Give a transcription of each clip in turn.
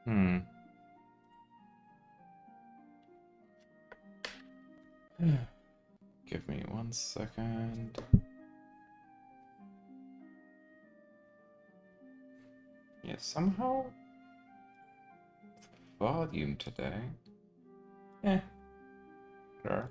Hmm. Give me 1 second. Yeah, somehow volume today. Eh, sure.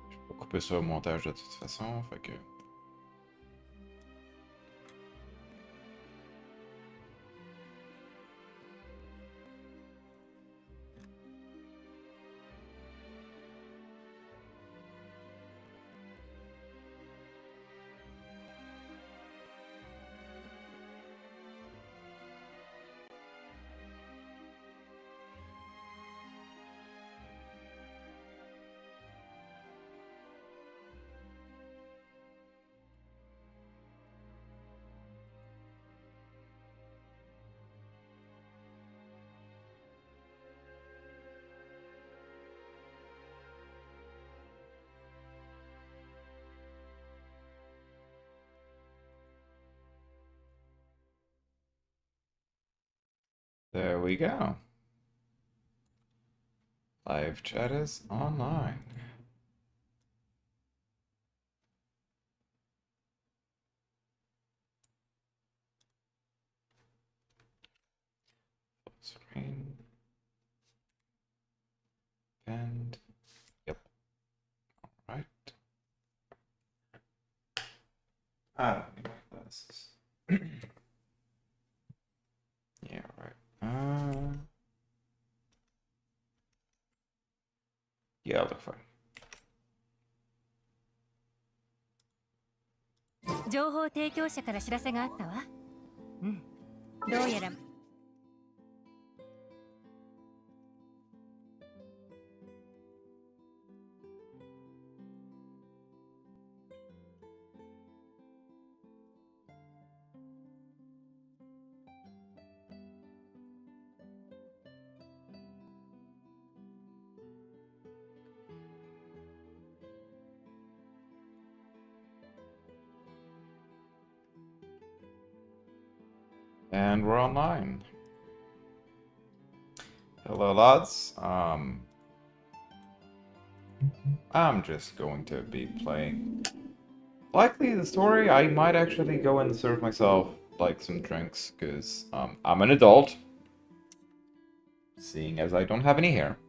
Je peux couper ça au montage de toute façon, fait que... There we go. Live chat is online. Full screen. And... Yep. Alright. I don't need my glasses. Yeah, right. Yeah, I'll look fine. 情報提供者から知らせがあったわ。うん。どうやら。And we're online. Hello, lads. I'm just going to be playing. Likely the story, I might actually go and serve myself like some drinks, because I'm an adult. Seeing as I don't have any hair.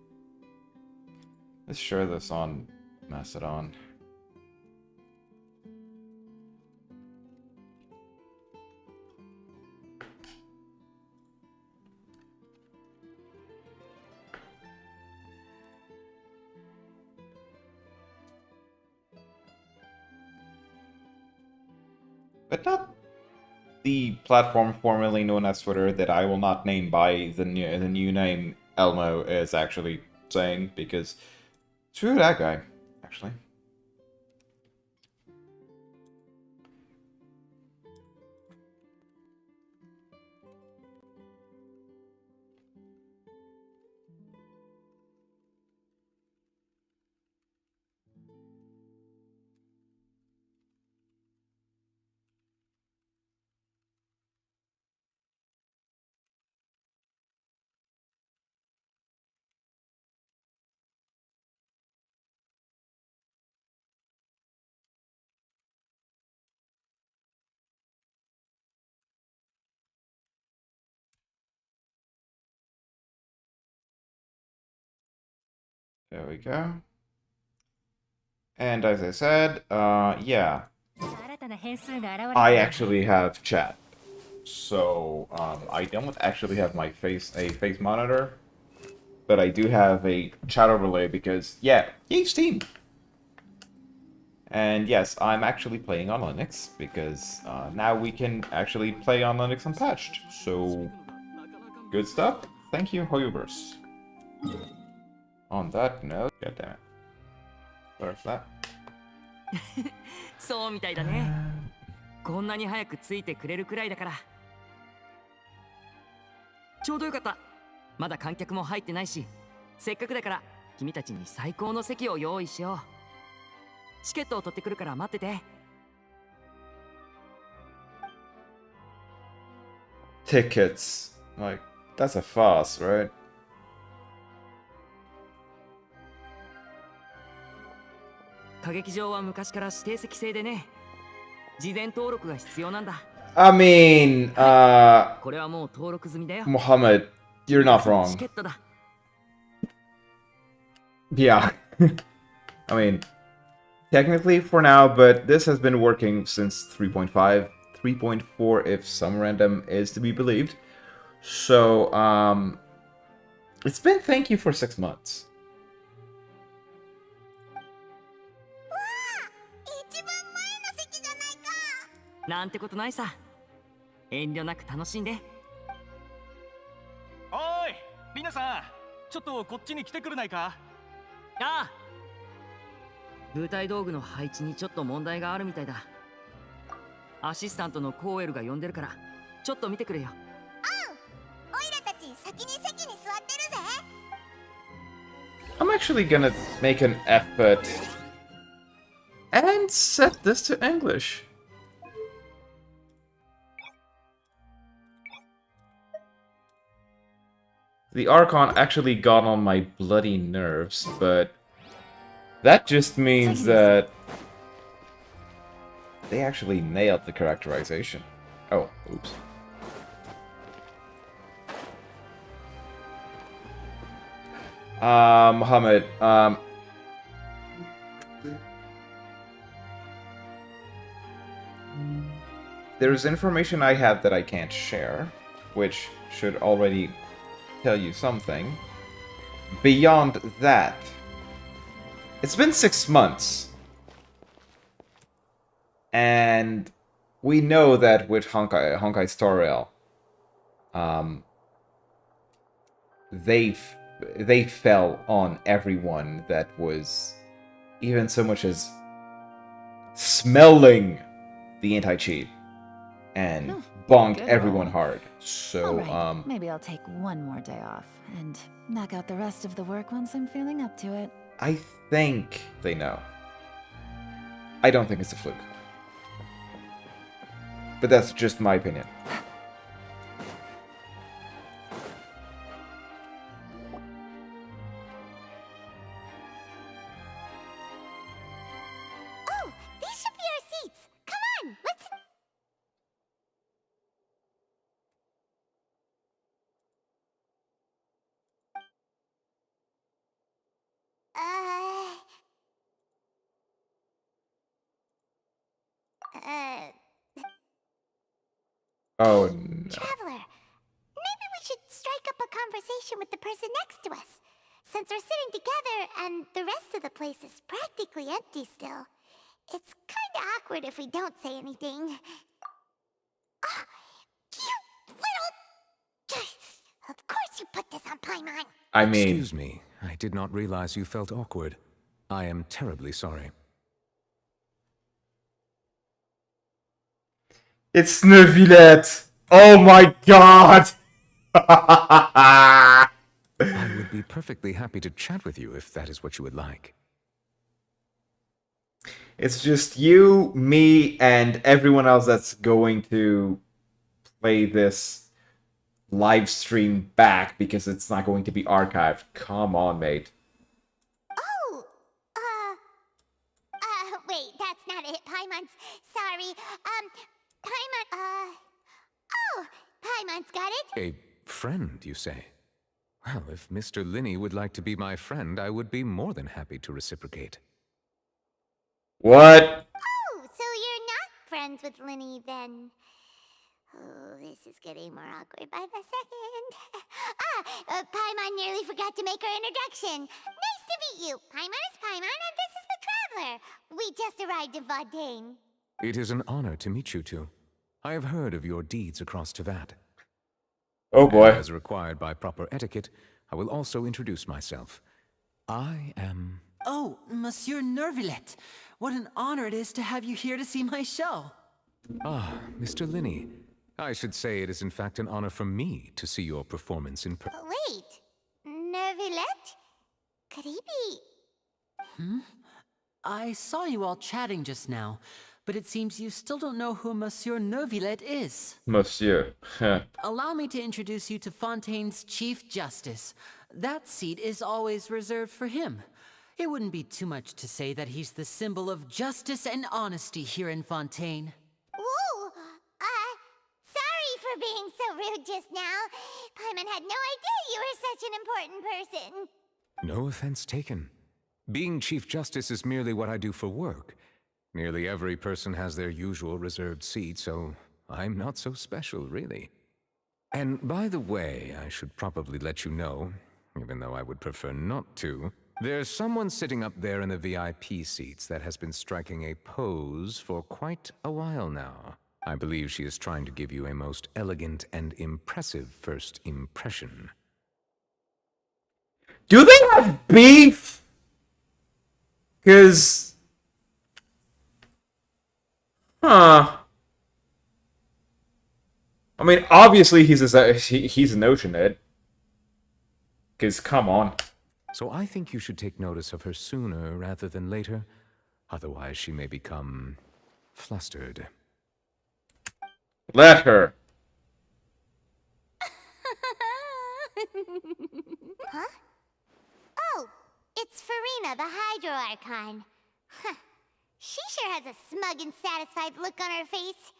Let's share this on Mastodon. But not the platform formerly known as Twitter that I will not name by the new name Elmo is actually saying, because screw that guy, actually. There we go. And as I said, yeah, I actually have chat. So, I don't actually have my face monitor, but I do have a chat overlay because, yeah, yay Steam! And yes, I'm actually playing on Linux, because now we can actually play on Linux unpatched. So, good stuff. Thank you, Hoyoverse. On that note, goddammit. Sorry for that. そうみたいだね。こんなに早くついてくれるくらいだから。ちょうどよかった。まだ観客も入ってないし、せっかくだから君たちに最高の席を用意しよう。チケットを取ってくるから待ってて。Tickets. Like, that's a farce, right? 歌劇場は昔から指定席制でね、事前登録が必要なんだ。I mean, これはもう登録済みだよ。 Mohammed, you're not チ wrong. ケットだ。 Yeah. I mean, technically for now, but this has been working since 3.5, 3.4 if some random is to be believed. So, it's been thank you for 6 months. なんてことないさ。遠慮なく楽しんで。おい、皆さん、ちょっとこっちに来てくれないか？ああ。舞台道具の配置にちょっと問題があるみたいだ。アシスタントのコーエルが呼んでるから、ちょっと見てくれよ。オイラたち先に席に座ってるぜ。 I'm actually gonna make an effort and set this to English. The Archon actually got on my bloody nerves, but that just means that they actually nailed the characterization. Oh, oops. Mohammed, there's information I have that I can't share, which should already tell you something. Beyond that, it's been 6 months. And we know that with Honkai Star Rail, they fell on everyone that was even so much as smelling the anti-cheat and bonked everyone hard. So, right. Maybe I'll take one more day off and knock out the rest of the work once I'm feeling up to it. I think they know. I don't think it's a fluke. But that's just my opinion. Oh, these should be our seats. Come on, let's... Oh, no. Traveler, maybe we should strike up a conversation with the person next to us. Since we're sitting together and the rest of the place is practically empty still, it's kinda awkward if we don't say anything. Ah, you little... Of course you put this on Paimon. I mean... Excuse me, I did not realize you felt awkward. I am terribly sorry. It's Neuvillette! Oh my god! I would be perfectly happy to chat with you if that is what you would like. It's just you, me, and everyone else that's going to play this live stream back because it's not going to be archived. Come on, mate. Oh, wait, that's not it, Paimon's. Sorry, Paimon, oh, Paimon's got it. A friend, you say? Well, if Mr. Linney would like to be my friend, I would be more than happy to reciprocate. What? Oh, so you're not friends with Linney then? Oh, this is getting more awkward by the second. Paimon nearly forgot to make her introduction. Nice to meet you. Paimon is Paimon, and this is the Traveler. We just arrived in Vaudain. It is an honor to meet you two. I have heard of your deeds across Tevat. Oh boy. And as required by proper etiquette, I will also introduce myself. I am... Oh, Monsieur Neuvillette. What an honor it is to have you here to see my show. Ah, Mr. Linney. I should say it is in fact an honor for me to see your performance in person. Wait, Nervillette? Could he be... I saw you all chatting just now, but it seems you still don't know who Monsieur Neuvillette is. Monsieur. Allow me to introduce you to Fontaine's Chief Justice. That seat is always reserved for him. It wouldn't be too much to say that he's the symbol of justice and honesty here in Fontaine. Whoa! Sorry for being so rude just now. Paimon had no idea you were such an important person. No offense taken. Being Chief Justice is merely what I do for work. Nearly every person has their usual reserved seat, so I'm not so special, really. And by the way, I should probably let you know, even though I would prefer not to, there's someone sitting up there in the VIP seats that has been striking a pose for quite a while now. I believe she is trying to give you a most elegant and impressive first impression. Do they have beef? Cause... Huh. I mean, obviously he's an Oceanid. Cause come on. So I think you should take notice of her sooner rather than later. Otherwise she may become flustered. Let her. Huh? Oh, it's Farina, the Hydro Archon. Huh. She sure has a smug and satisfied look on her face.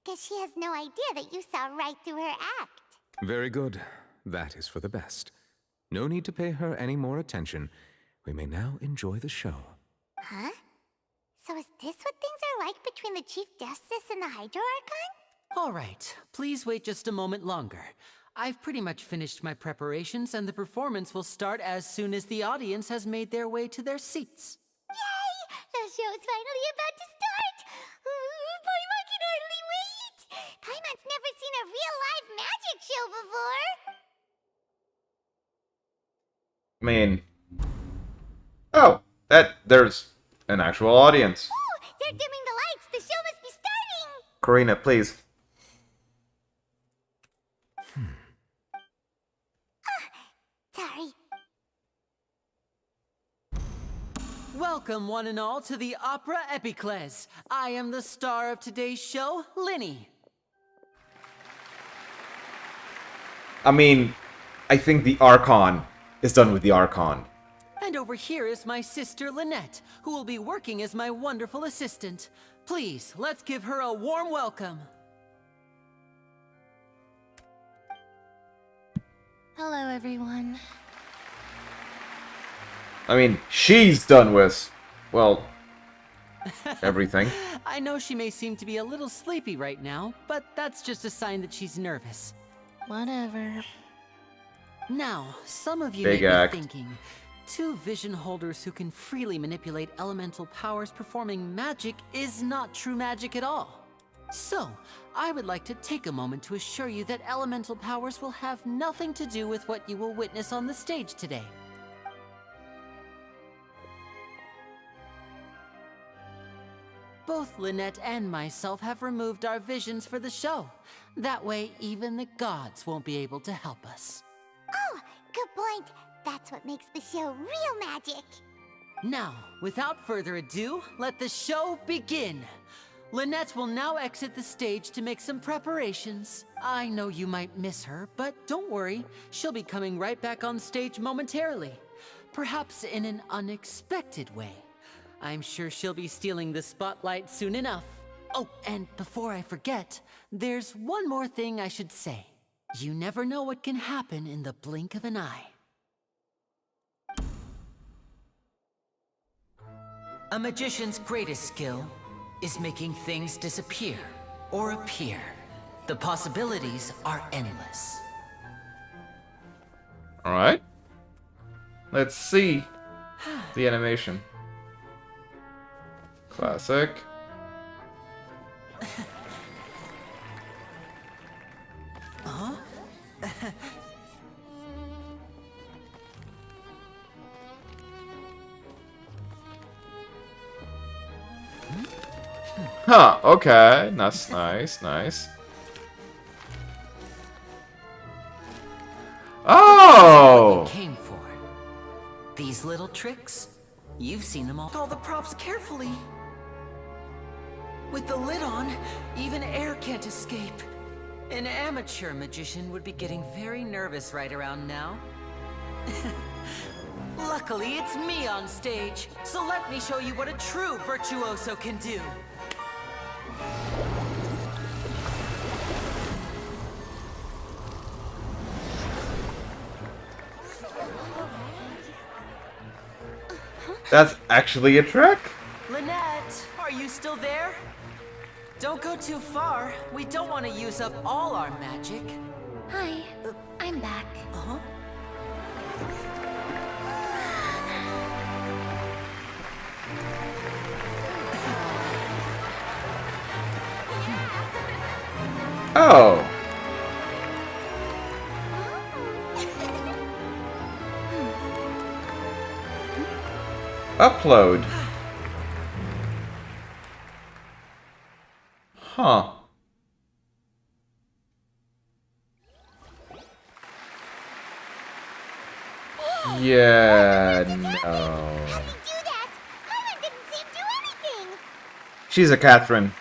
Guess she has no idea that you saw right through her act. Very good. That is for the best. No need to pay her any more attention. We may now enjoy the show. Huh? So is this what things are like between the Chief Justice and the Hydro Archon? All right, please wait just a moment longer. I've pretty much finished my preparations, and the performance will start as soon as the audience has made their way to their seats. Yay! The show's finally about to start! Paimon can hardly wait! Paimon's never seen a real live magic show before! I mean... Oh, there's an actual audience. Oh, they're dimming the lights! The show must be starting! Karina, please. Sorry. Welcome, one and all, to the Opera Epiclese. I am the star of today's show, Linny. I mean, I think the Archon is done with the Archon. And over here is my sister, Lynette, who will be working as my wonderful assistant. Please, let's give her a warm welcome. Hello, everyone. I mean, she's done with, well, everything. I know she may seem to be a little sleepy right now, but that's just a sign that she's nervous. Whatever. Now, some of you Big may act. be thinking, two vision holders who can freely manipulate elemental powers performing magic is not true magic at all. So, I would like to take a moment to assure you that elemental powers will have nothing to do with what you will witness on the stage today. Both Lynette and myself have removed our visions for the show. That way, even the gods won't be able to help us. Oh, good point. That's what makes the show real magic. Now, without further ado, let the show begin. Lynette will now exit the stage to make some preparations. I know you might miss her, but don't worry. She'll be coming right back on stage momentarily. Perhaps in an unexpected way. I'm sure she'll be stealing the spotlight soon enough. Oh, and before I forget, there's one more thing I should say. You never know what can happen in the blink of an eye. A magician's greatest skill is making things disappear or appear. The possibilities are endless. Alright. Let's see the animation. Classic. Huh, okay. That's nice, nice. What you Oh! came for. These little tricks? You've seen them all. All the props carefully. With the lid on, even air can't escape. An amateur magician would be getting very nervous right around now. Luckily, it's me on stage, so let me show you what a true virtuoso can do. That's actually a trick? Lynette, are you still there? Don't go too far. We don't want to use up all our magic. Hi, I'm back. Uh-huh. Oh. Upload. Huh. Yeah, no. How'd he do that? Carmen didn't see him do anything. She's a Catherine.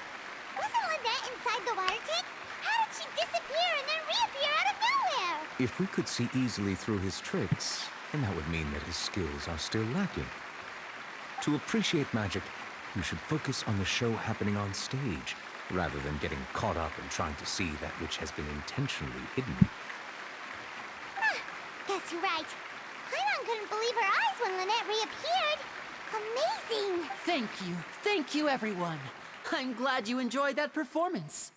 Wasn't Lynette inside the water tank? How did she disappear and then reappear out of nowhere? If we could see easily through his tricks, then that would mean that his skills are still lacking. To appreciate magic, you should focus on the show happening on stage, rather than getting caught up in trying to see that which has been intentionally hidden. Guess you're right. Paimon couldn't believe her eyes when Lynette reappeared. Amazing! Thank you everyone. I'm glad you enjoyed that performance.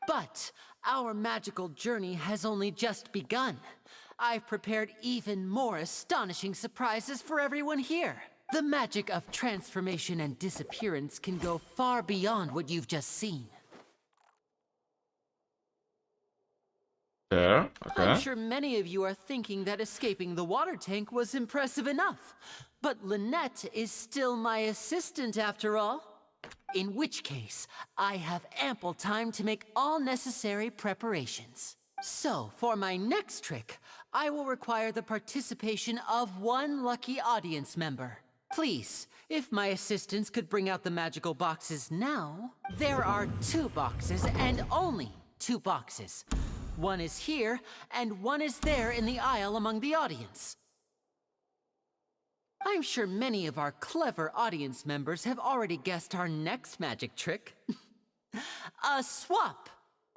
But our magical journey has only just begun. I've prepared even more astonishing surprises for everyone here. The magic of transformation and disappearance can go far beyond what you've just seen. Yeah, okay. I'm sure many of you are thinking that escaping the water tank was impressive enough. But Lynette is still my assistant after all. In which case, I have ample time to make all necessary preparations. So, for my next trick, I will require the participation of one lucky audience member. Please, if my assistants could bring out the magical boxes now. There are 2 boxes and only 2 boxes. One is here, and one is there in the aisle among the audience. I'm sure many of our clever audience members have already guessed our next magic trick. A swap!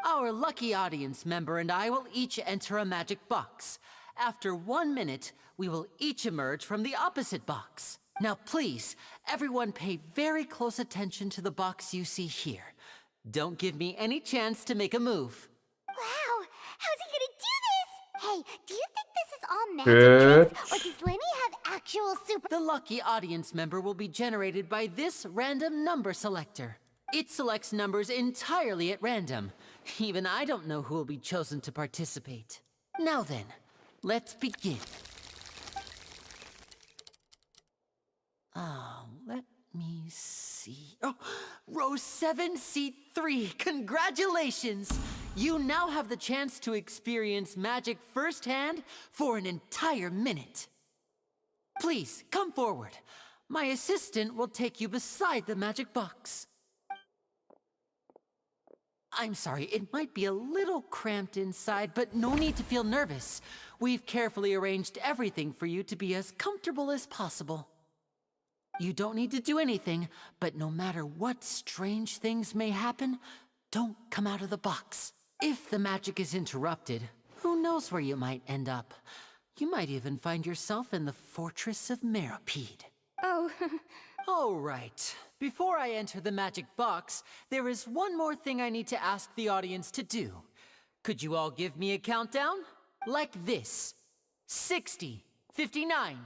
Our lucky audience member and I will each enter a magic box. After 1 minute, we will each emerge from the opposite box. Now please, everyone pay very close attention to the box you see here. Don't give me any chance to make a move. Wow! How's he gonna do this? Hey, do you think this is all magic Good. tricks? Or does Lenny have actual super... The lucky audience member will be generated by this random number selector. It selects numbers entirely at random. Even I don't know who will be chosen to participate. Now then, let's begin. Let me see. Oh, row 7, seat 3. Congratulations! You now have the chance to experience magic firsthand for an entire minute. Please, come forward. My assistant will take you beside the magic box. I'm sorry, it might be a little cramped inside, but no need to feel nervous. We've carefully arranged everything for you to be as comfortable as possible. You don't need to do anything, but no matter what strange things may happen, don't come out of the box. If the magic is interrupted, who knows where you might end up? You might even find yourself in the Fortress of Meropide. Oh, All right. Before I enter the magic box, there is one more thing I need to ask the audience to do. Could you all give me a countdown? Like this. 60, 59,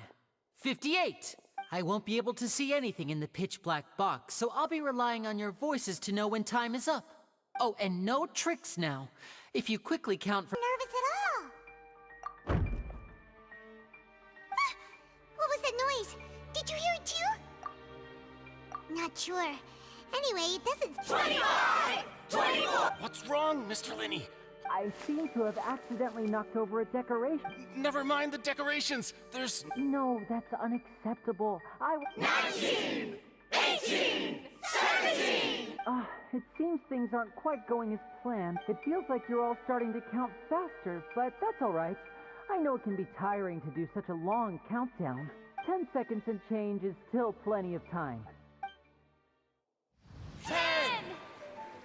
58. I won't be able to see anything in the pitch black box, so I'll be relying on your voices to know when time is up. Oh, and no tricks now. If you quickly count from... nervous at all. What was that noise? Did you hear it too? Not sure. Anyway, it doesn't... 25! 24! What's wrong, Mr. Linney? I seem to have accidentally knocked over a decoration. Never mind the decorations. There's... No, that's unacceptable. 19! 18! 17! It seems things aren't quite going as planned. It feels like you're all starting to count faster, but that's all right. I know it can be tiring to do such a long countdown. 10 seconds and change is still plenty of time. 10!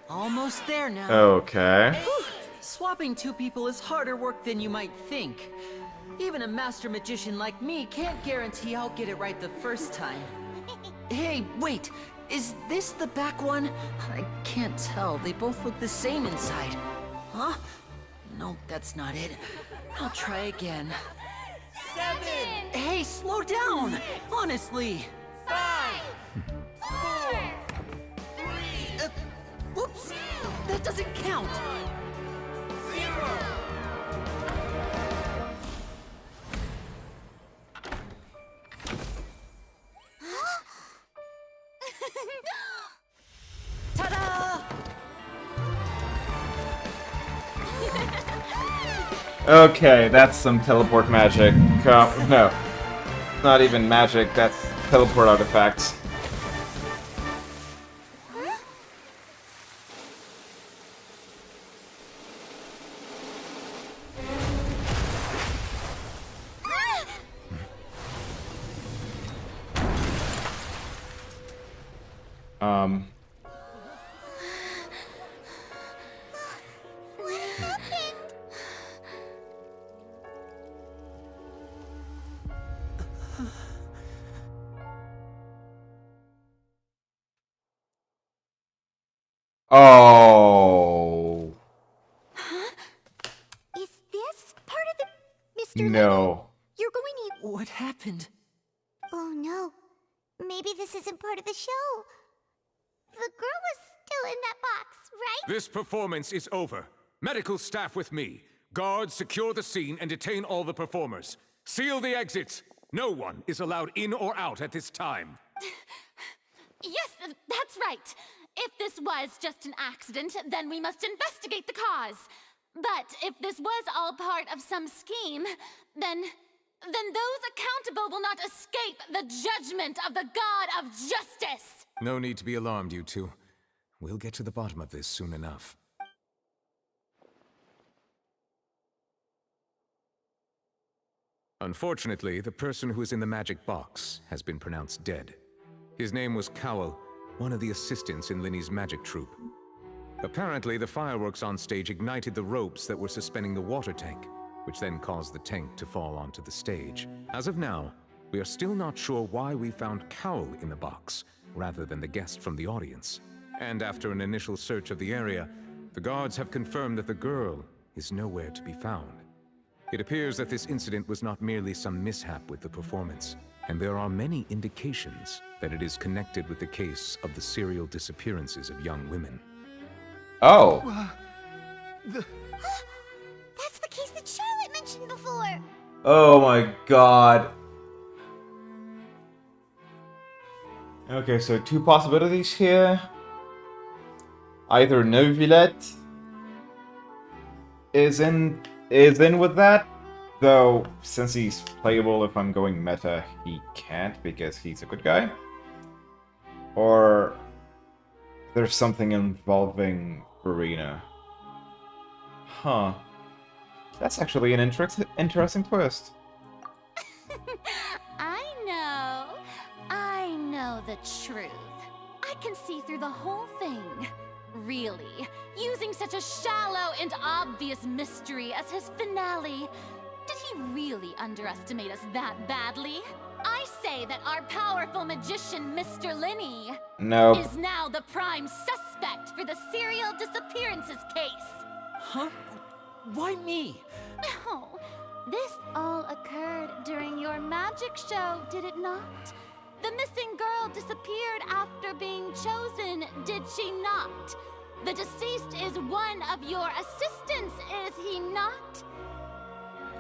Almost there now. Okay. Swapping two people is harder work than you might think. Even a master magician like me can't guarantee I'll get it right the first time. Hey, wait! Is this the back one? I can't tell. They both look the same inside. Huh? No, that's not it. I'll try again. 7! Hey, slow down! Honestly! 5! 4! 3! Whoops! That doesn't count! 0! Ta-da! Okay, that's some teleport magic. No. Not even magic, that's teleport artifacts. What happened? Oh. Is this part of the... Mr. No. You're going to... What happened? Oh no. Maybe this isn't part of the show. The girl was still in that box, right? This performance is over. Medical staff with me. Guards, secure the scene and detain all the performers. Seal the exits. No one is allowed in or out at this time. Yes, that's right. If this was just an accident, then we must investigate the cause. But if this was all part of some scheme, then those accountable will not escape the judgment of the God of Justice. No need to be alarmed, you two. We'll get to the bottom of this soon enough. Unfortunately, the person who is in the magic box has been pronounced dead. His name was Cowell, one of the assistants in Linny's magic troupe. Apparently, the fireworks on stage ignited the ropes that were suspending the water tank, which then caused the tank to fall onto the stage. As of now, we are still not sure why we found Cowell in the box, rather than the guest from the audience. And after an initial search of the area, the guards have confirmed that the girl is nowhere to be found. It appears that this incident was not merely some mishap with the performance, and there are many indications that it is connected with the case of the serial disappearances of young women. Oh. That's the case that Charlotte mentioned before. Oh my god. Okay, so two possibilities here. Either Neuvillette is in with that, though since he's playable if I'm going meta, he can't because he's a good guy. Or there's something involving Verena. Huh. That's actually an interesting twist. I know the truth. I can see through the whole thing. Really, using such a shallow and obvious mystery as his finale. Did he really underestimate us that badly? I say that our powerful magician, Mr. Linney, No. is now the prime suspect for the serial disappearances case. Huh? Why me? Oh, this all occurred during your magic show, did it not? The missing girl disappeared after being chosen, did she not? The deceased is one of your assistants, is he not?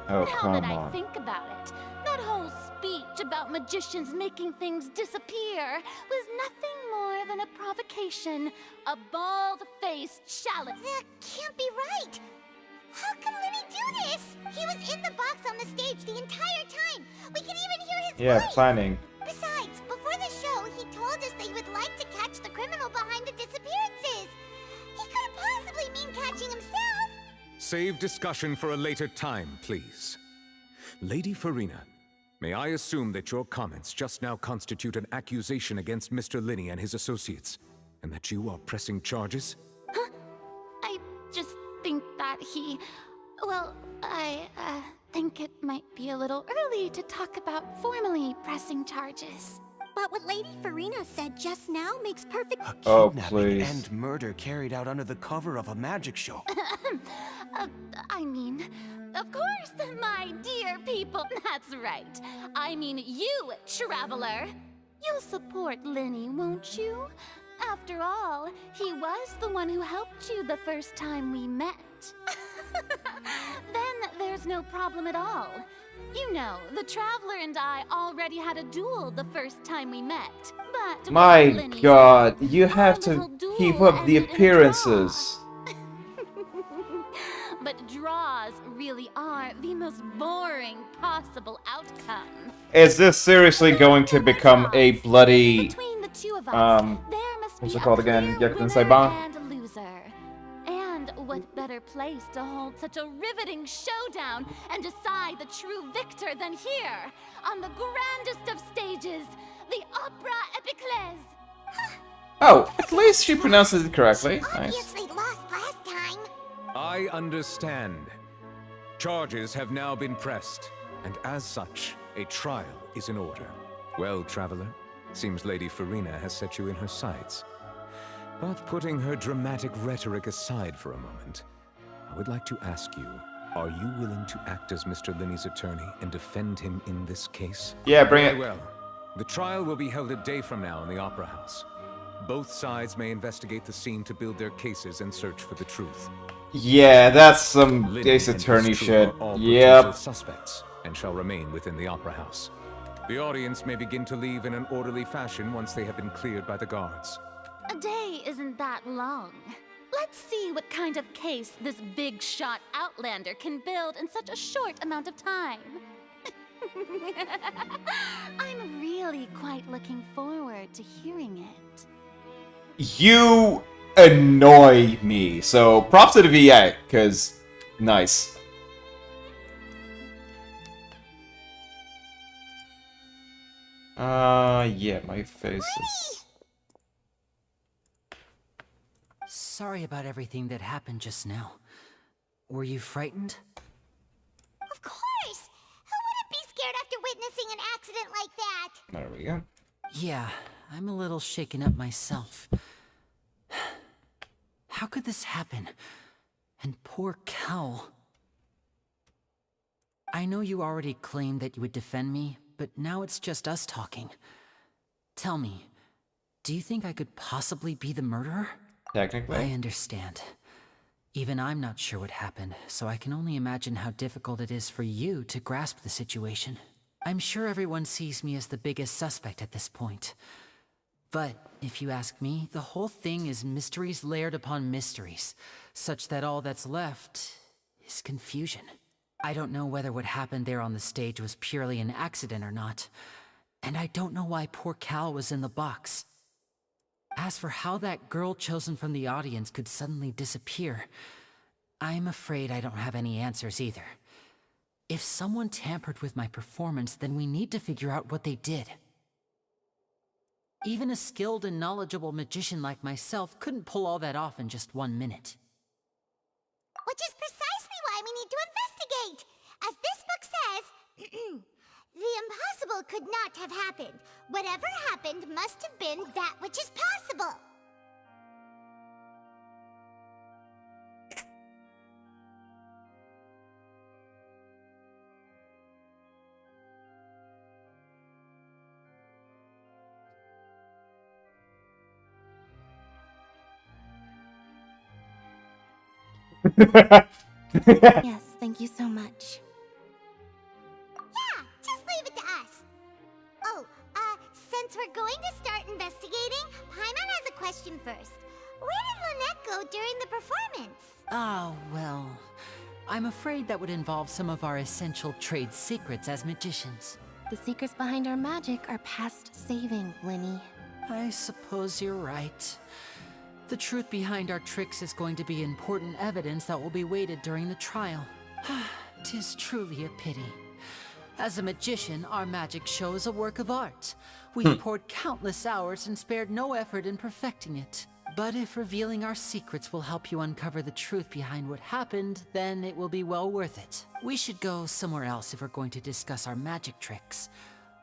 Oh, Now come that I on. think about it, that whole speech about magicians making things disappear was nothing more than a provocation reputation, a bald-faced shallot. That can't be right. How can Lenny do this? He was in the box on the stage the entire time. We can even hear his Yeah, voice. planning. Besides, before the show, he told us that he would like to catch the criminal behind the disappearances. He couldn't possibly mean catching himself. Save discussion for a later time, please. Lady Farina, may I assume that your comments just now constitute an accusation against Mr. Linney and his associates, and that you are pressing charges? I just think that he... Well, I think it might be a little early to talk about formally pressing charges. But what Lady Farina said just now makes perfect... A Oh, kidnapping please. and murder carried out under the cover of a magic show. I mean, of course, my dear people, that's right. I mean you, traveler. You'll support Lenny, won't you? After all, he was the one who helped you the first time we met. Then there's no problem at all. You know, the Traveler and I already had a duel the first time we met, but... My Lenny god, said, you our have to little duel keep up the ended in a draw. appearances. But draws really are the most boring possible outcome. Is this seriously going to become a bloody... Between the two of us, there must what's be it called a again? clear Yakuza winner Saiban? and a loser. And what better place to hold such a riveting showdown and decide the true victor than here, on the grandest of stages, the Opera Epiclese. Oh, at least she pronounces it correctly. Nice. Obviously lost last time. I understand. Charges have now been pressed, and as such, a trial is in order. Well, Traveler, seems Lady Farina has set you in her sights. But putting her dramatic rhetoric aside for a moment, I would like to ask you, are you willing to act as Mr. Linney's attorney and defend him in this case? Yeah, bring Very it. well. The trial will be held a day from now in the Opera House. Both sides may investigate the scene to build their cases and search for the truth. Yeah, that's some Linney Ace and his Attorney crew shit. are all Yep. potential suspects and shall remain within the Opera House. The audience may begin to leave in an orderly fashion once they have been cleared by the guards. A day isn't that long. Let's see what kind of case this big shot Outlander can build in such a short amount of time. I'm really quite looking forward to hearing it. You annoy me. So props to the VA, because nice. Yeah, my face is... Sorry about everything that happened just now. Were you frightened? Of course! Who wouldn't be scared after witnessing an accident like that? There we go. Yeah, I'm a little shaken up myself. How could this happen? And poor Cal. I know you already claimed that you would defend me, but now it's just us talking. Tell me, do you think I could possibly be the murderer? Technically. I understand. Even I'm not sure what happened, so I can only imagine how difficult it is for you to grasp the situation. I'm sure everyone sees me as the biggest suspect at this point. But if you ask me, the whole thing is mysteries layered upon mysteries, such that all that's left is confusion. I don't know whether what happened there on the stage was purely an accident or not, and I don't know why poor Cal was in the box. As for how that girl chosen from the audience could suddenly disappear, I'm afraid I don't have any answers either. If someone tampered with my performance, then we need to figure out what they did. Even a skilled and knowledgeable magician like myself couldn't pull all that off in just 1 minute. Which is precisely why we need to investigate! As this book says, the impossible could not have happened. Whatever happened must have been that which is possible. Yes, thank you so much. Yeah, just leave it to us. Oh, since we're going to start investigating, Paimon has a question question first. Where did Lynette go during the performance? Oh, well, I'm afraid that would involve some of our essential trade secrets as magicians. The secrets behind our magic are past saving, Linny. I suppose you're right. The truth behind our tricks is going to be important evidence that will be weighted during the trial. 'Tis truly a pity. As a magician, our magic show is a work of art. We've poured countless hours and spared no effort in perfecting it. But if revealing our secrets will help you uncover the truth behind what happened, then it will be well worth it. We should go somewhere else if we're going to discuss our magic tricks.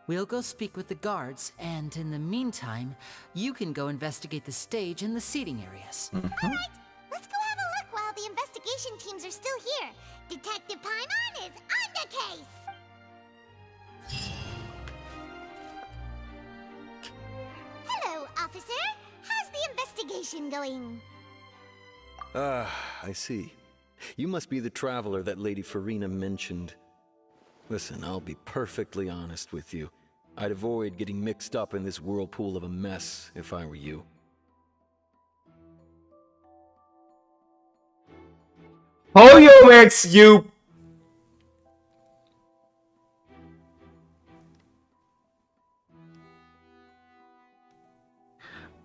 We'll go speak with the guards, and in the meantime, you can go investigate the stage and the seating areas. Alright, let's go have a look while the investigation teams are still here. Detective Paimon is on the case! Hello, officer. How's the investigation going? Ah, I see. You must be the traveler that Lady Farina mentioned. Listen, I'll be perfectly honest with you. I'd avoid getting mixed up in this whirlpool of a mess if I were you. Hoyomix, you...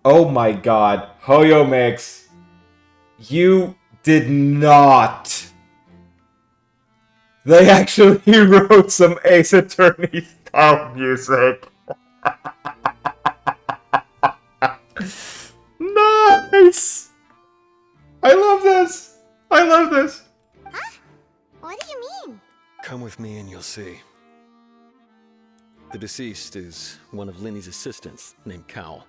Oh my god, Hoyomix, you did not. They actually wrote some Ace Attorney style music. Nice! I love this! I love this! Huh? What do you mean? Come with me and you'll see. The deceased is one of Linny's assistants, named Cal.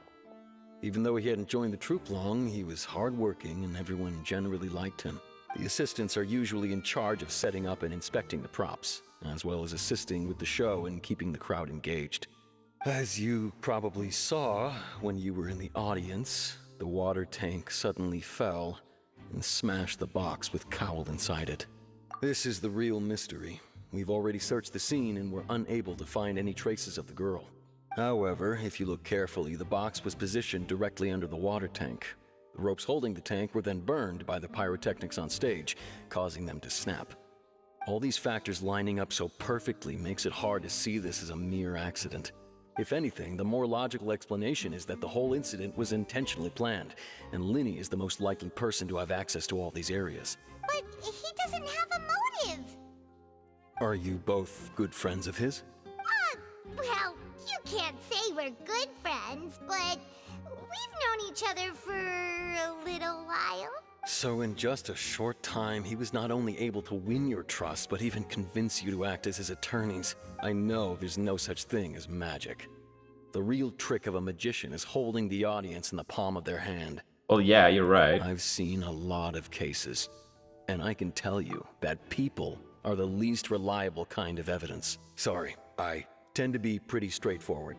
Even though he hadn't joined the troupe long, he was hardworking and everyone generally liked him. The assistants are usually in charge of setting up and inspecting the props, as well as assisting with the show and keeping the crowd engaged. As you probably saw when you were in the audience, the water tank suddenly fell and smashed the box with Cowl inside it. This is the real mystery. We've already searched the scene and were unable to find any traces of the girl. However, if you look carefully, the box was positioned directly under the water tank. The ropes holding the tank were then burned by the pyrotechnics on stage, causing them to snap. All these factors lining up so perfectly makes it hard to see this as a mere accident. If anything, the more logical explanation is that the whole incident was intentionally planned, and Linny is the most likely person to have access to all these areas. But he doesn't have a motive. Are you both good friends of his? Well, you can't say we're good friends, but we've known each other for a little while. So in just a short time, he was not only able to win your trust, but even convince you to act as his attorneys. I know there's no such thing as magic. The real trick of a magician is holding the audience in the palm of their hand. Well, yeah, you're right. I've seen a lot of cases, and I can tell you that people are the least reliable kind of evidence. Sorry, I tend to be pretty straightforward.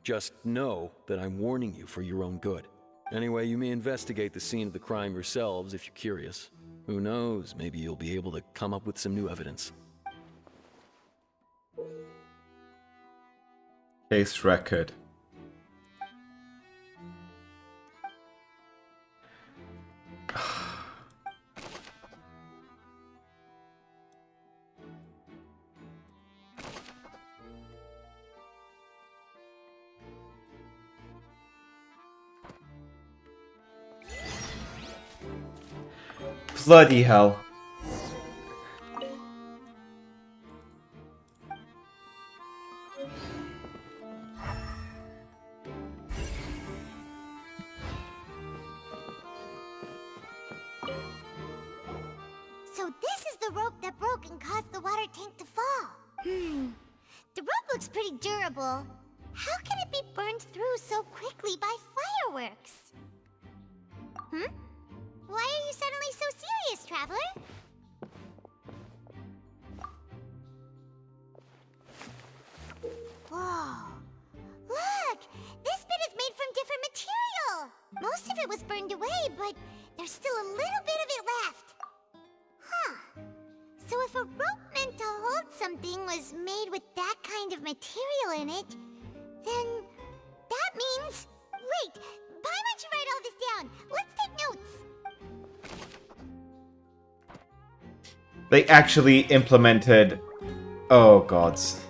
Just know that I'm warning you for your own good. Anyway, you may investigate the scene of the crime yourselves if you're curious. Who knows, maybe you'll be able to come up with some new evidence. Case record. Bloody hell. So this is the rope that broke and caused the water tank to fall. The rope looks pretty durable. How can it be burned through so quickly by fireworks? Why are you suddenly so serious, Traveler? Whoa. Look! This bit is made from different material! Most of it was burned away, but there's still a little bit of it left. Huh. So if a rope meant to hold something was made with that kind of material in it, then that means... Wait, Paimon should write all this down. Let's take notes. They actually implemented... Oh, gods.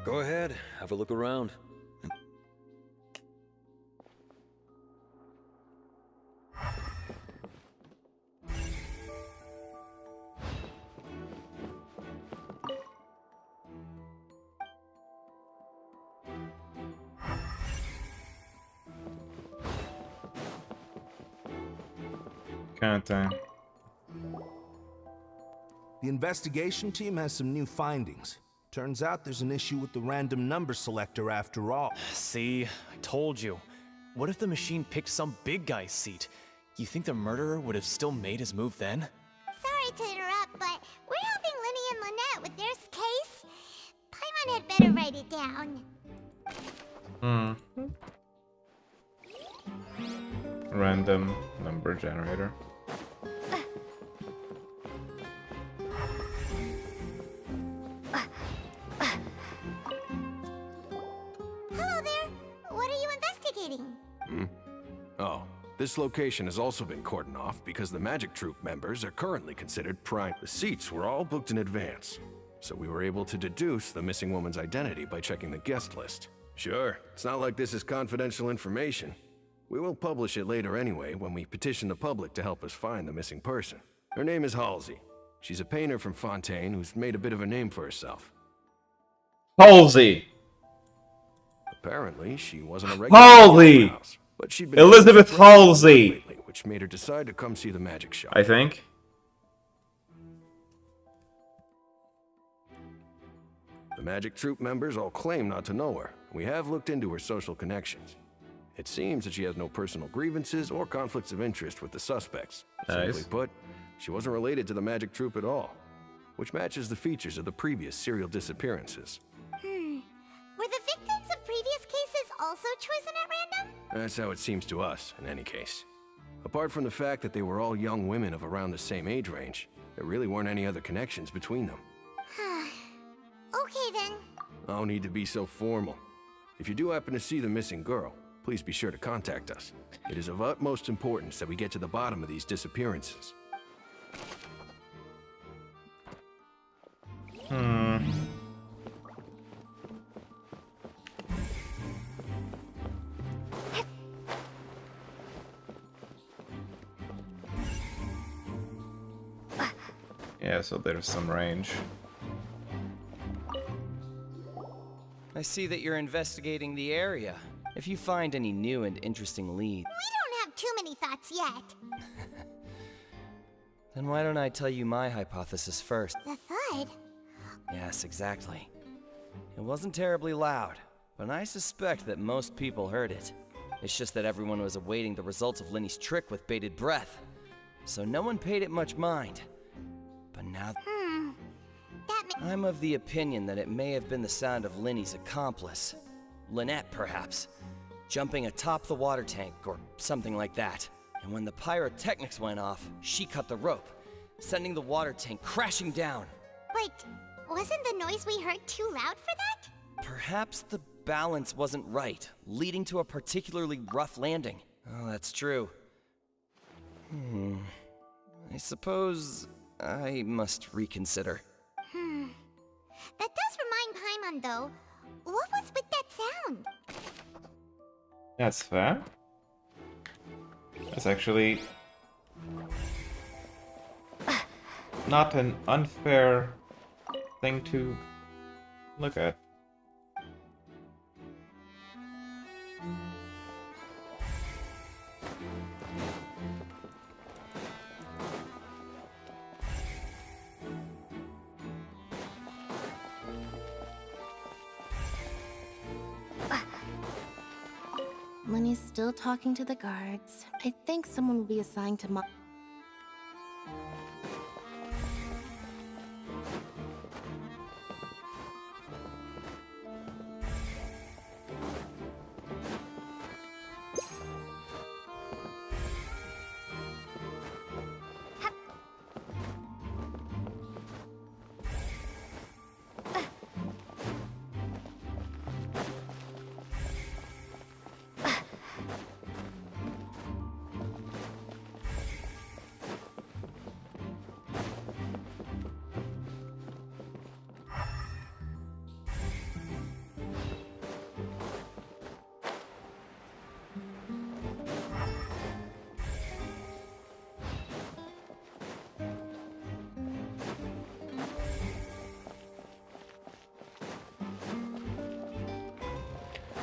Go ahead, have a look around. Can't I? The investigation team has some new findings. Turns out there's an issue with the random number selector after all. See, I told you. What if the machine picked some big guy's seat? You think the murderer would have still made his move then? Sorry to interrupt, but we're helping Linny and Lynette with their case. Paimon had better write it down. Random number generator. Hello there. What are you investigating? Oh, this location has also been cordoned off because the Magic Troupe members are currently considered prime. The seats were all booked in advance, so we were able to deduce the missing woman's identity by checking the guest list. Sure, it's not like this is confidential information. We will publish it later anyway when we petition the public to help us find the missing person. Her name is Halsey. She's a painter from Fontaine who's made a bit of a name for herself. Halsey! Apparently, she wasn't a regular Halsey! house, but she'd been Elizabeth Halsey! lately, which made her decide to come see the magic show. I think. The Magic Troupe members all claim not to know her. We have looked into her social connections. It seems that she has no personal grievances or conflicts of interest with the suspects. Nice. Simply put, she wasn't related to the Magic Troupe at all, which matches the features of the previous serial disappearances. Were the victims of previous cases also chosen at random? That's how it seems to us, in any case. Apart from the fact that they were all young women of around the same age range, there really weren't any other connections between them. Okay then. No need to be so formal. If you do happen to see the missing girl, please be sure to contact us. It is of utmost importance that we get to the bottom of these disappearances. Yeah, so there's some range. I see that you're investigating the area. If you find any new and interesting leads, We don't have too many thoughts yet. then why don't I tell you my hypothesis first? The thud? Yes, exactly. It wasn't terribly loud, but I suspect that most people heard it. It's just that everyone was awaiting the results of Linny's trick with bated breath, so no one paid it much mind. But now... I'm of the opinion that it may have been the sound of Linny's accomplice. Lynette, perhaps. Jumping atop the water tank, or something like that. And when the pyrotechnics went off, she cut the rope, sending the water tank crashing down. But wasn't the noise we heard too loud for that? Perhaps the balance wasn't right, leading to a particularly rough landing. Oh, that's true. I suppose I must reconsider. That does remind Paimon, though. What was with that sound? That's fair. That's actually not an unfair thing to look at. Lenny's still talking to the guards. I think someone will be assigned to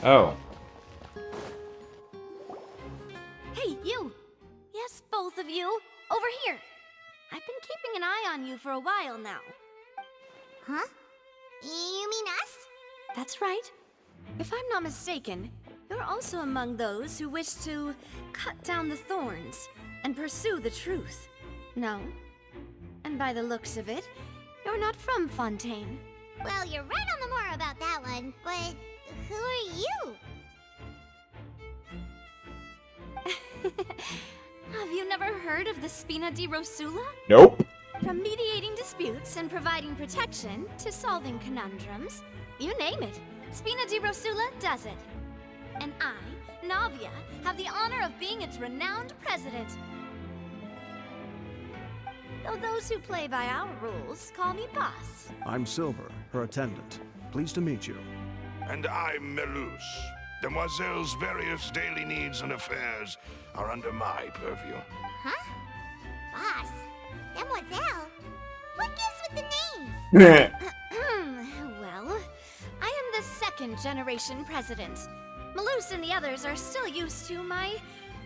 Oh. Hey, you! Yes, both of you! Over here! I've been keeping an eye on you for a while now. Huh? You mean us? That's right. If I'm not mistaken, you're also among those who wish to cut down the thorns and pursue the truth. No? And by the looks of it, you're not from Fontaine. Well, you're right on the more about that one, but who are you? Have you never heard of the Spina di Rosula? Nope. From mediating disputes and providing protection to solving conundrums, you name it, Spina di Rosula does it. And I, Navia, have the honor of being its renowned president. Though those who play by our rules call me boss. I'm Silver, her attendant. Pleased to meet you. And I'm Melus. Demoiselle's various daily needs and affairs are under my purview. Huh? Boss? Demoiselle? What gives with the names? Well, I am the second generation president. Malus and the others are still used to my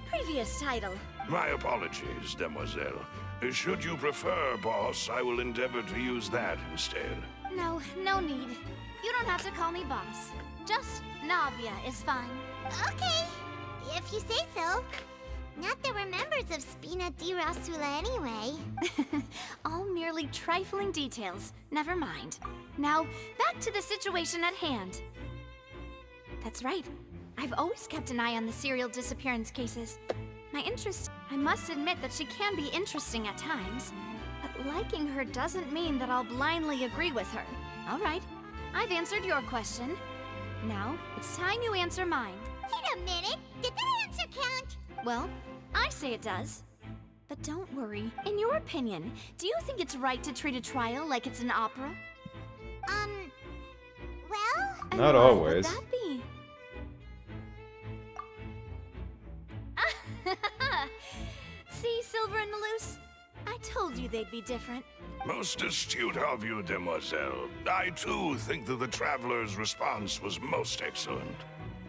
previous title. My apologies, Demoiselle. Should you prefer, boss, I will endeavor to use that instead. No, no need. You don't have to call me boss. Just Navia is fine. Okay, if you say so. Not that we're members of Spina di Rosula anyway. All merely trifling details. Never mind. Now, back to the situation at hand. That's right. I've always kept an eye on the serial disappearance cases. My interest... I must admit that she can be interesting at times. But liking her doesn't mean that I'll blindly agree with her. All right. I've answered your question. Now, it's time you answer mine. Wait a minute. Did that answer count? Well, I say it does. But don't worry. In your opinion, do you think it's right to treat a trial like it's an opera? Well... And Not why always. would that be? See, Silver and Malus? I told you they'd be different. Most astute of you, Demoiselle. I too think that the Traveler's response was most excellent.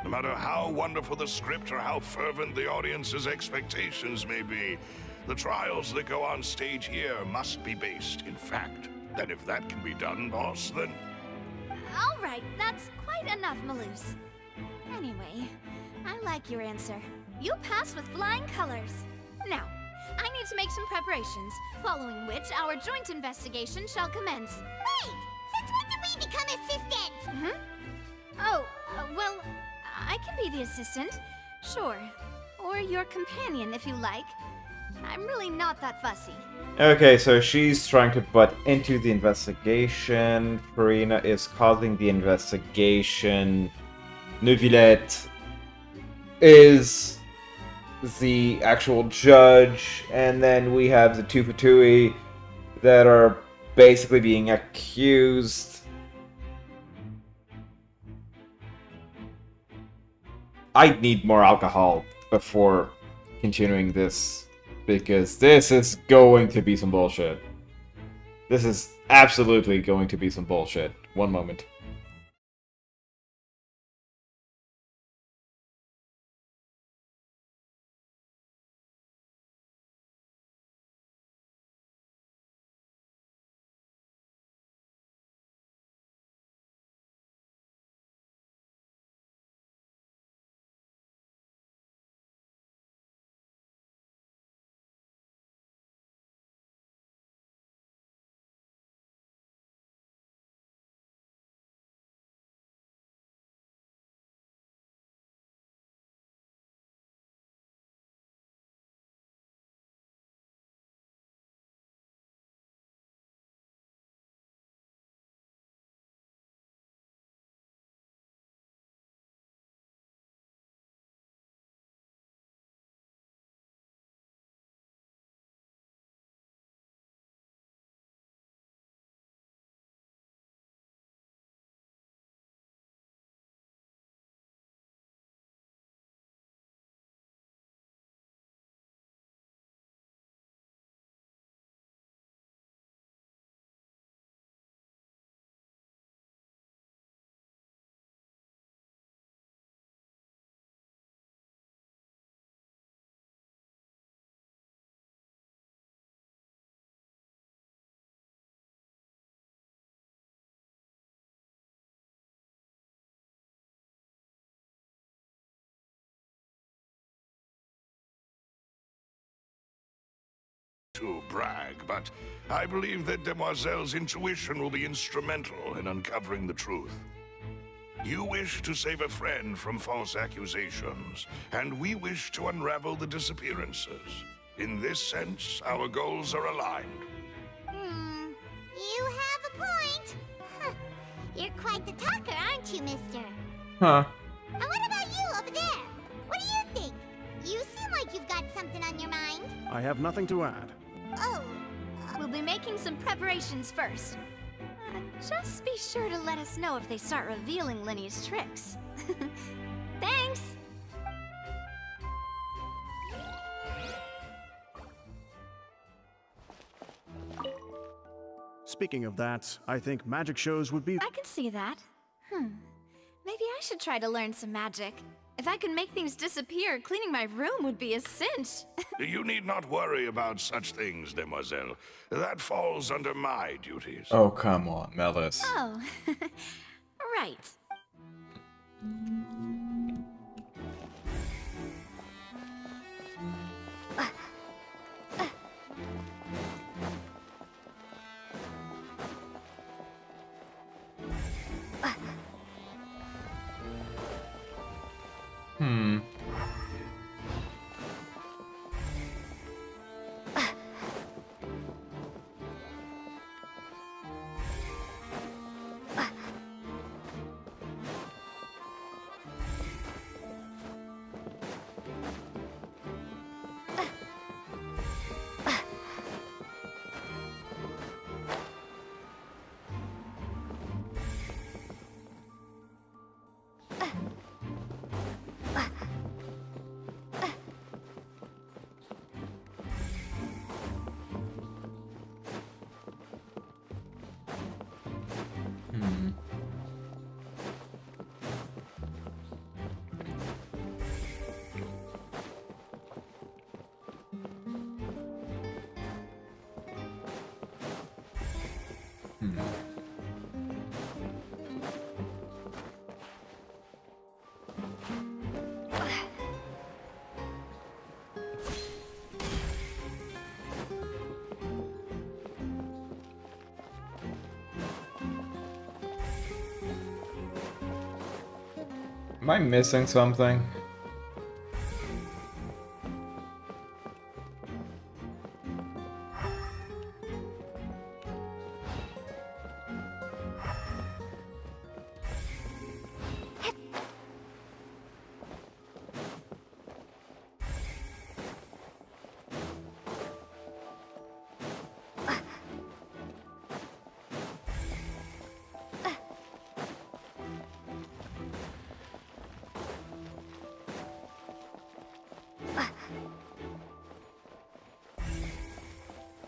No matter how wonderful the script or how fervent the audience's expectations may be, the trials that go on stage here must be based in fact. And if that can be done, boss, then... All right, that's quite enough, Malus. Anyway, I like your answer. You pass with flying colors. Now, I need to make some preparations, following which our joint investigation shall commence. Wait! Since when did we become assistants? Oh, well, I can be the assistant. Sure. Or your companion, if you like. I'm really not that fussy. Okay, so she's trying to butt into the investigation. Farina is causing the investigation. Neuvillette is the actual judge. And then we have the Tufatui that are basically being accused. I need more alcohol before continuing this, because this is going to be some bullshit. This is absolutely going to be some bullshit. One moment. to brag, but I believe that Demoiselle's intuition will be instrumental in uncovering the truth. You wish to save a friend from false accusations, and we wish to unravel the disappearances. In this sense, our goals are aligned. You have a point. Huh. You're quite the talker, aren't you, mister? Huh. And what about you over there? What do you think? You seem like you've got something on your mind. I have nothing to add. Oh. We'll be making some preparations first. Just be sure to let us know if they start revealing Lenny's tricks. Thanks! Speaking of that, I think magic shows would be... I can see that. Maybe I should try to learn some magic. If I could make things disappear, cleaning my room would be a cinch. You need not worry about such things, Demoiselle. That falls under my duties. Oh, come on, Melis. Oh, right. Am I missing something?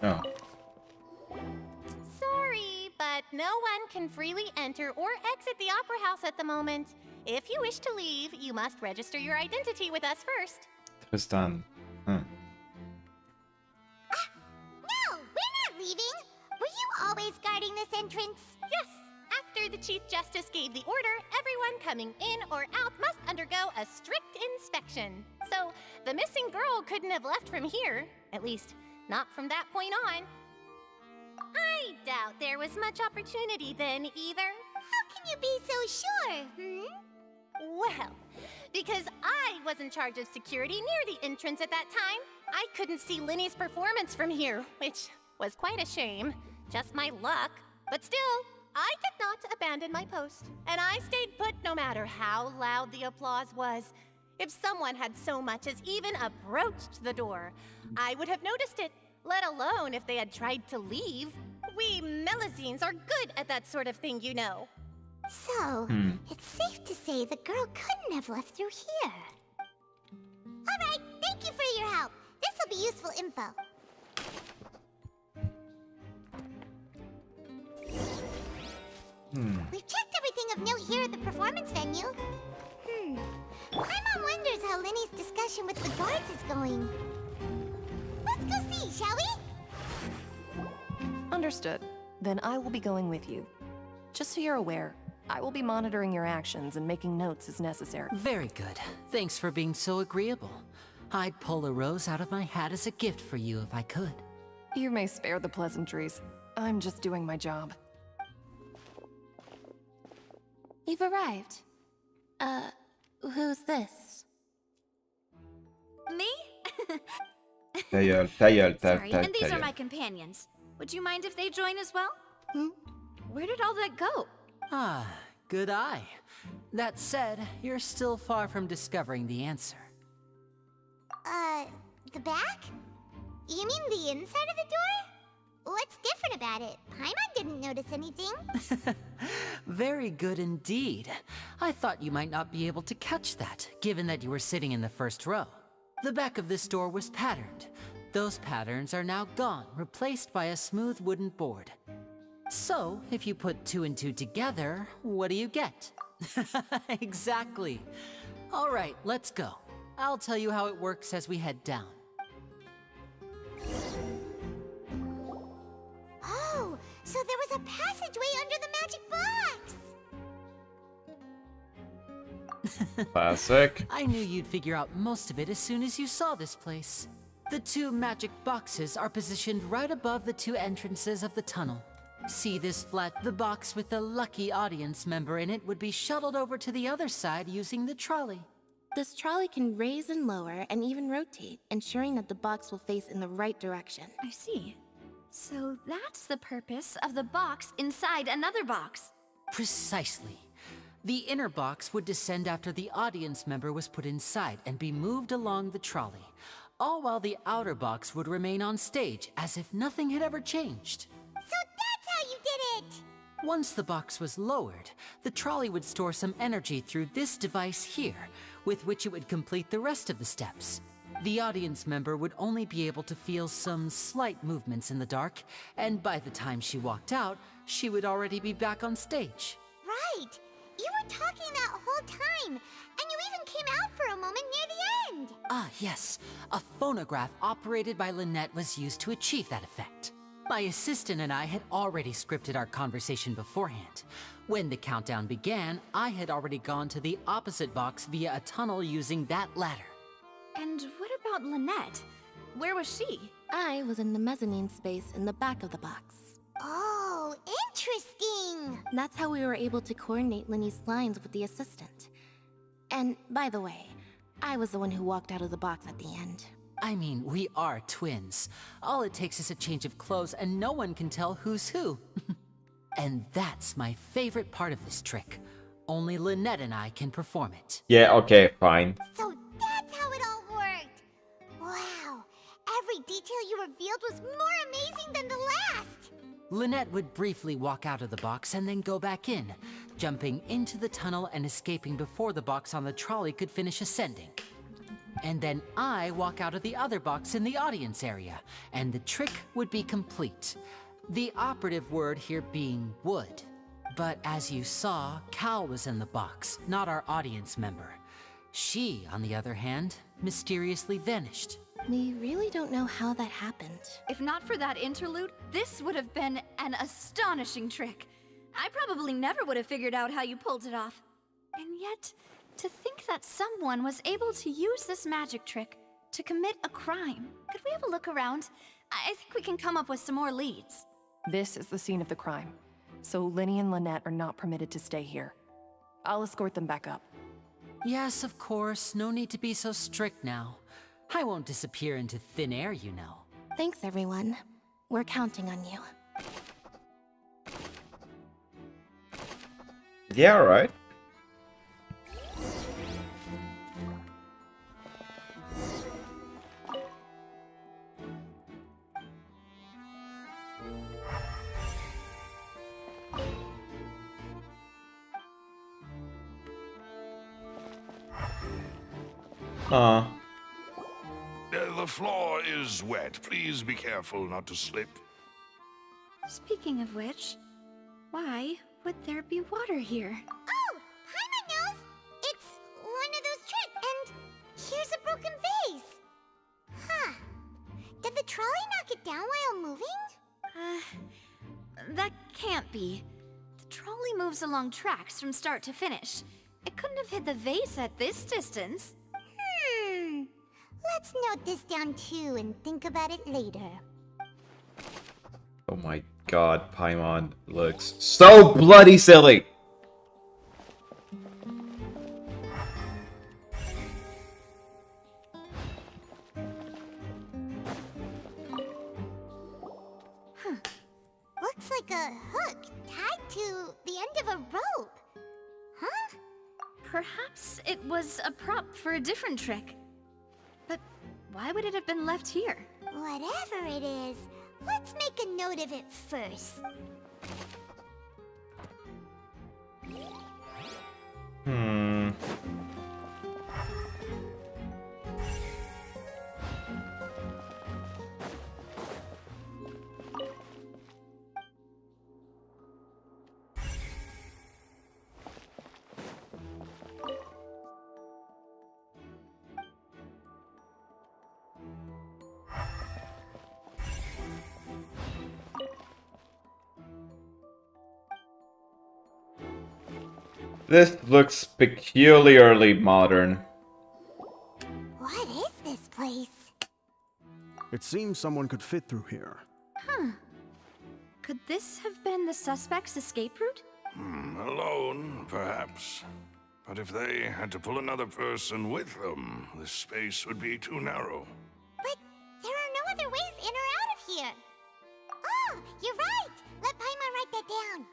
Oh. Sorry, but no one can freely enter or exit the Opera House at the moment. If you wish to leave, you must register your identity with us first. Tristan. No, we're not leaving. Were you always guarding this entrance? Yes. After the Chief Justice gave the order, everyone coming in or out must undergo a strict inspection. So, the missing girl couldn't have left from here. At least, not from that point on. I doubt there was much opportunity then, either. How can you be so sure, Well, because I was in charge of security near the entrance at that time, I couldn't see Lenny's performance from here, which was quite a shame. Just my luck. But still, I did not abandon my post, and I stayed put no matter how loud the applause was. If someone had so much as even approached the door, I would have noticed it, let alone if they had tried to leave. We Melusines are good at that sort of thing, you know. So, it's safe to say the girl couldn't have left through here. Alright, thank you for your help. This will be useful info. We've checked everything of note here at the performance venue. My mom wonders how Lenny's discussion with the guards is going. Let's go see, shall we? Understood. Then I will be going with you. Just so you're aware, I will be monitoring your actions and making notes as necessary. Very good. Thanks for being so agreeable. I'd pull a rose out of my hat as a gift for you if I could. You may spare the pleasantries. I'm just doing my job. You've arrived. Who's this? Me? Sorry, And these are my companions. Would you mind if they join as well? Where did all that go? Ah, good eye. That said, you're still far from discovering the answer. The back? You mean the inside of the door? What's different about it? Paimon didn't notice anything. Very good indeed. I thought you might not be able to catch that, given that you were sitting in the first row. The back of this door was patterned. Those patterns are now gone, replaced by a smooth wooden board. So, if you put 2 and 2 together, what do you get? Exactly. All right, let's go. I'll tell you how it works as we head down. Oh, so there was a passageway under the magic box! Classic. I knew you'd figure out most of it as soon as you saw this place. The 2 magic boxes are positioned right above the 2 entrances of the tunnel. See this flat? The box with the lucky audience member in it would be shuttled over to the other side using the trolley. This trolley can raise and lower and even rotate, ensuring that the box will face in the right direction. I see. So that's the purpose of the box inside another box. Precisely. The inner box would descend after the audience member was put inside and be moved along the trolley, all while the outer box would remain on stage as if nothing had ever changed. So that's how you did it! Once the box was lowered, the trolley would store some energy through this device here, with which it would complete the rest of the steps. The audience member would only be able to feel some slight movements in the dark, and by the time she walked out, she would already be back on stage. Right! You were talking that whole time, and you even came out for a moment near the end! Ah, yes. A phonograph operated by Lynette was used to achieve that effect. My assistant and I had already scripted our conversation beforehand. When the countdown began, I had already gone to the opposite box via a tunnel using that ladder. And what about Lynette? Where was she? I was in the mezzanine space in the back of the box. Oh, interesting! That's how we were able to coordinate Linny's lines with the assistant. And by the way, I was the one who walked out of the box at the end. I mean, we are twins. All it takes is a change of clothes and no one can tell who's who. And that's my favorite part of this trick. Only Lynette and I can perform it. Yeah, okay, fine. So that's how it all worked! Wow, every detail you revealed was more amazing than the last! Lynette would briefly walk out of the box and then go back in, jumping into the tunnel and escaping before the box on the trolley could finish ascending. And then I walk out of the other box in the audience area, and the trick would be complete. The operative word here being would. But as you saw, Cal was in the box, not our audience member. She, on the other hand, mysteriously vanished. We really don't know how that happened. If not for that interlude, this would have been an astonishing trick. I probably never would have figured out how you pulled it off. And yet, to think that someone was able to use this magic trick to commit a crime. Could we have a look around? I think we can come up with some more leads. This is the scene of the crime, so Linny and Lynette are not permitted to stay here. I'll escort them back up. Yes, of course. No need to be so strict now. I won't disappear into thin air, you know. Thanks, everyone. We're counting on you. Yeah, alright. The floor is wet. Please be careful not to slip. Speaking of which, why would there be water here? Oh, Paimon knows! It's one of those tricks, and here's a broken vase! Huh. Did the trolley knock it down while moving? That can't be. The trolley moves along tracks from start to finish. It couldn't have hit the vase at this distance. Let's note this down too and think about it later. Oh my god, Paimon looks so bloody silly! Looks like a hook tied to the end of a rope. Huh? Perhaps it was a prop for a different trick. But why would it have been left here? Whatever it is, let's make a note of it first. This looks peculiarly modern. What is this place? It seems someone could fit through here. Huh. Could this have been the suspect's escape route? Alone, perhaps. But if they had to pull another person with them, the space would be too narrow. But there are no other ways in or out of here. Oh, you're right. Let Paimon write that down.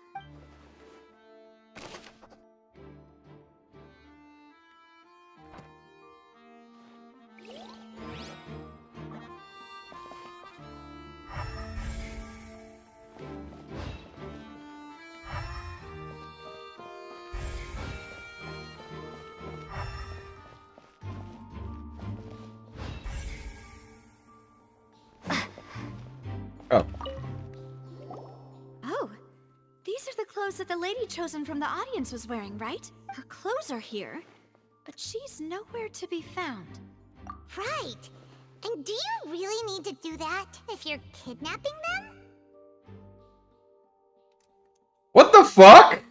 Oh, these are the clothes that the lady chosen from the audience was wearing, right? Her clothes are here, but she's nowhere to be found. Right. And do you really need to do that if you're kidnapping them? What the fuck?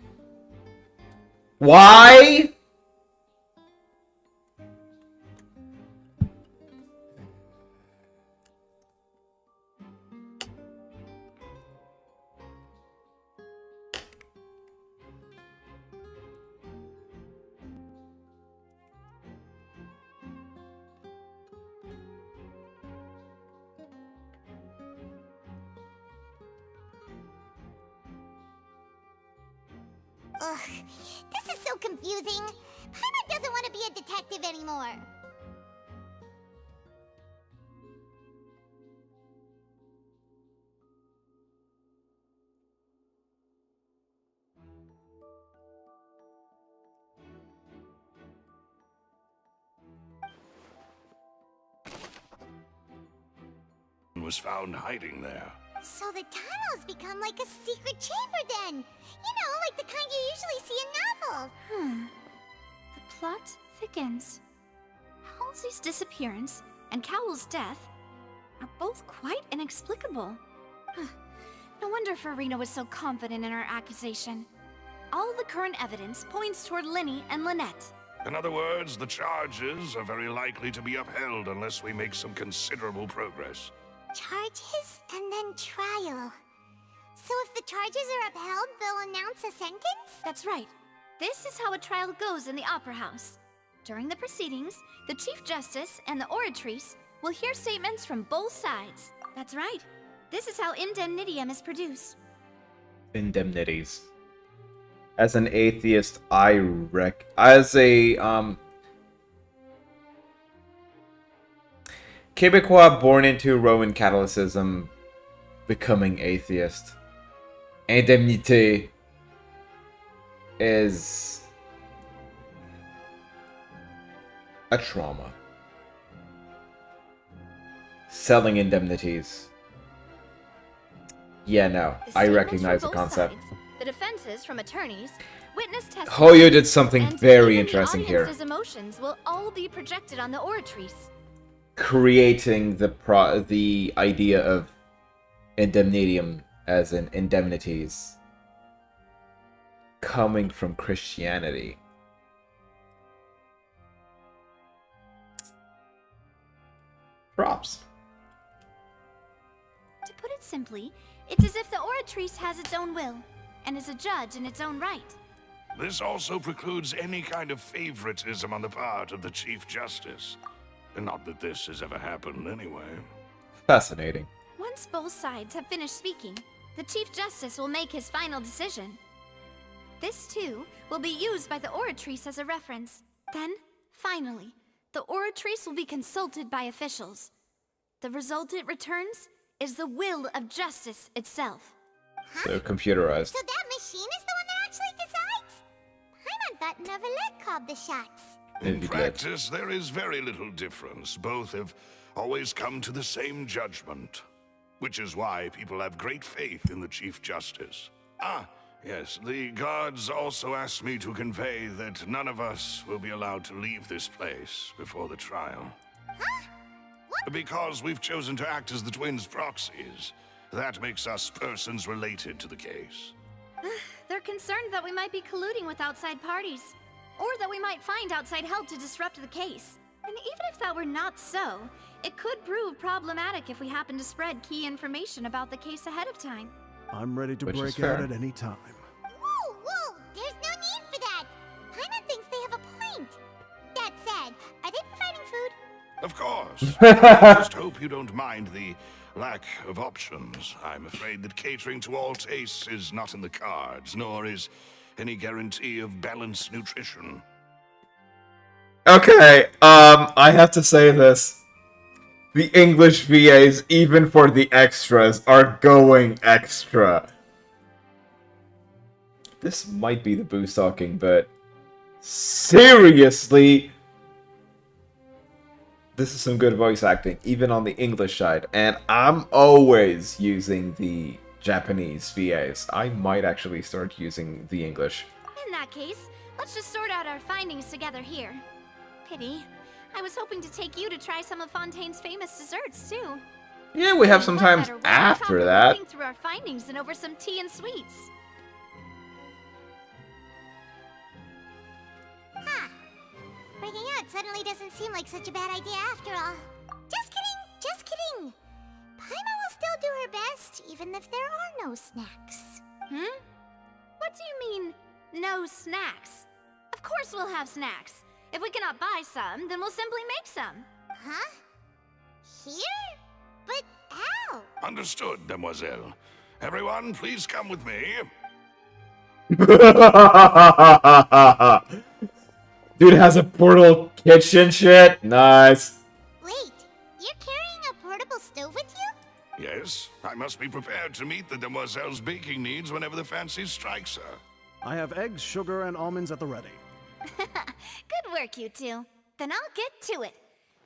Why? Ugh, this is so confusing. Paimon doesn't want to be a detective anymore. Was found hiding there. So the tunnels become like a secret chamber then. You know, like the kind you usually see in novels. The plot thickens. Halsey's disappearance and Cowell's death are both quite inexplicable. No wonder Farina was so confident in her accusation. All the current evidence points toward Linny and Lynette. In other words, the charges are very likely to be upheld unless we make some considerable progress. Charges and then trial. So if the charges are upheld, they'll announce a sentence? That's right. This is how a trial goes in the Opera House. During the proceedings, the Chief Justice and the Oratrice will hear statements from both sides. That's right. This is how indemnitium is produced. Indemnities. As an atheist, as a Quebecois born into Roman Catholicism, becoming atheist, indemnité is a trauma. Selling indemnities. Yeah, no, I recognize the concept. The defenses from attorneys, witness testimony, Hoyo did something and very even interesting the here. audience's emotions will all be projected on the Oratrice. Creating the idea of indemnitium as in indemnities coming from Christianity. Props. To put it simply, It's as if the Oratrice has its own will, and is a judge in its own right. This also precludes any kind of favoritism on the part of the Chief Justice. And not that this has ever happened anyway. Fascinating. Once both sides have finished speaking, the Chief Justice will make his final decision. This, too, will be used by the Oratrice as a reference. Then, finally, the Oratrice will be consulted by officials. The result it returns is the will of justice itself. So computerized. So that machine is the one that actually decides? Paimon thought Neverlet called the shots. In practice, there is very little difference. Both have always come to the same judgment. Which is why people have great faith in the Chief Justice. Ah, yes, the guards also asked me to convey that none of us will be allowed to leave this place before the trial. Huh? What? Because we've chosen to act as the twins' proxies. That makes us persons related to the case. They're concerned that we might be colluding with outside parties, or that we might find outside help to disrupt the case. And even if that were not so, it could prove problematic if we happen to spread key information about the case ahead of time. I'm ready to Which is break fair. out at any time. Whoa, whoa! There's no need for that! Paimon thinks they have a point. That said, are they providing food? Of course. I just hope you don't mind the lack of options. I'm afraid that catering to all tastes is not in the cards, nor is any guarantee of balanced nutrition. Okay, I have to say this. The English VAs, even for the extras, are going extra. This might be the boost talking, but seriously, this is some good voice acting, even on the English side. And I'm always using the Japanese VAs. I might actually start using the English. In that case, let's just sort out our findings together here. Pity. I was hoping to take you to try some of Fontaine's famous desserts, too. Yeah, we have some time Better way to after properly that. think through our findings than over some tea and sweets. Huh. Breaking out suddenly doesn't seem like such a bad idea after all. Just kidding, just kidding. Paimon will still do her best, even if there are no snacks. Hmm? What do you mean, no snacks? Of course we'll have snacks. If we cannot buy some, then we'll simply make some. Huh? Here? But how? Understood, demoiselle. Everyone, please come with me. Dude has a portal kitchen shit. Nice. Wait, you're carrying a portable stove with you? Yes, I must be prepared to meet the demoiselle's baking needs whenever the fancy strikes her. I have eggs, sugar, and almonds at the ready. Good work, you two. Then I'll get to it.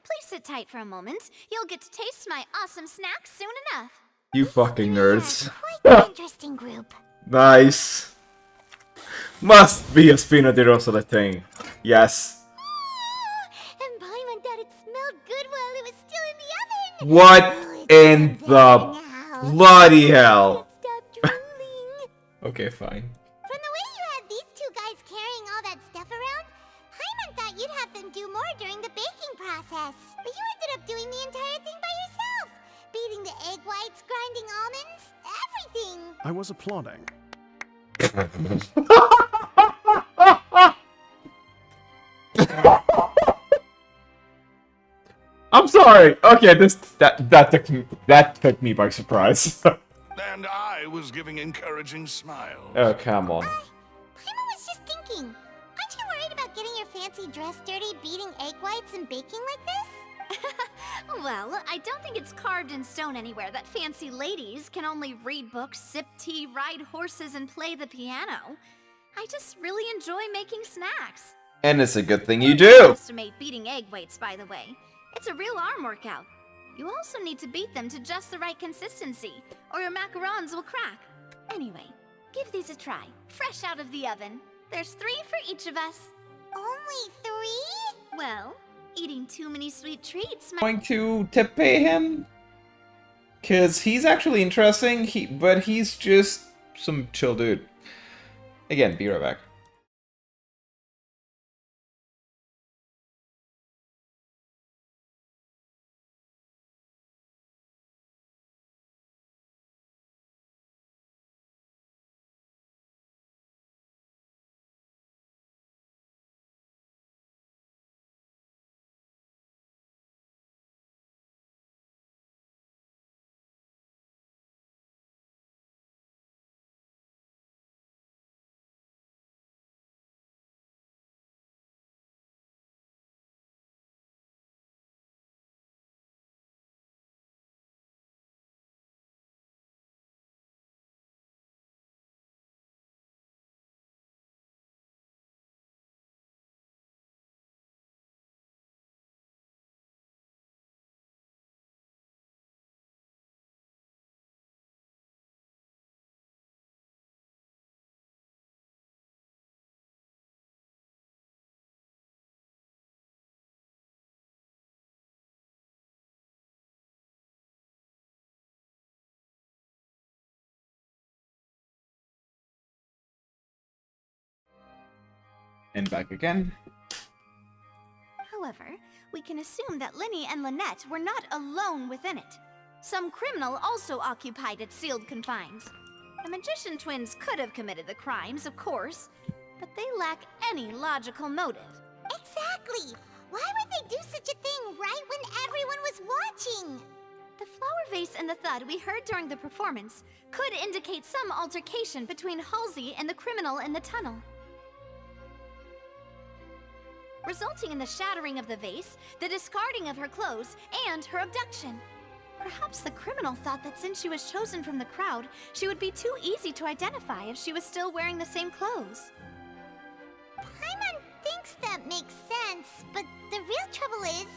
Please sit tight for a moment. You'll get to taste my awesome snacks soon enough. You fucking nerds. Quite an interesting group. Nice. Must be a Spino di Rosole thing. Yes. And Paimon thought it smelled good while it was still in the oven. What Oh, it's in so the bad now. bloody hell? Stop drooling. Okay, fine. From the way you had these two guys carrying all that stuff around, Paimon thought you'd have them do more during the baking process. But you ended up doing the entire thing by yourself. Beating the egg whites, grinding almonds, everything. I was applauding. I'm sorry. Okay, that took me by surprise. And I was giving encouraging smiles. Oh, come on. Paimon was just thinking. Aren't you worried about getting your fancy dress dirty beating egg whites and baking like this? Well, I don't think it's carved in stone anywhere that fancy ladies can only read books, sip tea, ride horses, and play the piano. I just really enjoy making snacks. And it's a good thing you do. Don't estimate beating egg whites, by the way. It's a real arm workout. You also need to beat them to just the right consistency, or your macarons will crack. Anyway, give these a try, fresh out of the oven. There's 3 for each of us. Only 3? Well, eating too many sweet treats might... Going to pay him? Cause he's actually interesting, but he's just some chill dude. Again, be right back. And back again. However, we can assume that Linny and Lynette were not alone within it. Some criminal also occupied its sealed confines. The magician twins could have committed the crimes, of course, but they lack any logical motive. Exactly! Why would they do such a thing right when everyone was watching? The flower vase and the thud we heard during the performance could indicate some altercation between Halsey and the criminal in the tunnel, resulting in the shattering of the vase, the discarding of her clothes, and her abduction. Perhaps the criminal thought that since she was chosen from the crowd, she would be too easy to identify if she was still wearing the same clothes. Paimon thinks that makes sense, but the real trouble is...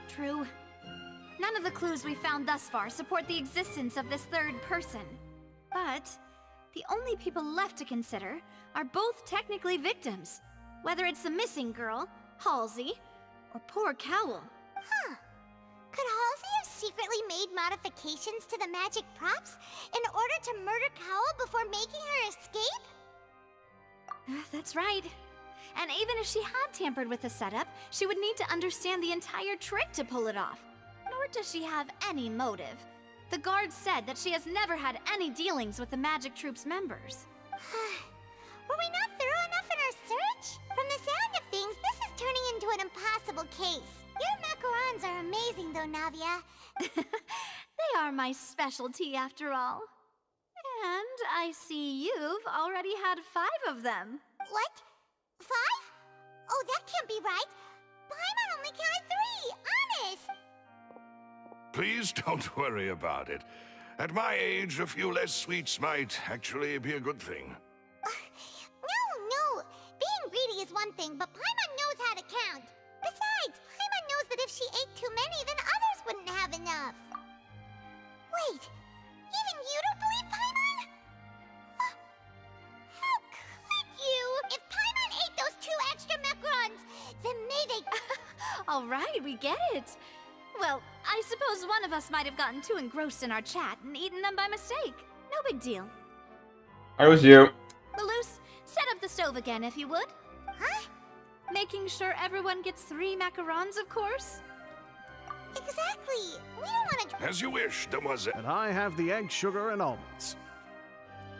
True. None of the clues we found thus far support the existence of this third person. But the only people left to consider are both technically victims, whether it's the missing girl, Halsey, or poor Cowl. Huh. Could Halsey have secretly made modifications to the magic props in order to murder Cowl before making her escape? That's right. And even if she had tampered with the setup, she would need to understand the entire trick to pull it off. Nor does she have any motive. The guard said that she has never had any dealings with the Magic Troop's members. Were we not thorough enough in our search? From the sound of things, this is turning into an impossible case. Your macarons are amazing though, Navia. They are my specialty after all. And I see you've already had 5 of them. What? 5? Oh, that can't be right. Paimon only counted 3, honest. Please don't worry about it. At my age, a few less sweets might actually be a good thing. No. Being greedy is one thing, but Paimon knows how to count. Besides, Paimon knows that if she ate too many, then others wouldn't have enough. Wait, even you don't believe Paimon? How could you? If Paimon ate those 2 extra macarons, then maybe... All right, we get it. Well, I suppose one of us might have gotten too engrossed in our chat and eaten them by mistake. No big deal. I was you. Malus, set up the stove again if you would. Huh? Making sure everyone gets 3 macarons, of course. Exactly. We don't want to... As you wish, demoiselle. And I have the egg, sugar, and almonds.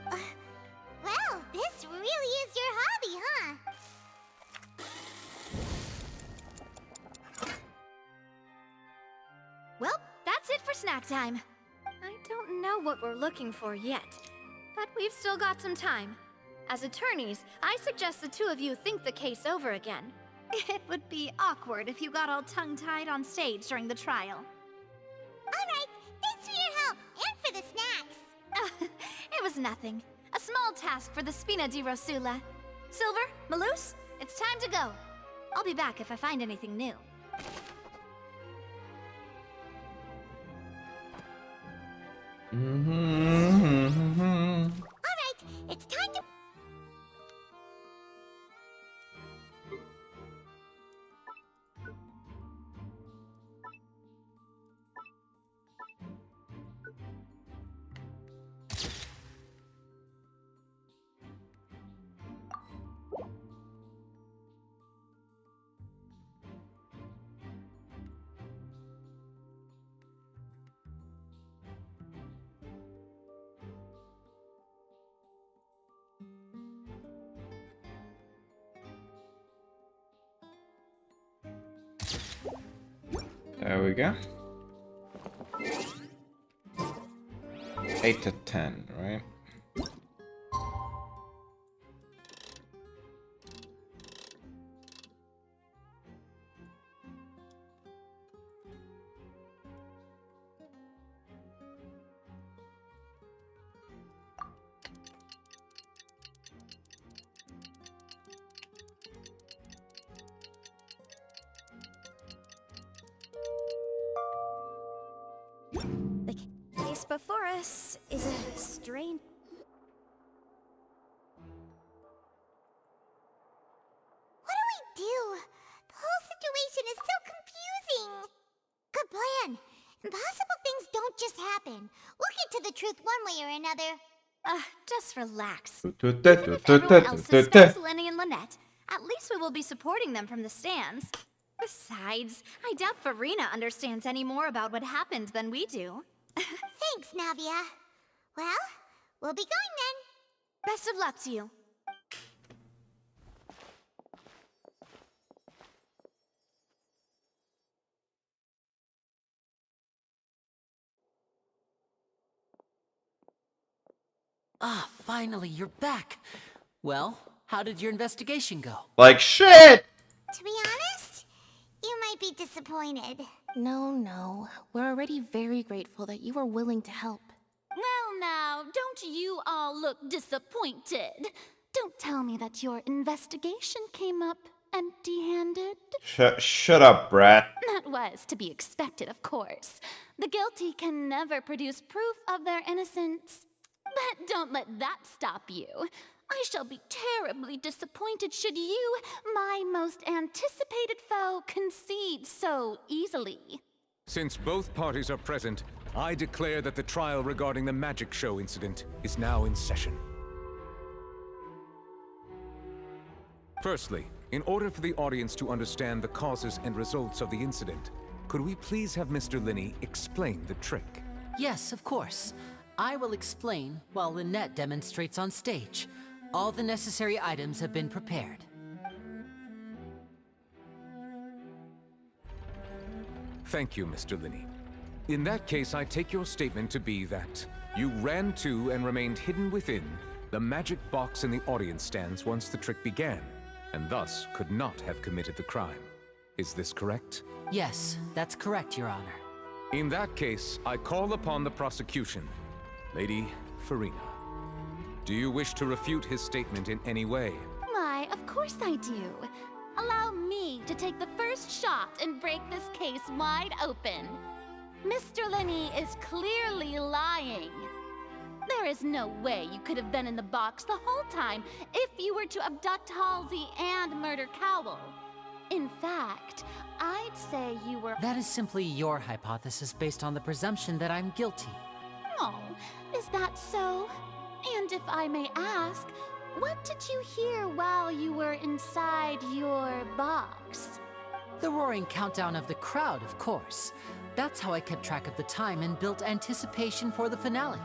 Well, this really is your hobby, huh? Well, that's it for snack time. I don't know what we're looking for yet, but we've still got some time. As attorneys, I suggest the 2 of you think the case over again. It would be awkward if you got all tongue-tied on stage during the trial. All right, thanks for your help, and for the snacks. It was nothing. A small task for the Spina di Rosula. Silver, Malus, it's time to go. I'll be back if I find anything new. All right, it's time to... There we go. 8 to 10, right? The case before us is a strange... What do we do? The whole situation is so confusing. Good plan. Impossible things don't just happen. We'll get to the truth one way or another. Just relax. Even if everyone else suspects Lenny and Lynette, at least we will be supporting them from the stands. Besides, I doubt Farina understands any more about what happened than we do. Thanks, Navia. Well, we'll be going then. Best of luck to you. Ah, finally, you're back. Well, how did your investigation go? Like shit! To be honest, you might be disappointed. No. We're already very grateful that you were willing to help. Well now, don't you all look disappointed. Don't tell me that your investigation came up empty-handed. Shut up, brat. That was to be expected, of course. The guilty can never produce proof of their innocence. But don't let that stop you. I shall be terribly disappointed should you, my most anticipated foe, concede so easily. Since both parties are present, I declare that the trial regarding the magic show incident is now in session. Firstly, in order for the audience to understand the causes and results of the incident, could we please have Mr. Linney explain the trick? Yes, of course. I will explain while Lynette demonstrates on stage. All the necessary items have been prepared. Thank you, Mr. Linney. In that case, I take your statement to be that you ran to and remained hidden within the magic box in the audience stands once the trick began, and thus could not have committed the crime. Is this correct? Yes, that's correct, Your Honor. In that case, I call upon the prosecution. Lady Farina, do you wish to refute his statement in any way? Why, of course I do. Allow me to take the first shot and break this case wide open. Mr. Linney is clearly lying. There is no way you could have been in the box the whole time if you were to abduct Halsey and murder Cowell. In fact, I'd say you were— That is simply your hypothesis based on the presumption that I'm guilty. Oh, is that so? And if I may ask, what did you hear while you were inside your box? The roaring countdown of the crowd, of course. That's how I kept track of the time and built anticipation for the finale.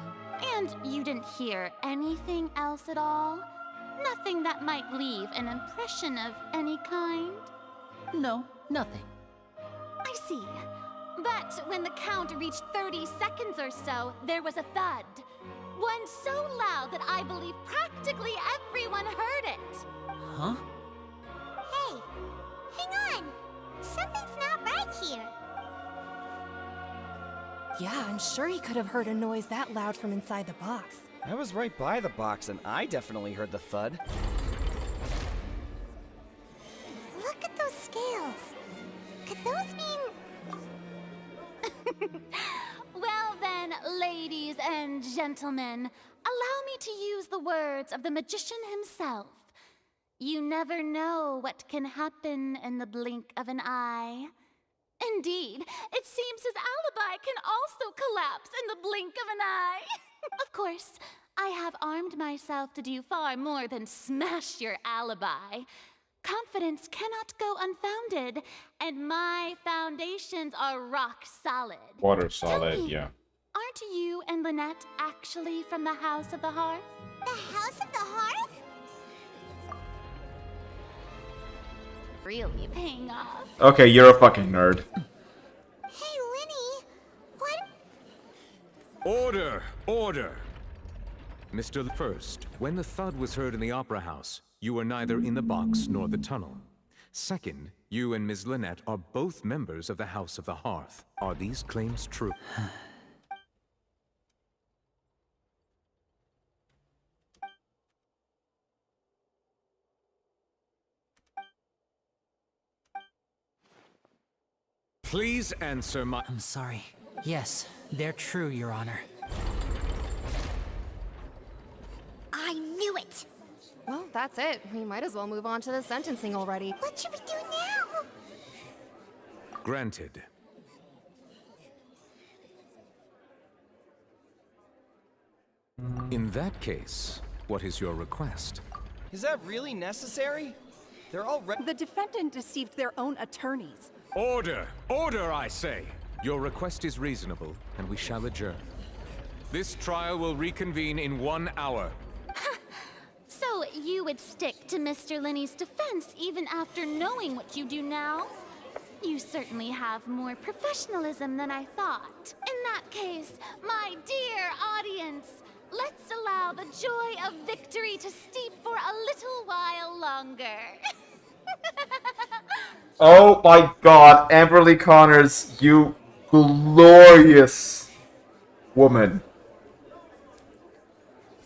And you didn't hear anything else at all? Nothing that might leave an impression of any kind? No, nothing. I see. But when the count reached 30 seconds or so, there was a thud. One so loud that I believe practically everyone heard it. Huh? Hey, hang on. Something's not right here. Yeah, I'm sure he could have heard a noise that loud from inside the box. I was right by the box and I definitely heard the thud. Look at those scales. Could those mean... Well then, ladies and gentlemen, allow me to use the words of the magician himself. You never know what can happen in the blink of an eye. Indeed, it seems his alibi can also collapse in the blink of an eye. Of course, I have armed myself to do far more than smash your alibi. Confidence cannot go unfounded, and my foundations are rock solid. Water solid, yeah. Aren't you and Lynette actually from the House of the Hearth? The House of the Hearth? Really paying off. Okay, you're a fucking nerd. Hey, Linny, what? Order! Order! Mr. First, when the thud was heard in the Opera House, you were neither in the box nor the tunnel. Second, you and Ms. Lynette are both members of the House of the Hearth. Are these claims true? Please answer my— I'm sorry. Yes, they're true, Your Honor. I knew it! Well, that's it. We might as well move on to the sentencing already. What should we do now? In that case, what is your request? Is that really necessary? They're all The defendant deceived their own attorneys. Order! Order, I say! Your request is reasonable, and we shall adjourn. This trial will reconvene in 1 hour. So you would stick to Mr. Linney's defense even after knowing what you do now? You certainly have more professionalism than I thought. In that case, my dear audience, let's allow the joy of victory to steep for a little while longer. Oh my god, Amberly Connors, you glorious woman.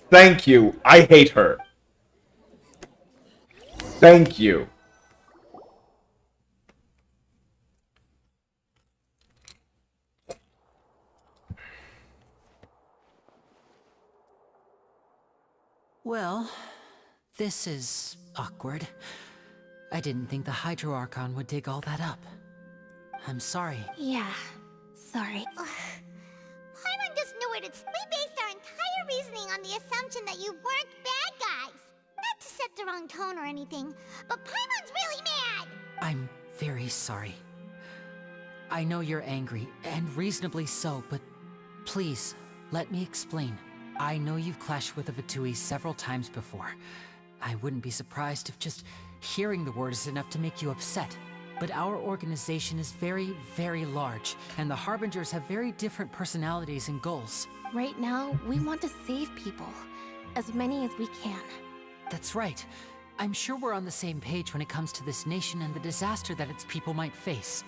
Thank you. I hate her. Thank you. Well, this is awkward. I didn't think the Hydro Archon would dig all that up. I'm sorry. Yeah, sorry. Paimon just knew it. We based our entire reasoning on the assumption that you weren't bad guys. Not to set the wrong tone or anything, but Paimon's really mad! I'm very sorry. I know you're angry, and reasonably so, but please, let me explain. I know you've clashed with the Fatui several times before. I wouldn't be surprised if just hearing the word is enough to make you upset. But our organization is very, very large, and the Harbingers have very different personalities and goals. Right now, we want to save people. As many as we can. That's right. I'm sure we're on the same page when it comes to this nation and the disaster that its people might face.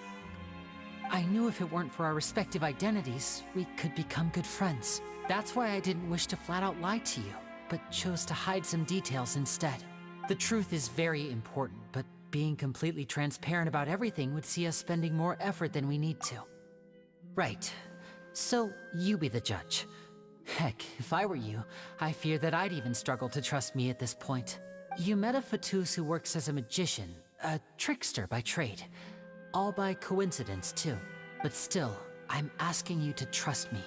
I knew if it weren't for our respective identities, we could become good friends. That's why I didn't wish to flat out lie to you, but chose to hide some details instead. The truth is very important, but being completely transparent about everything would see us spending more effort than we need to. Right. So, you be the judge. Heck, if I were you, I fear that I'd even struggle to trust me at this point. You met a Fatus who works as a magician, a trickster by trade. All by coincidence, too. But still, I'm asking you to trust me.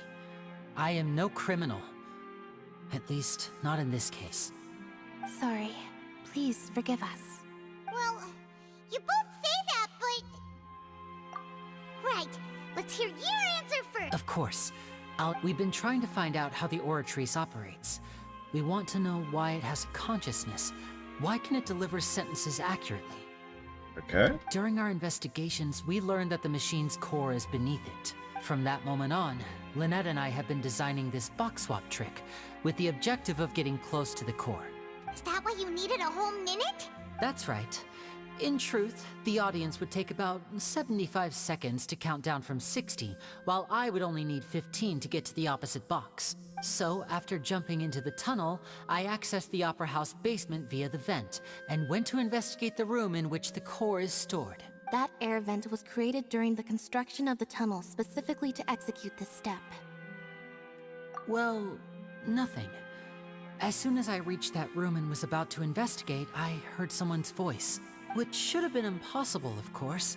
I am no criminal. At least, not in this case. Sorry. Please forgive us. Well, you both say that, but... Right, let's hear your answer first. Of course. We've been trying to find out how the Oratrice operates. We want to know why it has a consciousness. Why can it deliver sentences accurately? Okay. During our investigations, we learned that the machine's core is beneath it. From that moment on, Lynette and I have been designing this box swap trick, with the objective of getting close to the core. Is that why you needed a whole minute? That's right. In truth, the audience would take about 75 seconds to count down from 60, while I would only need 15 to get to the opposite box. So, after jumping into the tunnel, I accessed the Opera House basement via the vent, and went to investigate the room in which the core is stored. That air vent was created during the construction of the tunnel specifically to execute this step. Well, nothing. As soon as I reached that room and was about to investigate, I heard someone's voice. Which should have been impossible, of course.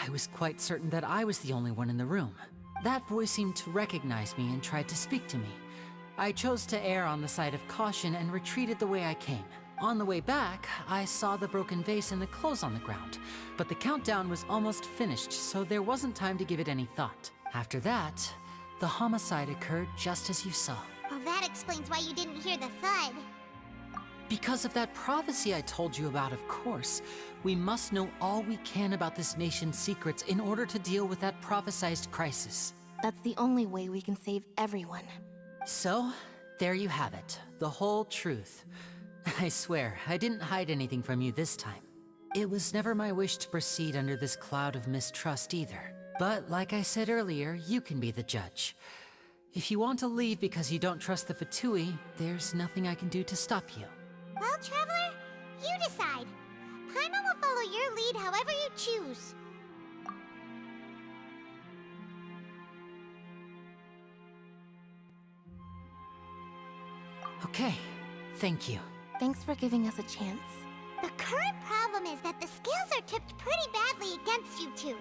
I was quite certain that I was the only one in the room. That voice seemed to recognize me and tried to speak to me. I chose to err on the side of caution and retreated the way I came. On the way back, I saw the broken vase and the clothes on the ground, but the countdown was almost finished, so there wasn't time to give it any thought. After that, the homicide occurred just as you saw. Well, that explains why you didn't hear the thud. Because of that prophecy I told you about, of course. We must know all we can about this nation's secrets in order to deal with that prophesized crisis. That's the only way we can save everyone. So, there you have it. The whole truth. I swear, I didn't hide anything from you this time. It was never my wish to proceed under this cloud of mistrust either. But like I said earlier, you can be the judge. If you want to leave because you don't trust the Fatui, there's nothing I can do to stop you. Well, Traveler, you decide. Paimon will follow your lead however you choose. Okay, thank you. Thanks for giving us a chance. The current problem is that the scales are tipped pretty badly against you two.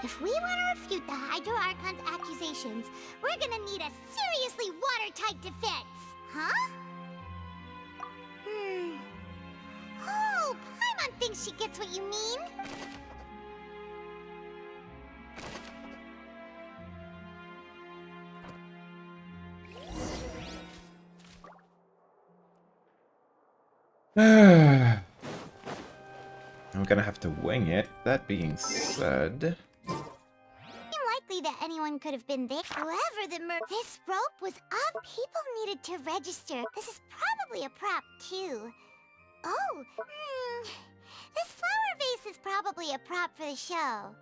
If we want to refute the Hydro Archon's accusations, we're gonna need a seriously watertight defense. Huh? Oh, Paimon thinks she gets what you mean. I'm gonna have to wing it. That being said... Unlikely that anyone could have been there. However, this rope was up. People needed to register. This is probably a prop, too. Oh, this flower vase is probably a prop for the show.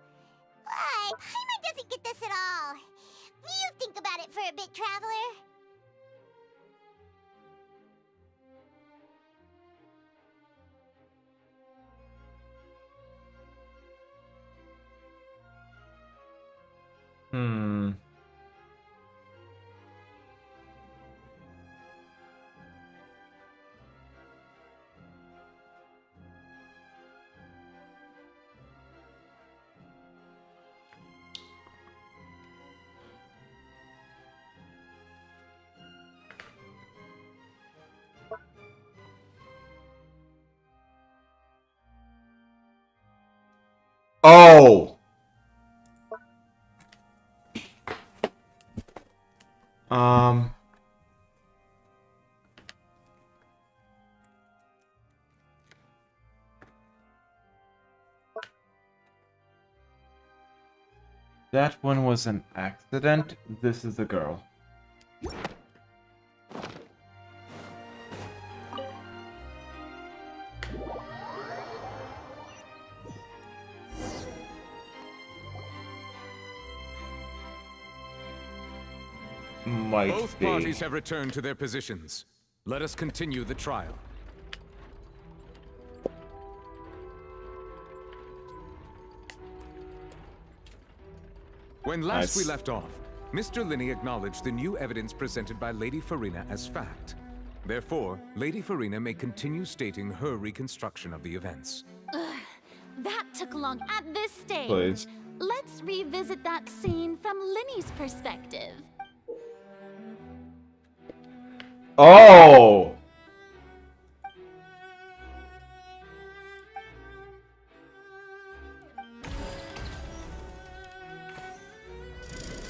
What? Paimon doesn't get this at all. You think about it for a bit, Traveler. Oh! That one was an accident. This is the girl. Both parties have returned to their positions. Let us continue the trial. When last we left off, Mr. Linney acknowledged the new evidence presented by Lady Farina as fact. Therefore, Lady Farina may continue stating her reconstruction of the events. That took long at this stage. Please. Let's revisit that scene from Linney's perspective. Oh!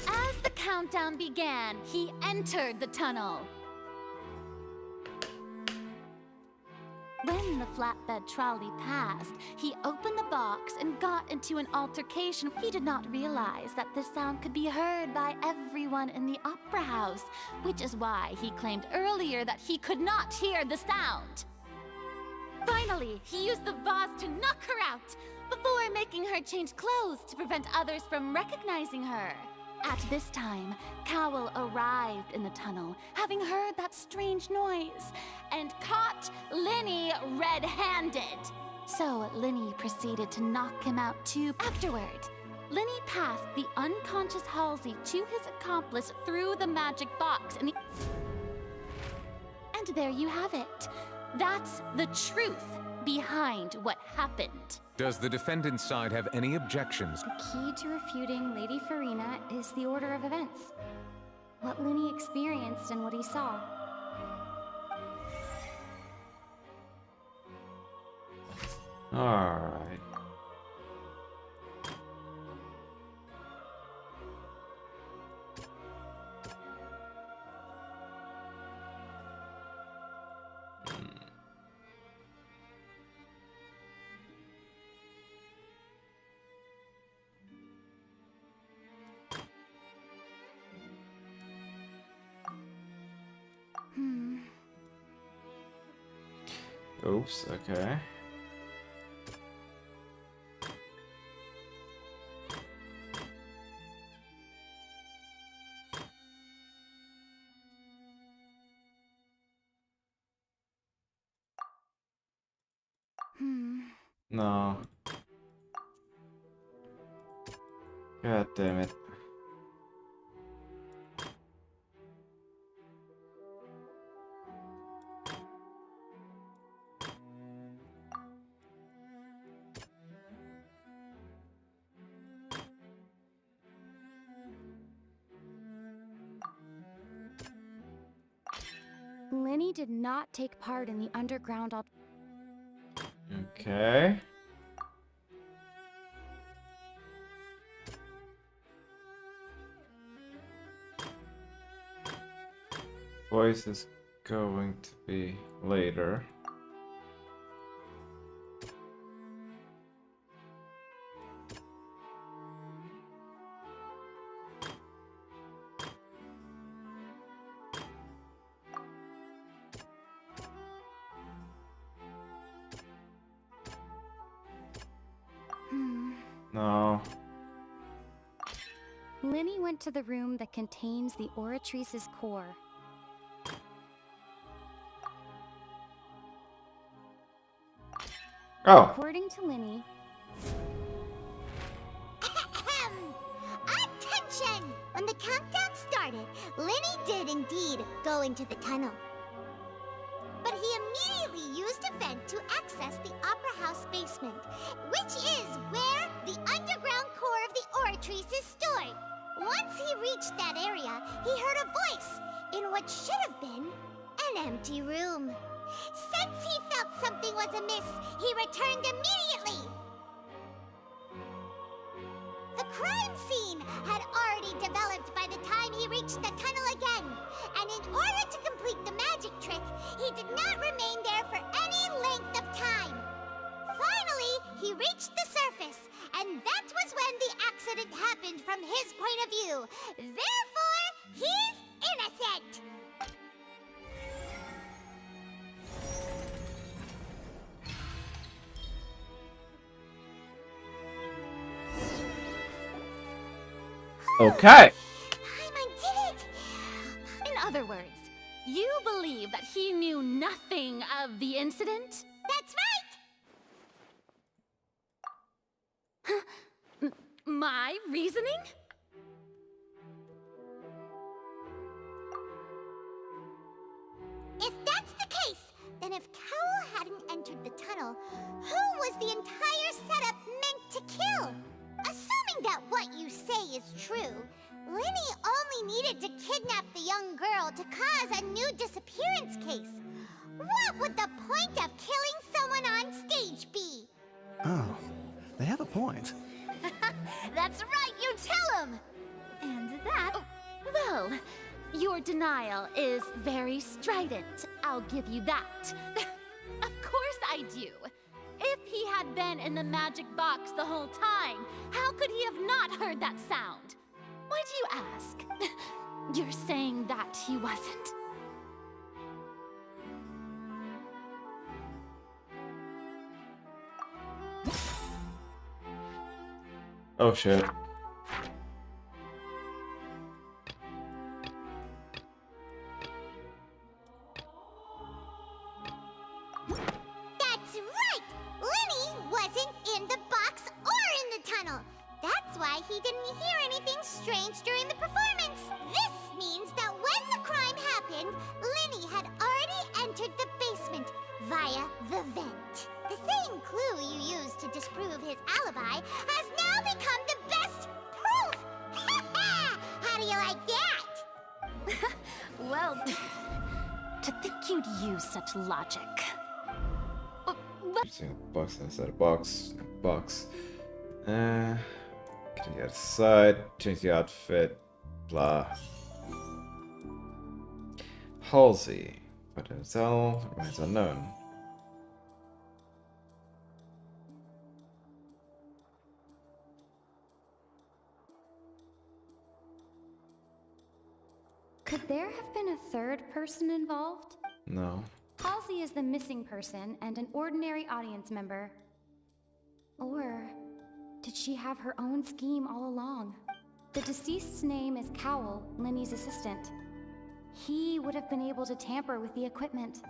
As the countdown began, he entered the tunnel. When the flatbed trolley passed, he opened the box and got into an altercation. He did not realize that the sound could be heard by everyone in the opera house, which is why he claimed earlier that he could not hear the sound. Finally, he used the vase to knock her out, before making her change clothes to prevent others from recognizing her. At this time, Cowell arrived in the tunnel, having heard that strange noise, and caught Linney red-handed. So Linney proceeded to knock him out too. Afterward, Linney passed the unconscious Halsey to his accomplice through the magic box, and there you have it. That's the truth behind what happened. Does the defendant's side have any objections? The key to refuting Lady Farina is the order of events. What Linney experienced and what he saw. Alright. Oops, okay. No. God damn it. Lenny did not take part in the underground Okay. Voice is going to be later. No. Lenny went to the room that contains the Oratrice's core. Oh. According to Lenny... Attention! When the countdown started, Lenny did indeed go into the tunnel. But he immediately used a vent to access the Opera House basement, which is where the underground core of the Oratrice is stored. Once he reached that area, he heard a voice in what should have been an empty room. Since he felt something was amiss, he returned immediately. The crime scene had already developed by the time he reached the tunnel again, and in order to complete the magic trick, he did not remain there for any length of time. Finally, he reached the surface, and that was when the accident happened from his point of view. Therefore, he's innocent! Okay. In other words, you believe that he knew nothing of the incident? That's right! My reasoning? If that's the case, then if Cowell hadn't entered the tunnel, who was the entire setup meant to kill? Assuming that what you say is true, Lenny only needed to kidnap the young girl to cause a new disappearance case. What would the point of killing someone on stage be? Oh, they have a point. That's right, you tell him! And that... Well, your denial is very strident, I'll give you that. Of course I do. If he had been in the magic box the whole time, how could he have not heard that sound? Why do you ask? You're saying that he wasn't? Oh shit. That's right! Lenny wasn't in the box or in the tunnel. That's why he didn't hear anything strange during the performance. This means that when the crime happened, Lenny had already entered the basement via the vent. The same clue you used to disprove his alibi has now become the best proof! How do you like that? Well, to think you'd use such logic. Using a box instead of box. Box. Getting the other side. Change the outfit. Blah. Halsey. But it's all remains unknown. Could there have been a third person involved? No. Halsey is the missing person and an ordinary audience member. Or did she have her own scheme all along? The deceased's name is Cowell, Lenny's assistant. He would have been able to tamper with the equipment.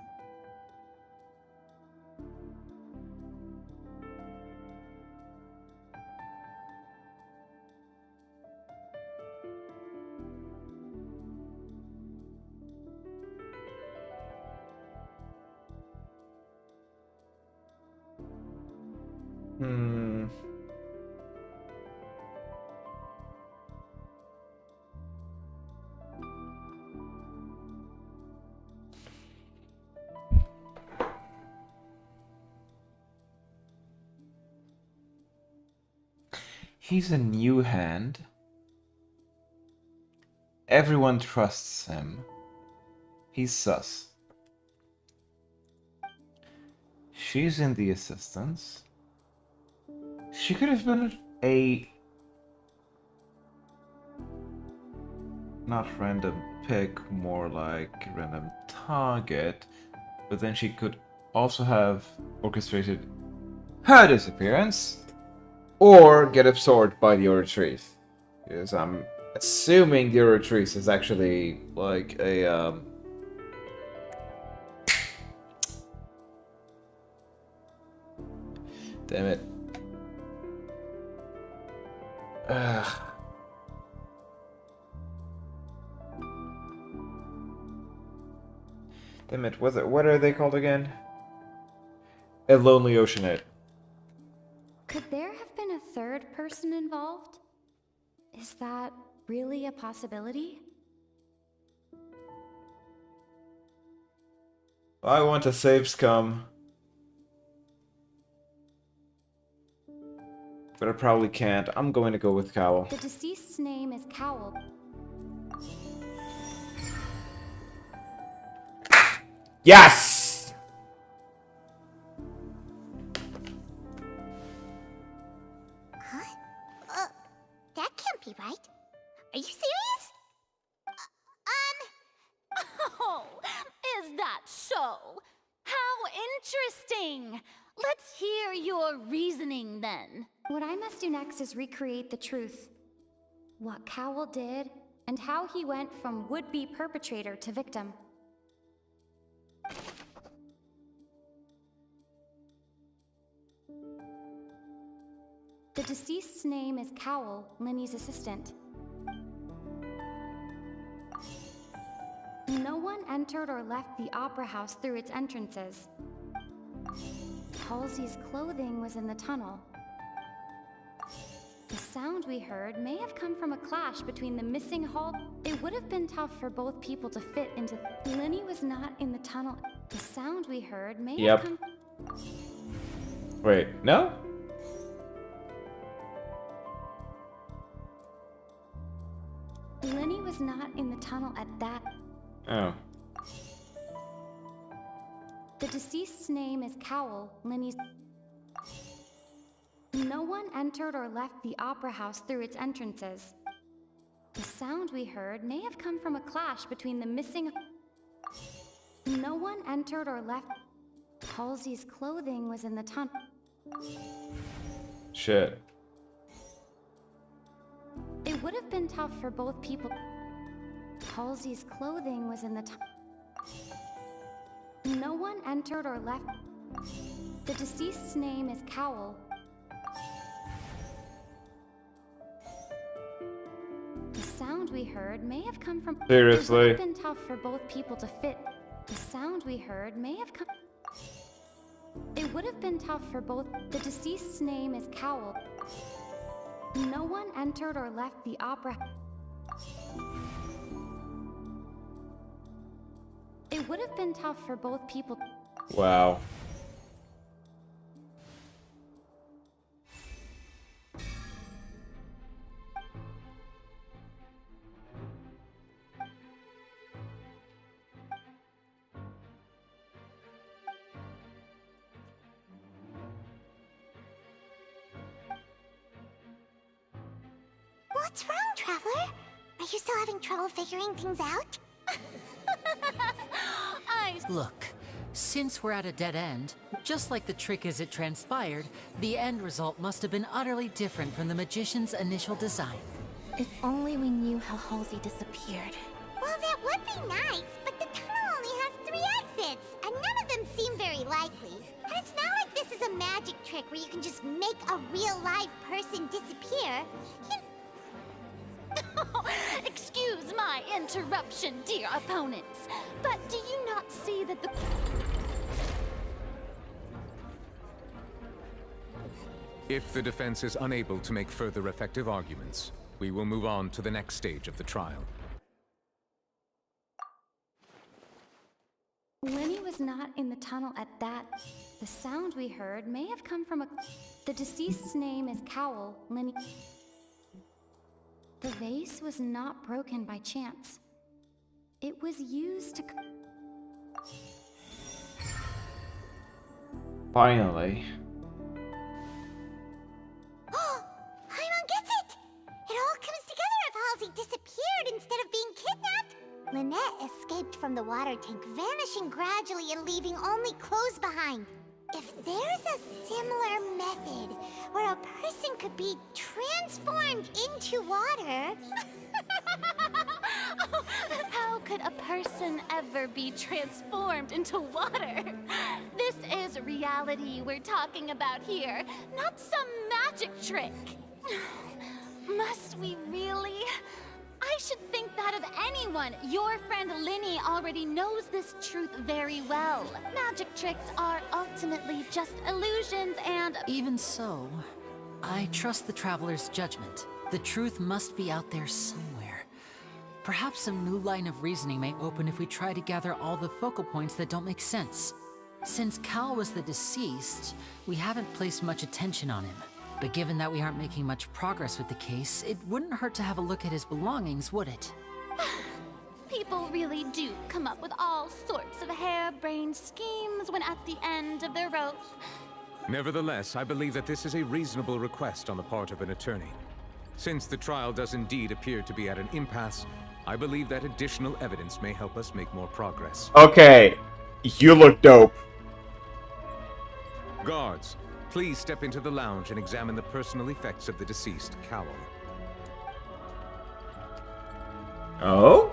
He's a new hand. Everyone trusts him. He's sus. She's in the assistants. She could have been a... not random pick, more like random target. But then she could also have orchestrated her disappearance. Or get absorbed by the Oratrice. Because I'm assuming the Oratrice is actually like a... Damn it. Ugh. Damn it, what are they called again? A Lonely Oceanite. Could there have been a third person involved? Is that really a possibility? I want to save Scum. But I probably can't. I'm going to go with Cowl. The deceased's name is Cowl. Yes! Huh? That can't be right. Are you serious? Oh, is that so? How interesting! Let's hear your reasoning then. What I must do next is recreate the truth. What Cowl did, and how he went from would-be perpetrator to victim. The deceased's name is Cowl, Linny's assistant. No one entered or left the opera house through its entrances. Halsey's clothing was in the tunnel. The sound we heard may have come from a clash between the missing Hall. It would have been tough for both people to fit into. Linny was not in the tunnel. The sound we heard may have come. Wait, no? Linny was not in the tunnel at that. Oh. The deceased's name is Cowl, Linny's. No one entered or left the opera house through its entrances. The sound we heard may have come from a clash between the missing. No one entered or left. Halsey's clothing was in the tunnel. Shit. It would have been tough for both people. Halsey's clothing was in the tunnel. No one entered or left. The deceased's name is Cowl. The sound we heard may have come from. Seriously? It would have been tough for both people to fit. The sound we heard may have come. It would have been tough for both. The deceased's name is Cowl. No one entered or left the opera. It would have been tough for both people. Wow. What's wrong, Traveler? Are you still having trouble figuring things out? Look, since we're at a dead end, just like the trick as it transpired, the end result must have been utterly different from the magician's initial design. If only we knew how Halsey disappeared. Well, that would be nice, but the tunnel only has 3 exits, and none of them seem very likely. And it's not like this is a magic trick where you can just make a real live person disappear. Excuse my interruption, dear opponents, but do you not see that the... If the defense is unable to make further effective arguments, we will move on to the next stage of the trial. Linny was not in the tunnel at that. The sound we heard may have come from a. The deceased's name is Cowl, Linny. The vase was not broken by chance. It was used to... Finally. Oh, Paimon gets it! It all comes together if Halsey disappeared instead of being kidnapped. Lynette escaped from the water tank, vanishing gradually and leaving only clothes behind. If there's a similar method where a person could be transformed into water... How could a person ever be transformed into water? This is reality we're talking about here, not some magic trick. Must we really? I should think that of anyone. Your friend Linny already knows this truth very well. Magic tricks are ultimately just illusions and... Even so, I trust the Traveler's judgment. The truth must be out there somewhere. Perhaps some new line of reasoning may open if we try to gather all the focal points that don't make sense. Since Cal was the deceased, we haven't placed much attention on him. But given that we aren't making much progress with the case, it wouldn't hurt to have a look at his belongings, would it? People really do come up with all sorts of harebrained schemes when at the end of their rope. Nevertheless, I believe that this is a reasonable request on the part of an attorney. Since the trial does indeed appear to be at an impasse, I believe that additional evidence may help us make more progress. Okay, you look dope. Guards, please step into the lounge and examine the personal effects of the deceased Cowl. Oh?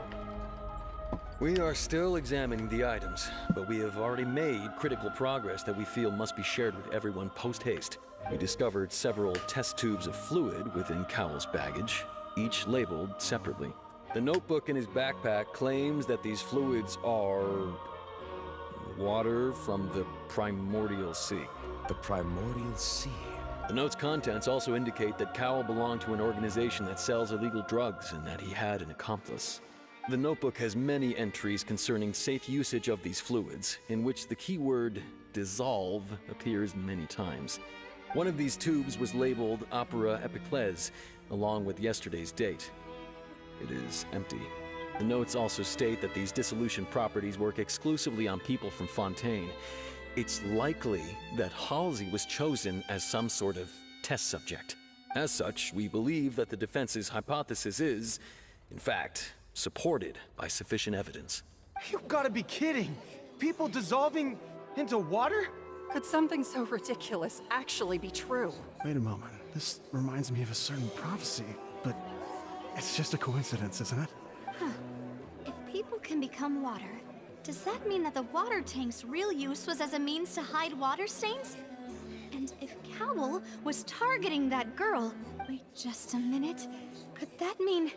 We are still examining the items, but we have already made critical progress that we feel must be shared with everyone post-haste. We discovered several test tubes of fluid within Cowl's baggage, each labeled separately. The notebook in his backpack claims that these fluids are... water from the Primordial Sea. The Primordial Sea? The note's contents also indicate that Cowell belonged to an organization that sells illegal drugs and that he had an accomplice. The notebook has many entries concerning safe usage of these fluids, in which the keyword dissolve appears many times. One of these tubes was labeled Opera Epiclese, along with yesterday's date. It is empty. The notes also state that these dissolution properties work exclusively on people from Fontaine. It's likely that Halsey was chosen as some sort of test subject. As such, we believe that the defense's hypothesis is, in fact, supported by sufficient evidence. You've got to be kidding! People dissolving into water? Could something so ridiculous actually be true? Wait a moment. This reminds me of a certain prophecy, but it's just a coincidence, isn't it? Huh. If people can become water, does that mean that the water tank's real use was as a means to hide water stains? And if Cowell was targeting that girl... Wait just a minute. Could that mean...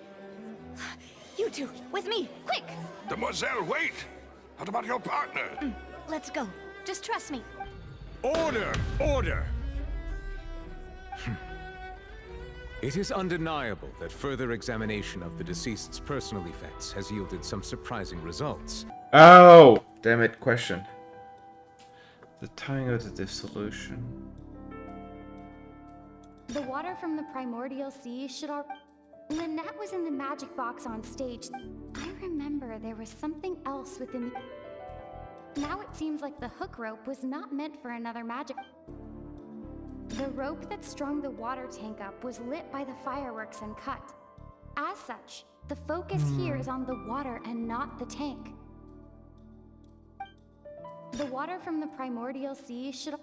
You two, with me, quick! Demoiselle, wait! What about your partner? Let's go. Just trust me. Order! Order! It is undeniable that further examination of the deceased's personal effects has yielded some surprising results. Oh! Damn it, question. The timing of the dissolution. The water from the Primordial Sea should all... Lynette was in the magic box on stage. I remember there was something else within the... Now it seems like the hook rope was not meant for another magic... The rope that strung the water tank up was lit by the fireworks and cut. As such, the focus here is on the water and not the tank. The water from the Primordial Sea should...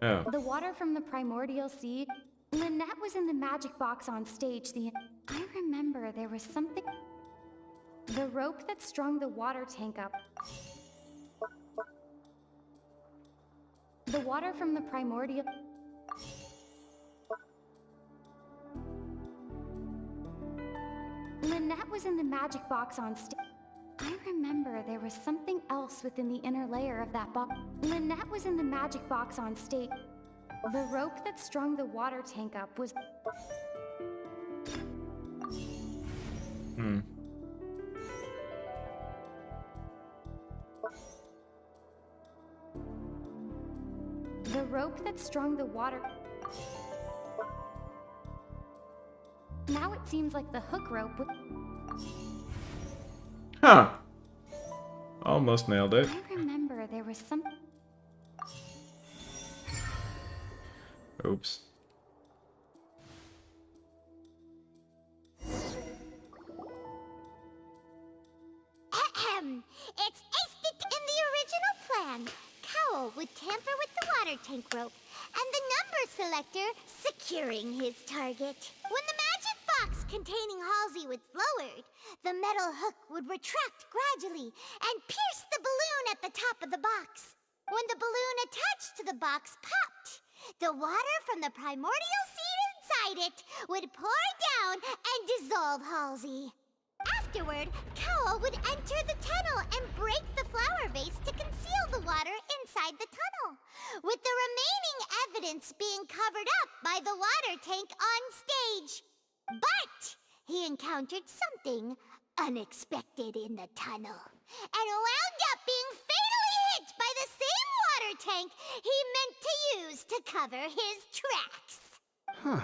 Oh. The water from the Primordial Sea... Lynette was in the magic box on stage I remember there was something... The rope that strung the water tank up... The water from the Primordial... Lynette was in the magic box on stage... I remember there was something else within the inner layer of that box. Lynette was in the magic box on stage... The rope that strung the water tank up was... The rope that strung the water... Now it seems like the hook rope would... Huh. Almost nailed it. I remember there was some... Oops. Ahem. It's in the original plan. Cowl would tamper with the water tank rope, and the number selector securing his target. When the magic box containing Halsey was lowered, the metal hook would retract gradually and pierce the balloon at the top of the box. When the balloon attached to the box popped, the water from the primordial seed inside it would pour down and dissolve Halsey. Afterward, Cowl would enter the tunnel and break the flower vase to conceal the water inside the tunnel, with the remaining evidence being covered up by the water tank on stage. But he encountered something unexpected in the tunnel, and wound up being fatally hit by the same water tank he meant to use to cover his tracks. Huh.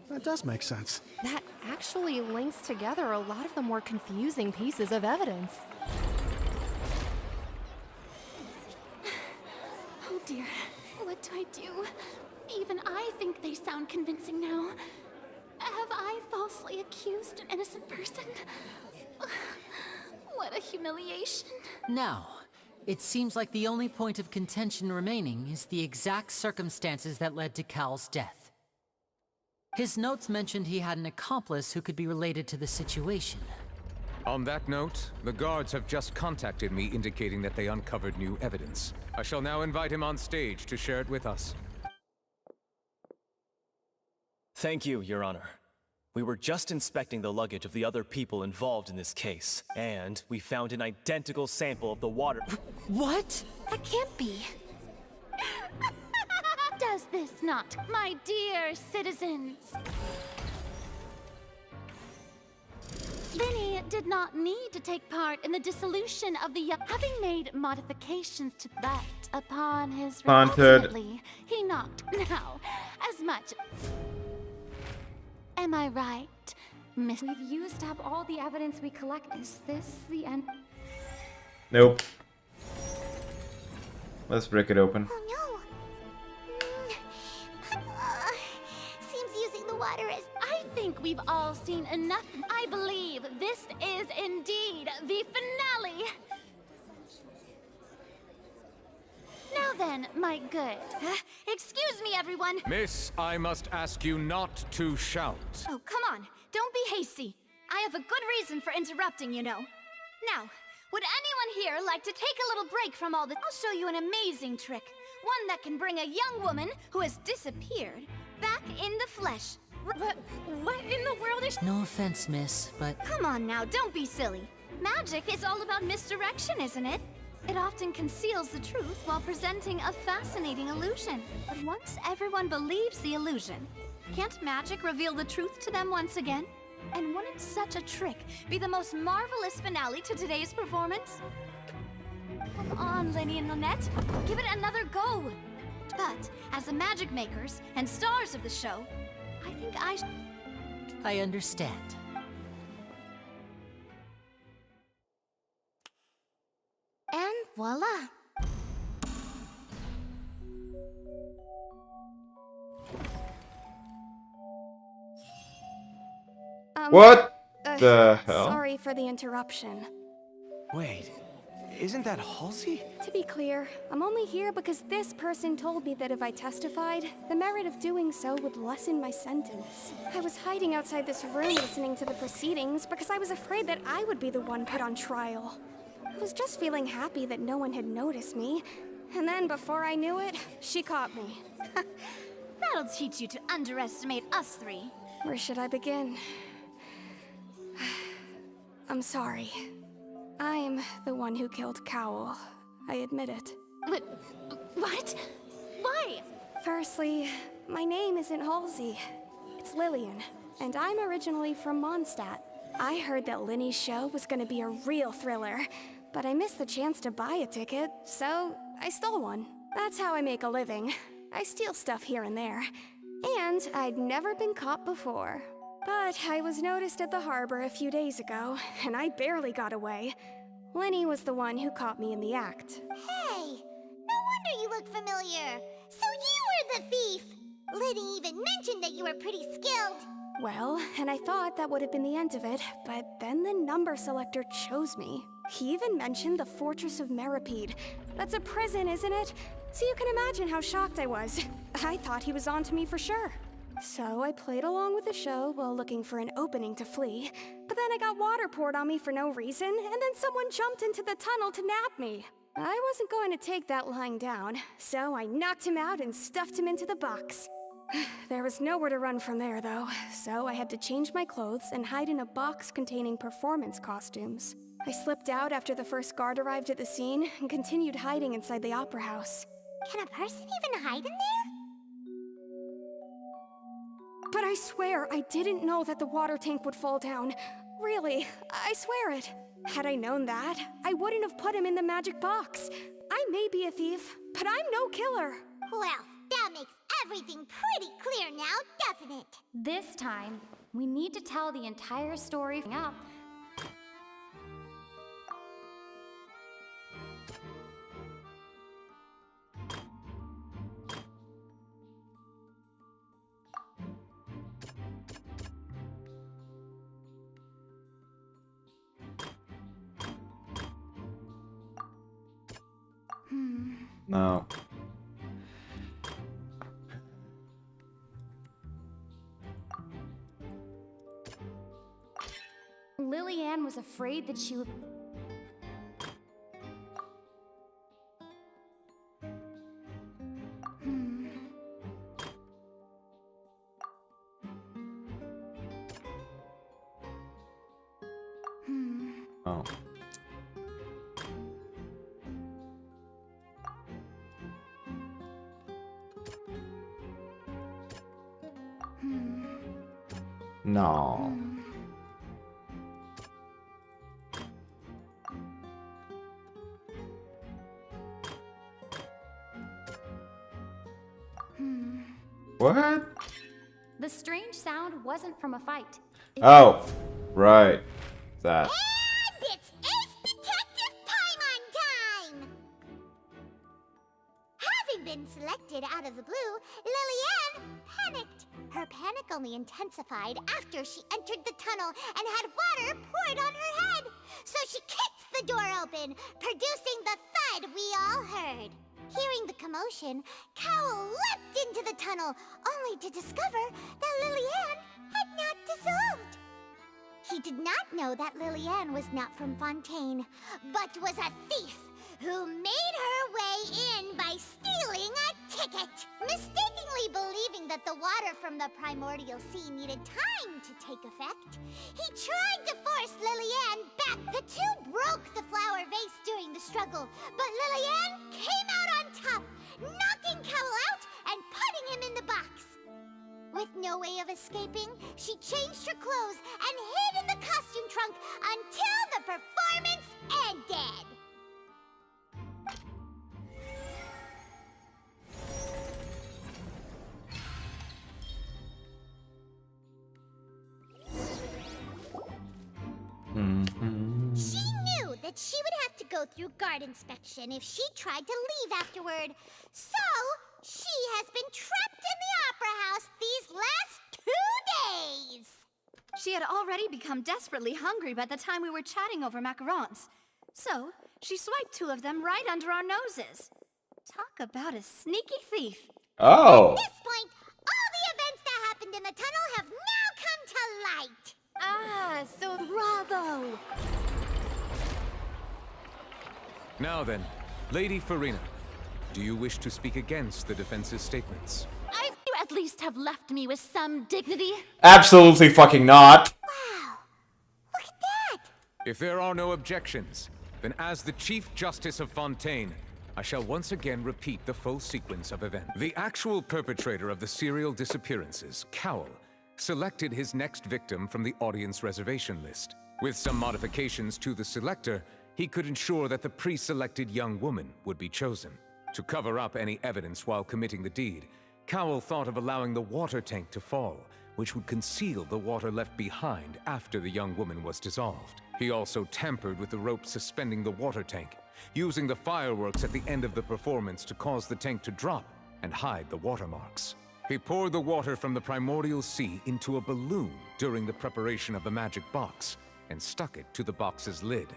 That does make sense. That actually links together a lot of the more confusing pieces of evidence. Oh dear, what do I do? Even I think they sound convincing now. Have I falsely accused an innocent person? What a humiliation. Now, it seems like the only point of contention remaining is the exact circumstances that led to Cal's death. His notes mentioned he had an accomplice who could be related to the situation. On that note, the guards have just contacted me indicating that they uncovered new evidence. I shall now invite him on stage to share it with us. Thank you, Your Honor. We were just inspecting the luggage of the other people involved in this case, and we found an identical sample of the water. What? That can't be. Does this not, my dear citizens? Vinny did not need to take part in the dissolution of the having made modifications to that upon his Haunted. ultimately, he knocked now as much. Am I right, Miss? We've used up all the evidence we collect. Is this the end? Nope. Let's break it open. Oh no! Seems using the water is... I think we've all seen enough. I believe this is indeed the finale. Now then, my good. Excuse me, everyone. Miss, I must ask you not to shout. Oh, come on. Don't be hasty. I have a good reason for interrupting, you know. Now, would anyone here like to take a little break from all this? I'll show you an amazing trick. One that can bring a young woman who has disappeared back in the flesh. What in the world is... No offense, miss, but... Come on now, don't be silly. Magic is all about misdirection, isn't it? It often conceals the truth while presenting a fascinating illusion. But once everyone believes the illusion, can't magic reveal the truth to them once again? And wouldn't such a trick be the most marvelous finale to today's performance? Come on, Lenny and Lynette, give it another go. But as the magic makers and stars of the show, I think I understand. And voila! What the hell? Sorry for the interruption. Wait, isn't that Halsey? To be clear, I'm only here because this person told me that if I testified, the merit of doing so would lessen my sentence. I was hiding outside this room listening to the proceedings because I was afraid that I would be the one put on trial. I was just feeling happy that no one had noticed me, and then before I knew it, she caught me. that'll teach you to underestimate us three. Where should I begin? I'm sorry. I'm the one who killed Cowl. I admit it. What? Why? Firstly, my name isn't Halsey. It's Lillian, and I'm originally from Mondstadt. I heard that Linny's show was gonna be a real thriller, but I missed the chance to buy a ticket, so I stole one. That's how I make a living. I steal stuff here and there. And I'd never been caught before. But I was noticed at the harbor a few days ago, and I barely got away. Lenny was the one who caught me in the act. Hey, no wonder you look familiar. So you were the thief. Lenny even mentioned that you were pretty skilled. Well, and I thought that would have been the end of it, but then the number selector chose me. He even mentioned the Fortress of Meripede. That's a prison, isn't it? So you can imagine how shocked I was. I thought he was onto me for sure. So I played along with the show while looking for an opening to flee. But then I got water poured on me for no reason, and then someone jumped into the tunnel to nab me. I wasn't going to take that lying down, so I knocked him out and stuffed him into the box. There was nowhere to run from there, though, so I had to change my clothes and hide in a box containing performance costumes. I slipped out after the first guard arrived at the scene and continued hiding inside the opera house. Can a person even hide in there? But I swear I didn't know that the water tank would fall down. Really, I swear it. Had I known that, I wouldn't have put him in the magic box. I may be a thief, but I'm no killer. Well, that makes everything pretty clear now, doesn't it? This time, we need to tell the entire story up. No. Lillian was afraid that she would... Oh. No. What? The strange sound wasn't from a fight. Oh, right. That. And it's Ace Detective Paimon time! Having been selected out of the blue, Lillian panicked. Her panic only intensified after she entered the tunnel and had water poured on her head. So she kicked the door open, producing the thud we all heard. Hearing the commotion, Cowl leapt into the tunnel, only to discover that Lillian had not dissolved. He did not know that Lillian was not from Fontaine, but was a thief who made her way in by stealing a ticket. Mistakenly believing that the water from the primordial sea needed time to take effect, he tried to force Lillian back. The two broke the flower vase during the struggle, but Lillian came out on top, knocking Cowl out and putting him in the box. With no way of escaping, she changed her clothes and hid in the costume trunk until the performance ended. She knew that she would have to go through guard inspection if she tried to leave afterward. So, she has been trapped in the opera house these last 2 days. She had already become desperately hungry by the time we were chatting over macarons. So, she swiped 2 of them right under our noses. Talk about a sneaky thief. Oh. At this point, all the events that happened in the tunnel have now come to light. Ah, so Bravo! Now then, Lady Farina, do you wish to speak against the defense's statements? you at least have left me with some dignity. Absolutely fucking not. Wow, look at that. If there are no objections, then as the Chief Justice of Fontaine, I shall once again repeat the full sequence of events. The actual perpetrator of the serial disappearances, Cowl, selected his next victim from the audience reservation list. With some modifications to the selector, he could ensure that the pre-selected young woman would be chosen. To cover up any evidence while committing the deed, Cowl thought of allowing the water tank to fall, which would conceal the water left behind after the young woman was dissolved. He also tampered with the rope suspending the water tank, using the fireworks at the end of the performance to cause the tank to drop and hide the watermarks. He poured the water from the primordial sea into a balloon during the preparation of the magic box and stuck it to the box's lid.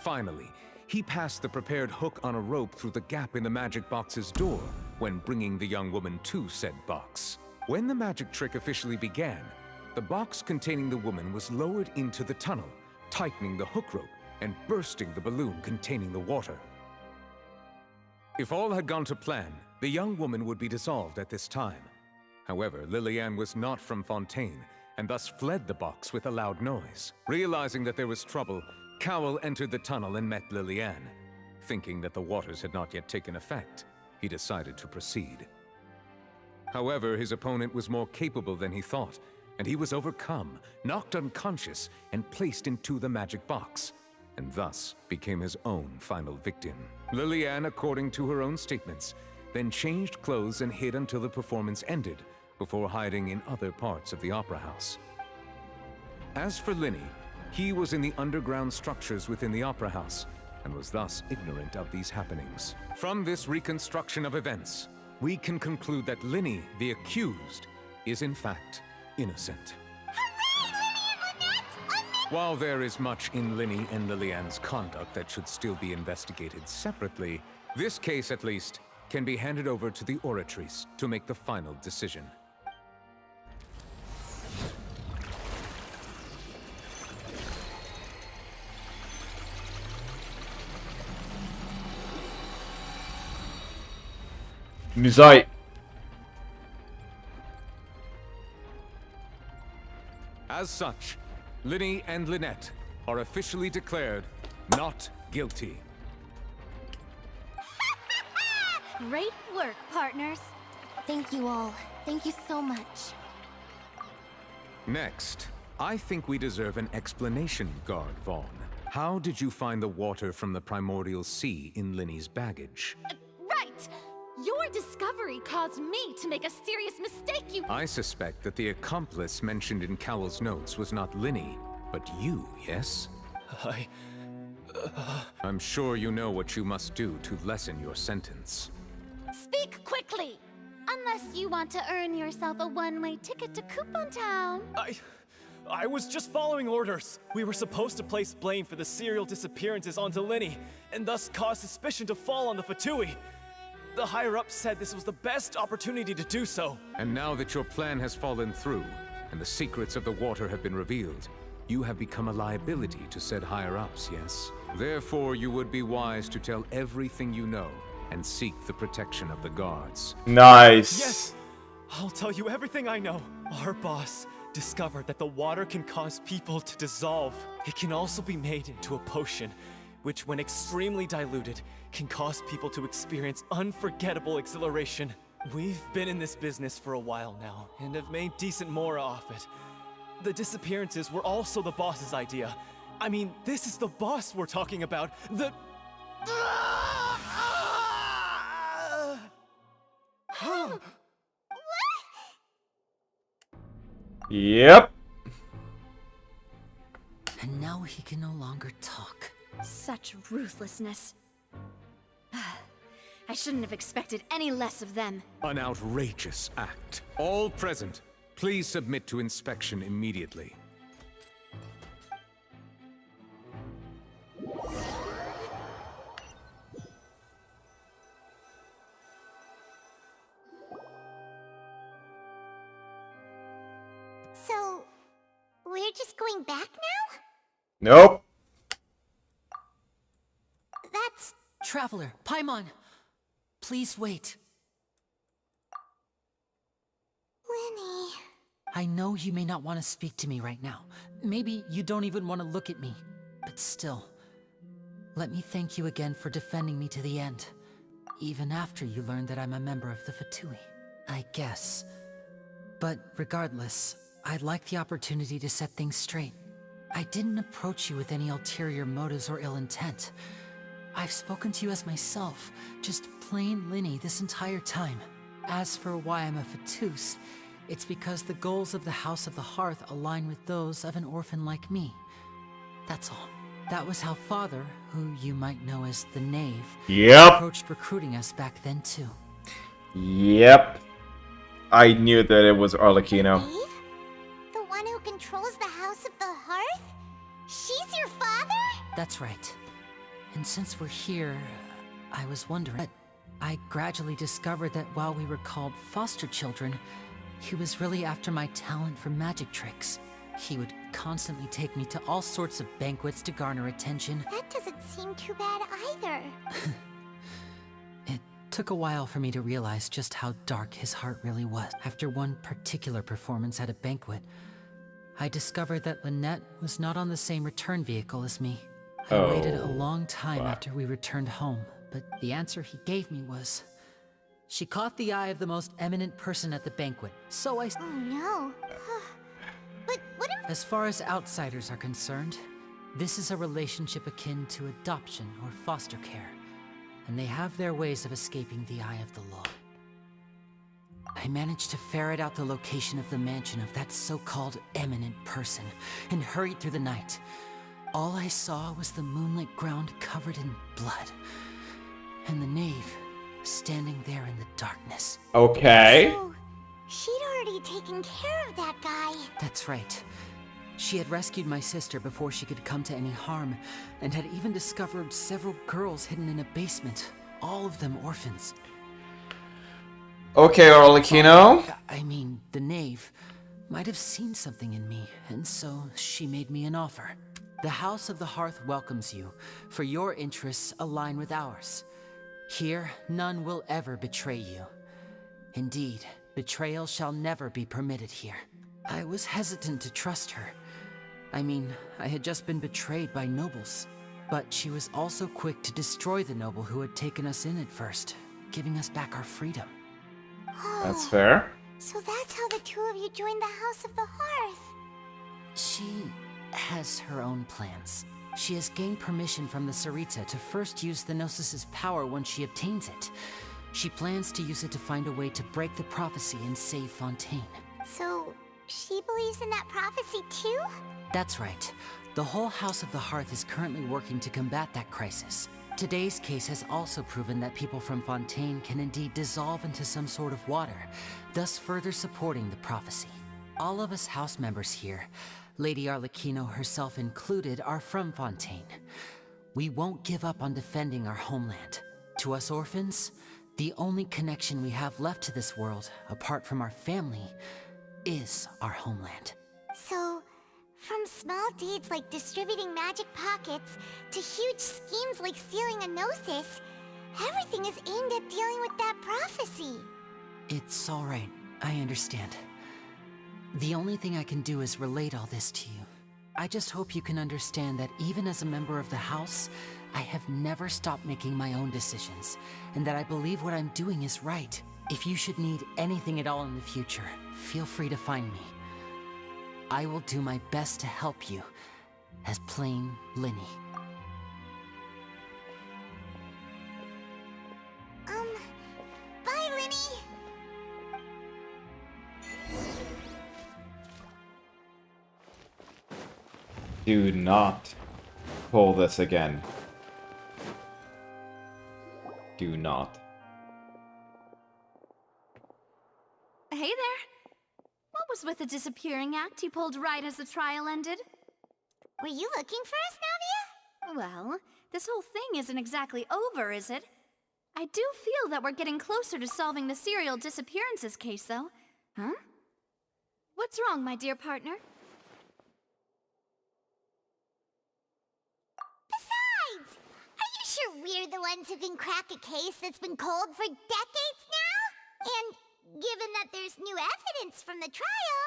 Finally, he passed the prepared hook on a rope through the gap in the magic box's door when bringing the young woman to said box. When the magic trick officially began, the box containing the woman was lowered into the tunnel, tightening the hook rope and bursting the balloon containing the water. If all had gone to plan, the young woman would be dissolved at this time. However, Lillian was not from Fontaine, and thus fled the box with a loud noise. Realizing that there was trouble, Cowell entered the tunnel and met Lillian. Thinking that the waters had not yet taken effect, he decided to proceed. However, his opponent was more capable than he thought, and he was overcome, knocked unconscious, and placed into the magic box, and thus became his own final victim. Lillian, according to her own statements, then changed clothes and hid until the performance ended, before hiding in other parts of the opera house. As for Linny, he was in the underground structures within the opera house, and was thus ignorant of these happenings. From this reconstruction of events, we can conclude that Linny, the accused, is in fact innocent. While there is much in Linny and Lillian's conduct that should still be investigated separately, this case at least can be handed over to the Oratrice to make the final decision. Musai. As such, Linny and Lynette are officially declared not guilty. Great work, partners. Thank you all. Thank you so much. Next, I think we deserve an explanation, Guard Vaughn. How did you find the water from the primordial sea in Linny's baggage? Right! Your discovery caused me to make a serious mistake, I suspect that the accomplice mentioned in Cowell's notes was not Linny, but you, yes? I'm sure you know what you must do to lessen your sentence. Speak quickly! Unless you want to earn yourself a one-way ticket to Coupon Town. I was just following orders. We were supposed to place blame for the serial disappearances onto Linny, and thus cause suspicion to fall on the Fatui. The higher-ups said this was the best opportunity to do so. And now that your plan has fallen through, and the secrets of the water have been revealed, you have become a liability to said higher-ups, yes? Therefore, you would be wise to tell everything you know, and seek the protection of the guards. Nice. Yes! I'll tell you everything I know. Our boss discovered that the water can cause people to dissolve. It can also be made into a potion, which when extremely diluted, can cause people to experience unforgettable exhilaration. We've been in this business for a while now, and have made decent more off it. The disappearances were also the boss's idea. I mean, this is the boss we're talking about. The... Yep. And now he can no longer talk. Such ruthlessness. I shouldn't have expected any less of them. An outrageous act. All present, please submit to inspection immediately. So, we're just going back now? Nope. That's... Traveler, Paimon, please wait. Linny... I know you may not want to speak to me right now. Maybe you don't even want to look at me. But still, let me thank you again for defending me to the end. Even after you learned that I'm a member of the Fatui, I guess. But regardless, I'd like the opportunity to set things straight. I didn't approach you with any ulterior motives or ill intent. I've spoken to you as myself, just plain Linny this entire time. As for why I'm a Fatus, It's because the goals of the House of the Hearth align with those of an orphan like me. That's all. That was how Father, who you might know as the Knave, approached recruiting us back then too. Yep. I knew that it was Arlecchino. The one who controls the House of the Hearth? She's your father? That's right. And since we're here, I was wondering. I gradually discovered that while we were called foster children, he was really after my talent for magic tricks. He would constantly take me to all sorts of banquets to garner attention. That doesn't seem too bad either. It took a while for me to realize just how dark his heart really was. After one particular performance at a banquet, I discovered that Lynette was not on the same return vehicle as me. I waited a long time after we returned home, but the answer he gave me was, she caught the eye of the most eminent person at the banquet, so I... Oh no. But what if... As far as outsiders are concerned, this is a relationship akin to adoption or foster care, and they have their ways of escaping the eye of the law. I managed to ferret out the location of the mansion of that so-called eminent person, and hurried through the night. All I saw was the moonlit ground covered in blood, and the Knave standing there in the darkness. Okay. So, she'd already taken care of that guy. That's right. She had rescued my sister before she could come to any harm, and had even discovered several girls hidden in a basement, all of them orphans. Okay, Arlecchino. I mean, the Knave might have seen something in me, and so she made me an offer. The House of the Hearth welcomes you, for your interests align with ours. Here, none will ever betray you. Indeed, betrayal shall never be permitted here. I was hesitant to trust her. I mean, I had just been betrayed by nobles. But she was also quick to destroy the noble who had taken us in at first, giving us back our freedom. That's fair. So that's how the two of you joined the House of the Hearth. She has her own plans. She has gained permission from the Tsaritsa to first use the Gnosis' power once she obtains it. She plans to use it to find a way to break the prophecy and save Fontaine. So, she believes in that prophecy too? That's right. The whole House of the Hearth is currently working to combat that crisis. Today's case has also proven that people from Fontaine can indeed dissolve into some sort of water, thus further supporting the prophecy. All of us house members here, Lady Arlecchino herself included, are from Fontaine. We won't give up on defending our homeland. To us orphans, the only connection we have left to this world, apart from our family, is our homeland. So, from small deeds like distributing magic pockets to huge schemes like stealing a Gnosis, everything is aimed at dealing with that prophecy. It's all right. I understand. The only thing I can do is relate all this to you. I just hope you can understand that even as a member of the House, I have never stopped making my own decisions, and that I believe what I'm doing is right. If you should need anything at all in the future, feel free to find me. I will do my best to help you, as plain Linny. Bye, Linny! Do not pull this again. Do not. Hey there. What was with the disappearing act you pulled right as the trial ended? Were you looking for us, Navia? Well, this whole thing isn't exactly over, is it? I do feel that we're getting closer to solving the serial disappearances case, though. Huh? What's wrong, my dear partner? Besides, are you sure we're the ones who can crack a case that's been cold for decades now? And given that there's new evidence from the trial,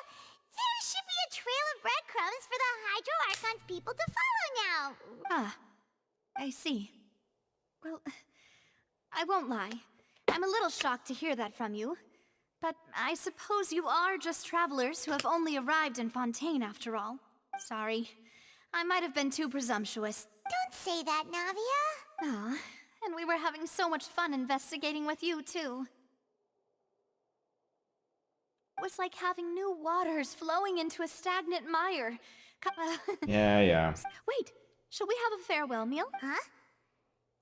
there should be a trail of breadcrumbs for the Hydro Archon's people to follow now. Ah, I see. Well, I won't lie. I'm a little shocked to hear that from you. But I suppose you are just travelers who have only arrived in Fontaine after all. Sorry. I might have been too presumptuous. Don't say that, Navia. Ah, and we were having so much fun investigating with you, too. was like having new waters flowing into a stagnant mire. Yeah. Wait, should we have a farewell meal? Huh?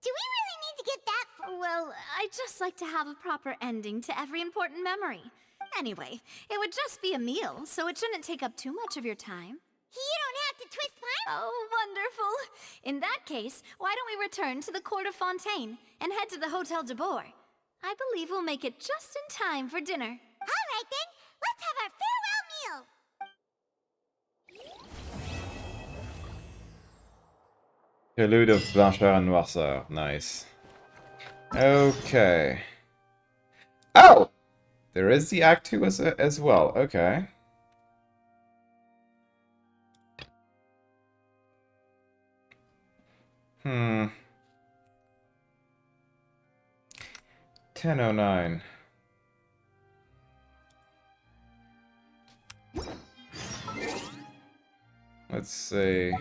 Do we really need to get that Well, I'd just like to have a proper ending to every important memory. Anyway, it would just be a meal, so it shouldn't take up too much of your time. You don't have to twist my... Oh, wonderful. In that case, why don't we return to the Court of Fontaine and head to the Hotel de Boer? I believe we'll make it just in time for dinner. All right then, let's have our farewell meal. Prelude of Blanchard and Noirceur. Nice. Okay. Oh! There is the Act 2 as well. Okay. Hmm. 10:09. Let's see.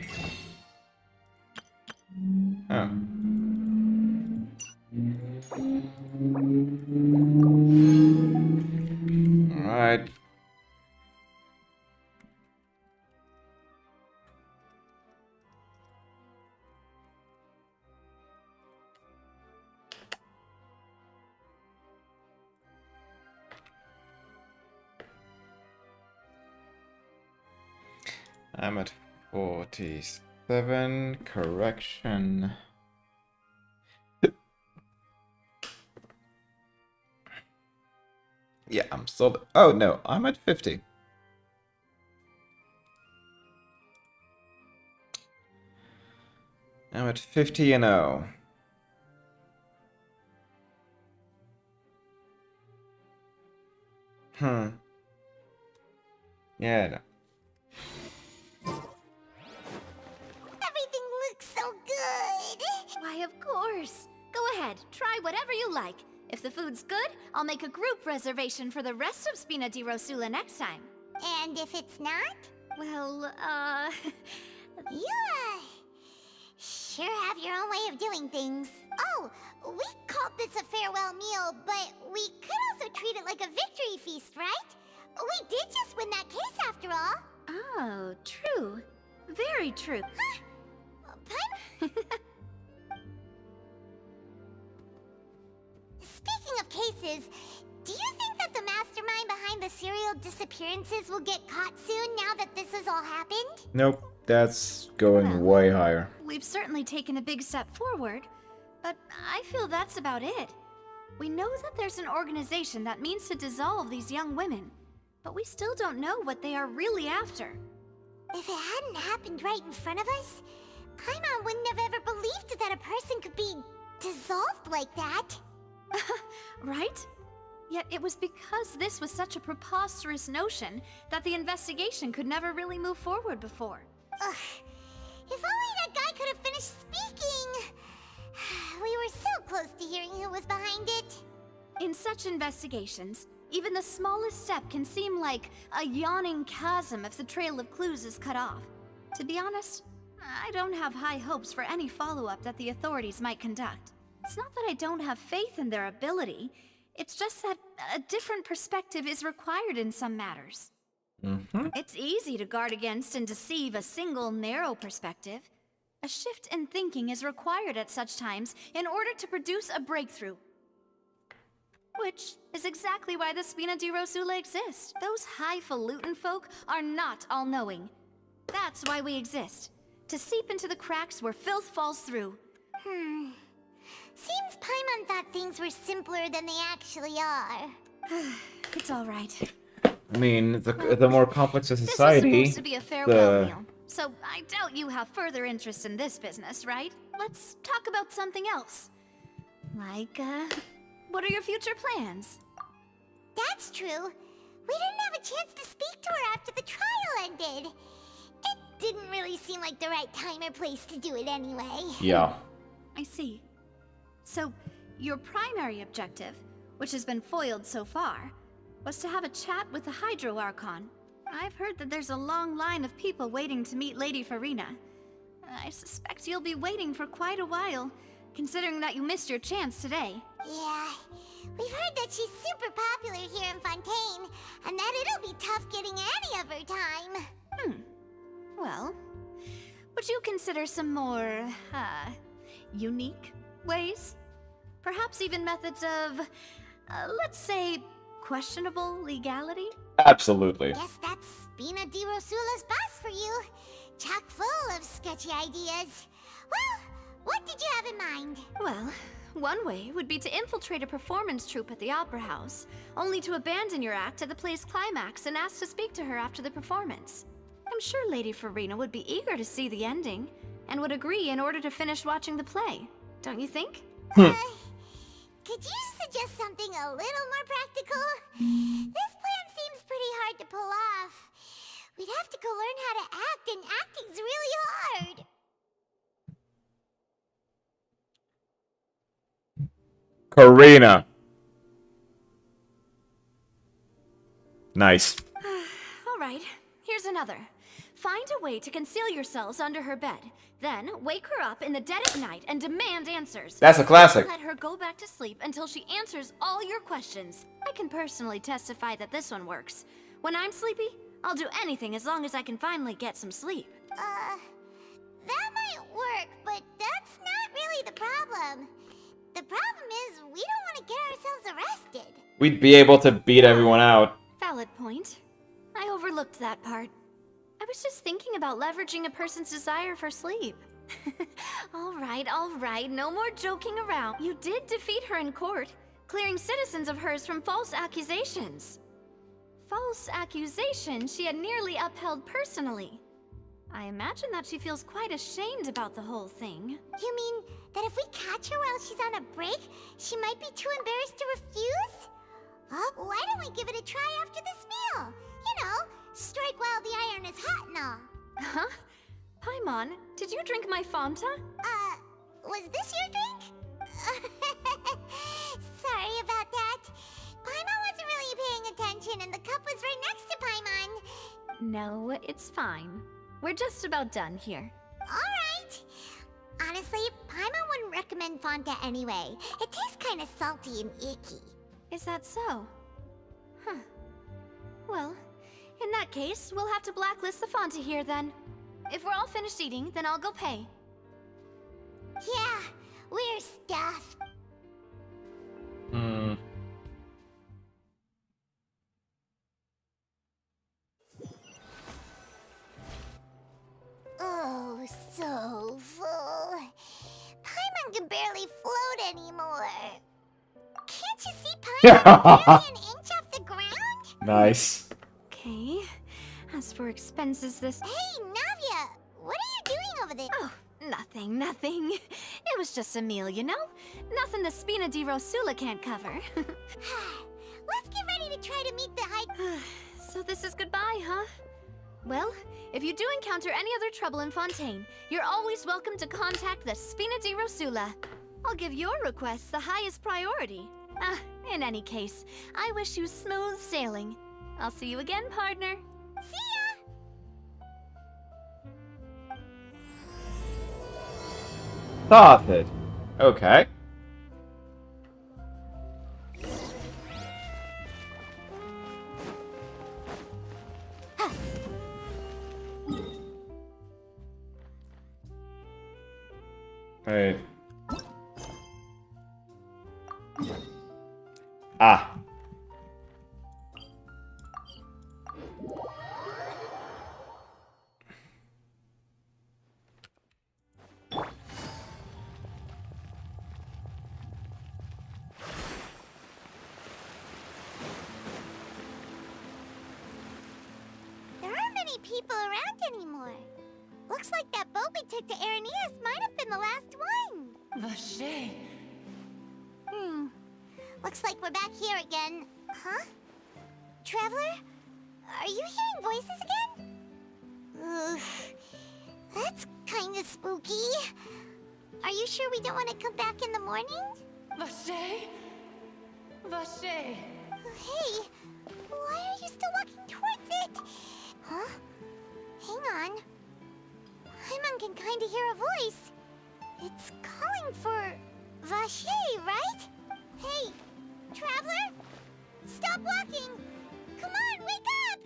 Oh. Alright. I'm at 47. Correction. Yeah, I'm still... Oh, no, I'm at 50. I'm at 50 and 0. Yeah, no. Everything looks so good. Why, of course. Go ahead, try whatever you like. If the food's good, I'll make a group reservation for the rest of Spina di Rosula next time. And if it's not? Well, You, sure have your own way of doing things. Oh, we called this a farewell meal, but we could also treat it like a victory feast, right? We did just win that case after all. Oh, true. Very true. Speaking of cases, do you think that the mastermind behind the serial disappearances will get caught soon now that this has all happened? Nope, that's going way higher. We've certainly taken a big step forward, but I feel that's about it. We know that there's an organization that means to dissolve these young women, but we still don't know what they are really after. If it hadn't happened right in front of us, Paimon wouldn't have ever believed that a person could be dissolved like that. Right? Yet it was because this was such a preposterous notion that the investigation could never really move forward before. Ugh. If only that guy could have finished speaking! We were so close to hearing who was behind it. In such investigations, even the smallest step can seem like a yawning chasm if the trail of clues is cut off. To be honest, I don't have high hopes for any follow-up that the authorities might conduct. It's not that I don't have faith in their ability, it's just that a different perspective is required in some matters. It's easy to guard against and deceive a single narrow perspective. A shift in thinking is required at such times in order to produce a breakthrough. Which is exactly why the Spina di Rosula exist. Those highfalutin folk are not all-knowing. That's why we exist. To seep into the cracks where filth falls through. Seems Paimon thought things were simpler than they actually are. It's all right. I mean, the more complex a society, This was supposed to be a farewell meal, so I doubt you have further interest in this business, right? Let's talk about something else. Like, what are your future plans? That's true. We didn't have a chance to speak to her after the trial ended. It didn't really seem like the right time or place to do it anyway. Yeah. I see. So, your primary objective, which has been foiled so far, was to have a chat with the Hydro Archon. I've heard that there's a long line of people waiting to meet Lady Farina. I suspect you'll be waiting for quite a while, considering that you missed your chance today. Yeah, We've heard that she's super popular here in Fontaine, and that it'll be tough getting any of her time. Well, would you consider some more, unique ways? Perhaps even methods of, let's say, questionable legality? Absolutely. Guess that's Spina di Rosula's boss for you. Chock full of sketchy ideas. Well, what did you have in mind? Well, one way would be to infiltrate a performance troupe at the Opera House, only to abandon your act at the play's climax and ask to speak to her after the performance. I'm sure Lady Farina would be eager to see the ending, and would agree in order to finish watching the play. Don't you think? Could you suggest something a little more practical? This plan seems pretty hard to pull off. We'd have to go learn how to act, and acting's really hard. Karina. Nice. Alright, here's another. Find a way to conceal yourselves under her bed. Then, wake her up in the dead of night and demand answers. That's a classic. Let her go back to sleep until she answers all your questions. I can personally testify that this one works. When I'm sleepy, I'll do anything as long as I can finally get some sleep. That might work, but that's not really the problem. The problem is, we don't want to get ourselves arrested. We'd be able to beat everyone out. Valid point. I overlooked that part. I was just thinking about leveraging a person's desire for sleep. All right, no more joking around. You did defeat her in court, clearing citizens of hers from false accusations. False accusations she had nearly upheld personally. I imagine that she feels quite ashamed about the whole thing. You mean that if we catch her while she's on a break, she might be too embarrassed to refuse? Why don't we give it a try after this meal? You know, strike while the iron is hot and all. Huh? Paimon, did you drink my Fanta? Was this your drink? Sorry about that. Paimon wasn't really paying attention and the cup was right next to Paimon. No, it's fine. We're just about done here. Alright. Honestly, Paimon wouldn't recommend Fanta anyway. It tastes kind of salty and icky. Is that so? Huh. Well, in that case, we'll have to blacklist the Fanta here then. If we're all finished eating, then I'll go pay. Yeah, we're stuffed. Oh, so full. Paimon can barely float anymore. Can't you see Paimon barely an inch off the ground? Nice. Okay. As for expenses this... Hey, Navia! What are you doing over there? Oh, nothing. It was just a meal, you know? Nothing the Spina di Rosula can't cover. Let's get ready to try to meet the high... So this is goodbye, huh? Well, if you do encounter any other trouble in Fontaine, you're always welcome to contact the Spina di Rosula. I'll give your requests the highest priority. In any case, I wish you smooth sailing. I'll see you again, partner. See ya! Stop it. Okay. Wait. Ah. There aren't many people around anymore. Looks like that boat we took to Araneas might have been the last one. Vache. Looks like we're back here again. Huh? Traveler? Are you hearing voices again? Ugh. That's kinda spooky. Are you sure we don't want to come back in the morning? Vache? Vache. Hey, why are you still walking towards it? Huh? Hang on. Paimon can kinda hear a voice. It's calling for Vache, right? Hey, stop walking! Come on, wake up!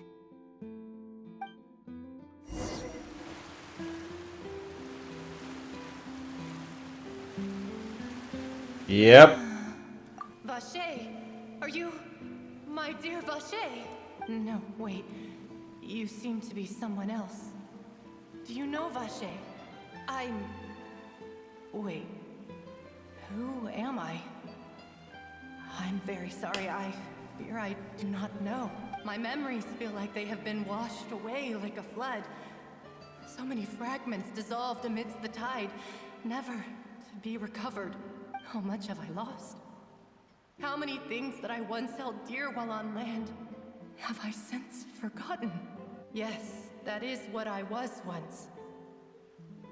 Yep. Vache, are you my dear Vache? No, wait. You seem to be someone else. Do you know Vache? Wait. Who am I? I'm very sorry. I fear I do not know. My memories feel like they have been washed away like a flood. So many fragments dissolved amidst the tide, never to be recovered. How much have I lost? How many things that I once held dear while on land have I since forgotten? Yes, that is what I was once.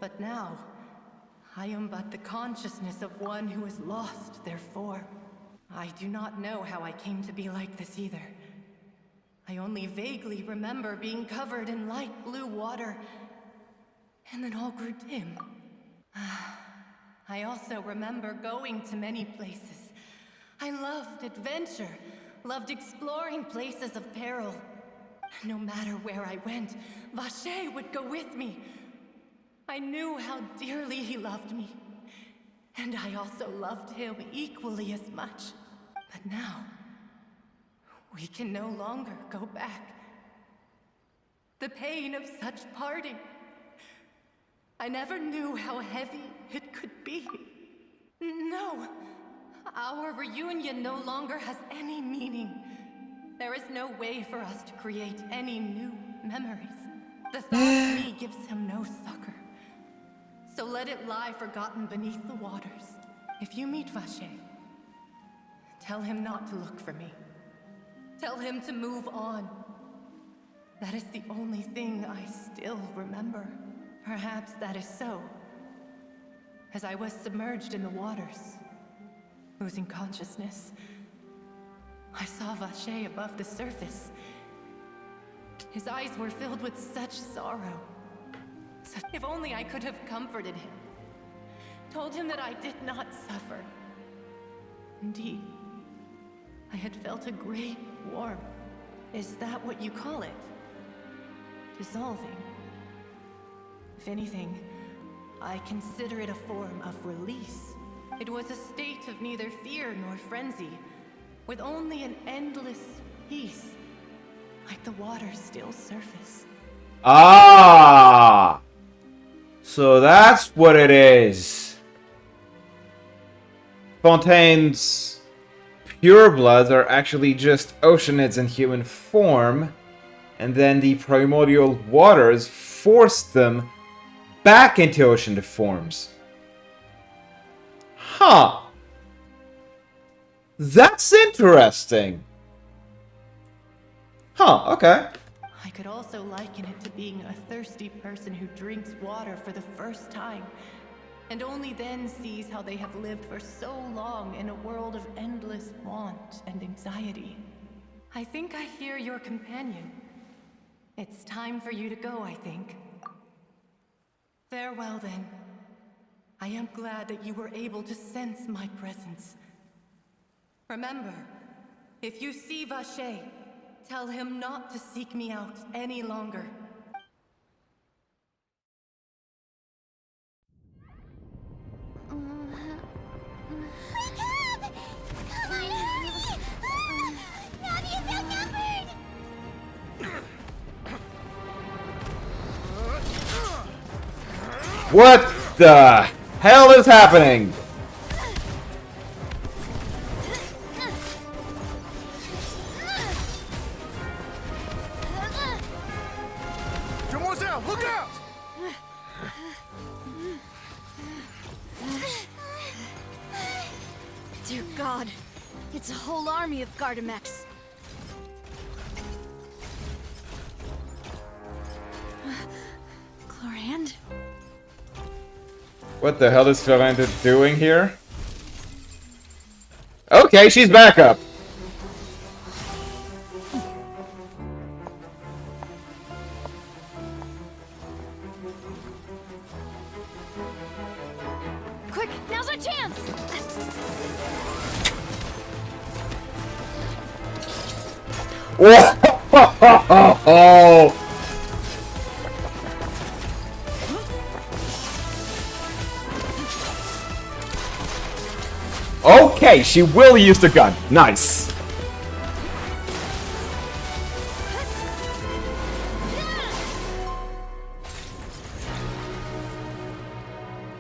But now, I am but the consciousness of one who is lost, therefore. I do not know how I came to be like this either. I only vaguely remember being covered in light blue water, and then all grew dim. I also remember going to many places. I loved adventure, loved exploring places of peril. No matter where I went, Vache would go with me. I knew how dearly he loved me, and I also loved him equally as much. But now, we can no longer go back. The pain of such parting, I never knew how heavy it could be. No, our reunion no longer has any meaning. There is no way for us to create any new memories. The thought of me gives him no succor. So let it lie forgotten beneath the waters. If you meet Vache, tell him not to look for me. Tell him to move on. That is the only thing I still remember. Perhaps that is so. As I was submerged in the waters, losing consciousness, I saw Vache above the surface. His eyes were filled with such sorrow. If only I could have comforted him. Told him that I did not suffer. Indeed, I had felt a great warmth. Is that what you call it? Dissolving. If anything, I consider it a form of release. It was a state of neither fear nor frenzy, with only an endless peace, like the water's still surface. Ah! So that's what it is. Fontaine's purebloods are actually just oceanids in human form, and then the primordial waters forced them back into ocean forms. Huh. That's interesting. Huh, okay. I could also liken it to being a thirsty person who drinks water for the first time, and only then sees how they have lived for so long in a world of endless want and anxiety. I think I hear your companion. It's time for you to go, I think. Farewell, then. I am glad that you were able to sense my presence. Remember, if you see Vache, tell him not to seek me out any longer. What the hell is happening? Demoiselle, look out! Dear God, it's a whole army of Gardamex. Chlorand? What the hell is Chlorand doing here? Okay, she's back up. Quick, now's our chance! Oh! Okay, she will use the gun. Nice.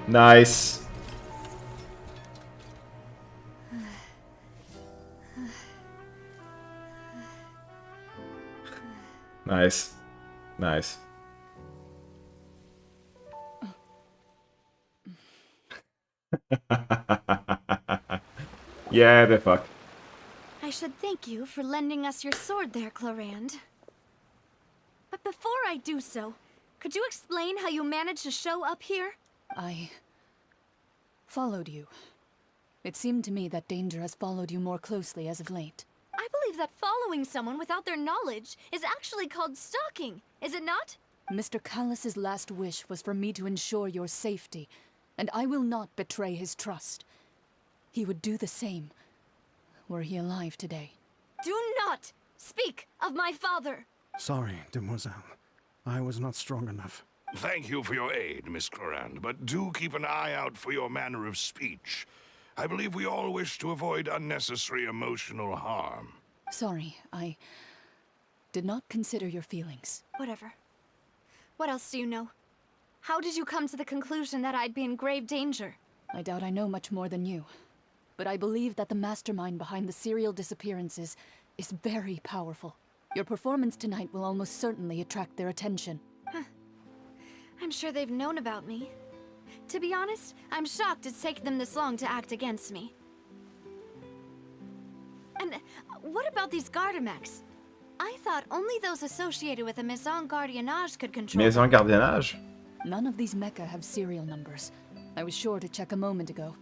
Nice. Nice. Nice. Yeah, the fuck. I should thank you for lending us your sword there, Clorand. But before I do so, could you explain how you managed to show up here? I followed you. It seemed to me that danger has followed you more closely as of late. I believe that following someone without their knowledge is actually called stalking, is it not? Mr. Callus's last wish was for me to ensure your safety, and I will not betray his trust. He would do the same, were he alive today. Do not speak of my father! Sorry, demoiselle. I was not strong enough. Thank you for your aid, Miss Clorand, but do keep an eye out for your manner of speech. I believe we all wish to avoid unnecessary emotional harm. Sorry, I did not consider your feelings. Whatever. What else do you know? How did you come to the conclusion that I'd be in grave danger? I doubt I know much more than you, but I believe that the mastermind behind the serial disappearances is very powerful. Your performance tonight will almost certainly attract their attention. Huh. I'm sure they've known about me. To be honest, I'm shocked it's taken them this long to act against me. And what about these Gardamex? I thought only those associated with a Maison Gardiennage could control Maison Gardiennage? None of these mecha have serial numbers. I was sure to check a moment ago.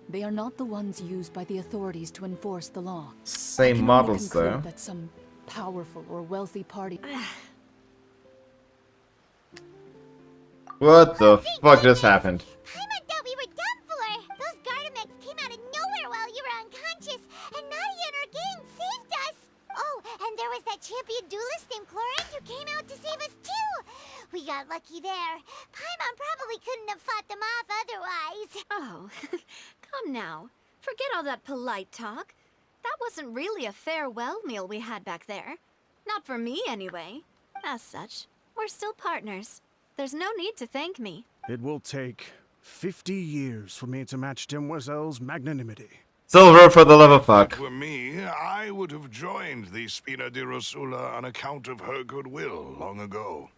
They are not the ones used by the authorities to enforce the law. Same models, though. That some powerful or wealthy party. What the fuck just happened? Paimon thought we were done for! Those Gardamex came out of nowhere while you were unconscious, and Nadia and her gang saved us! Oh, and there was that champion duelist named Clorand who came out to save us too! We got lucky there. Paimon probably couldn't have fought them off otherwise. Oh, come now. Forget all that polite talk. That wasn't really a farewell meal we had back there. Not for me, anyway. As such, we're still partners. There's no need to thank me. It will take 50 years for me to match Demoiselle's magnanimity. Silver for the love of fuck. For me, I would have joined the Spina di Rosula on account of her goodwill long ago.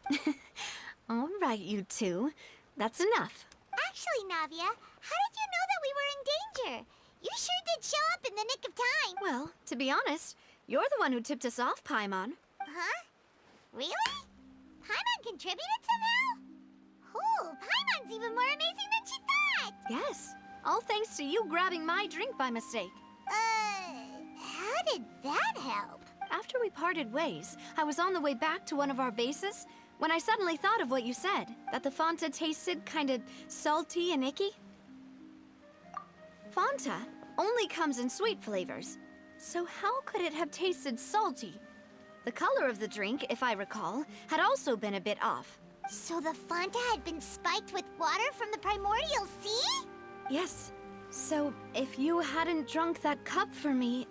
All right, you two. That's enough. Actually, Navia, how did you know that we were in danger? You sure did show up in the nick of time. Well, to be honest, you're the one who tipped us off, Paimon. Huh? Really? Paimon contributed somehow? Oh, Paimon's even more amazing than she thought! Yes, all thanks to you grabbing my drink by mistake. How did that help? After we parted ways, I was on the way back to one of our bases when I suddenly thought of what you said, that the Fanta tasted kinda salty and icky. Fanta only comes in sweet flavors, so how could it have tasted salty? The color of the drink, if I recall, had also been a bit off. So the Fanta had been spiked with water from the primordial sea? Yes. So, if you hadn't drunk that cup for me...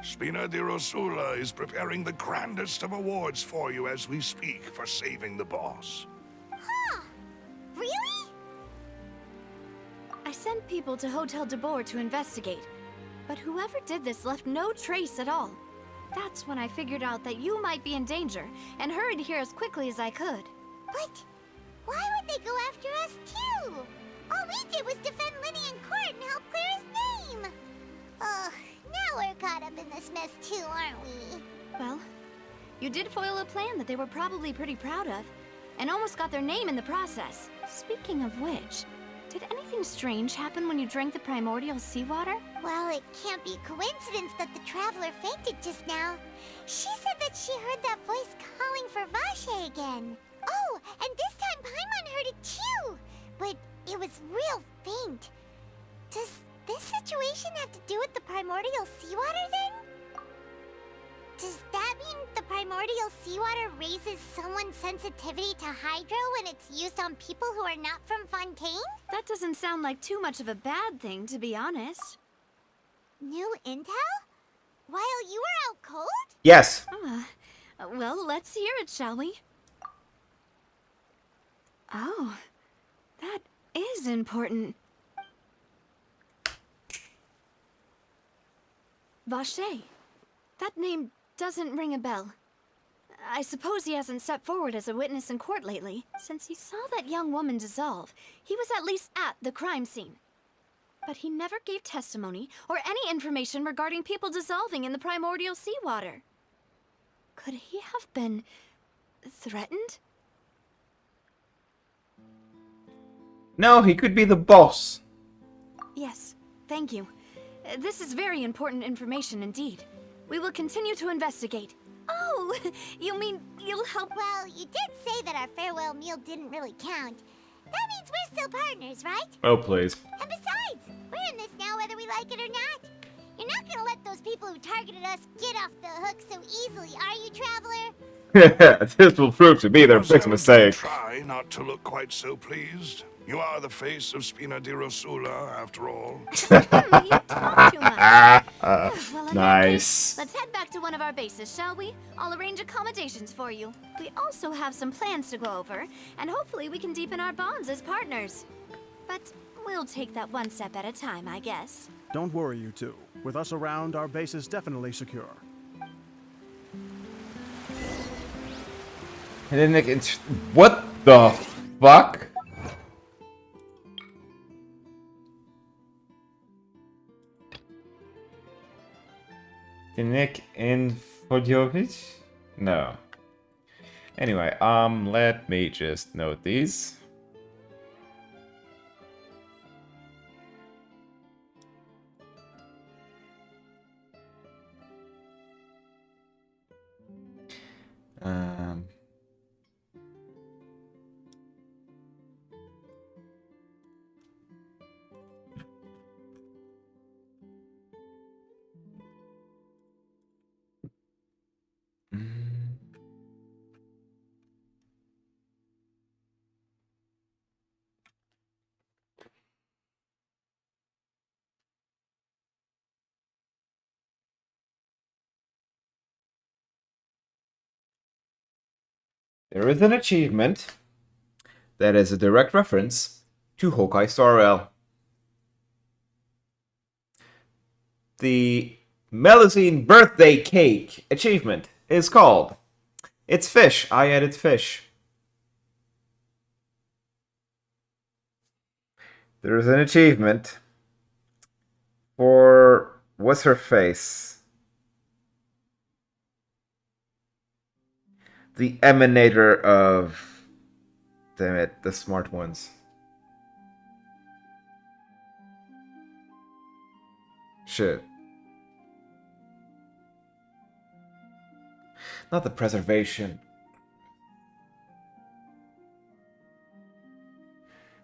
Spina di Rosula is preparing the grandest of awards for you as we speak for saving the boss. Huh. Really? I sent people to Hotel de Boer to investigate, but whoever did this left no trace at all. That's when I figured out that you might be in danger, and hurried here as quickly as I could. But why would they go after us too? All we did was defend Linny in court and help clear his name. Ugh, now we're caught up in this mess too, aren't we? Well, you did foil a plan that they were probably pretty proud of, and almost got their name in the process. Speaking of which, did anything strange happen when you drank the primordial seawater? Well, it can't be coincidence that the traveler fainted just now. She said that she heard that voice calling for Vache again. Oh, and this time Paimon heard it too! But it was real faint. Does this situation have to do with the primordial seawater then? Does that mean the primordial seawater raises someone's sensitivity to hydro when it's used on people who are not from Fontaine? That doesn't sound like too much of a bad thing, to be honest. New intel? While you were out cold? Yes. Well, let's hear it, shall we? Oh, that is important. Vache. That name doesn't ring a bell. I suppose he hasn't stepped forward as a witness in court lately. Since he saw that young woman dissolve, he was at least at the crime scene. But he never gave testimony or any information regarding people dissolving in the primordial seawater. Could he have been threatened? No, he could be the boss. Yes, thank you. This is very important information indeed. We will continue to investigate. Oh, you mean you'll help? Well, you did say that our farewell meal didn't really count. That means we're still partners, right? Oh, please. And besides, we're in this now whether we like it or not. You're not gonna let those people who targeted us get off the hook so easily, are you, Traveler? This will prove to be their biggest mistake. Try not to look quite so pleased. You are the face of Spina di Rosula, after all. Nice. Let's head back to one of our bases, shall we? I'll arrange accommodations for you. We also have some plans to go over, and hopefully we can deepen our bonds as partners. But we'll take that one step at a time, I guess. Don't worry, you two. With us around, our base is definitely secure. And then it's what the fuck? Nick Infodjovic? No. Anyway, let me just note these. There is an achievement that is a direct reference to Hawkeye Star Rail. The Melusine Birthday Cake achievement is called It's Fish, I Added Fish. There is an achievement for what's her face? The emanator of... Damn it, the smart ones. Shit. Not the preservation.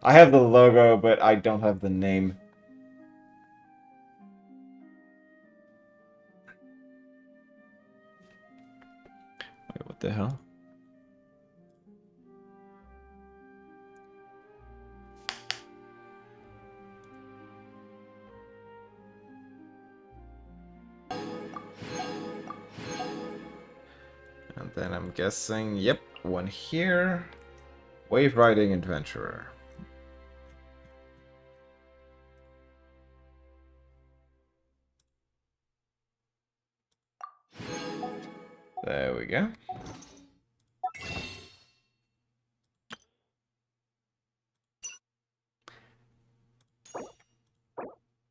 I have the logo, but I don't have the name. Wait, what the hell? And then I'm guessing, yep, one here. Wave Riding Adventurer. There we go.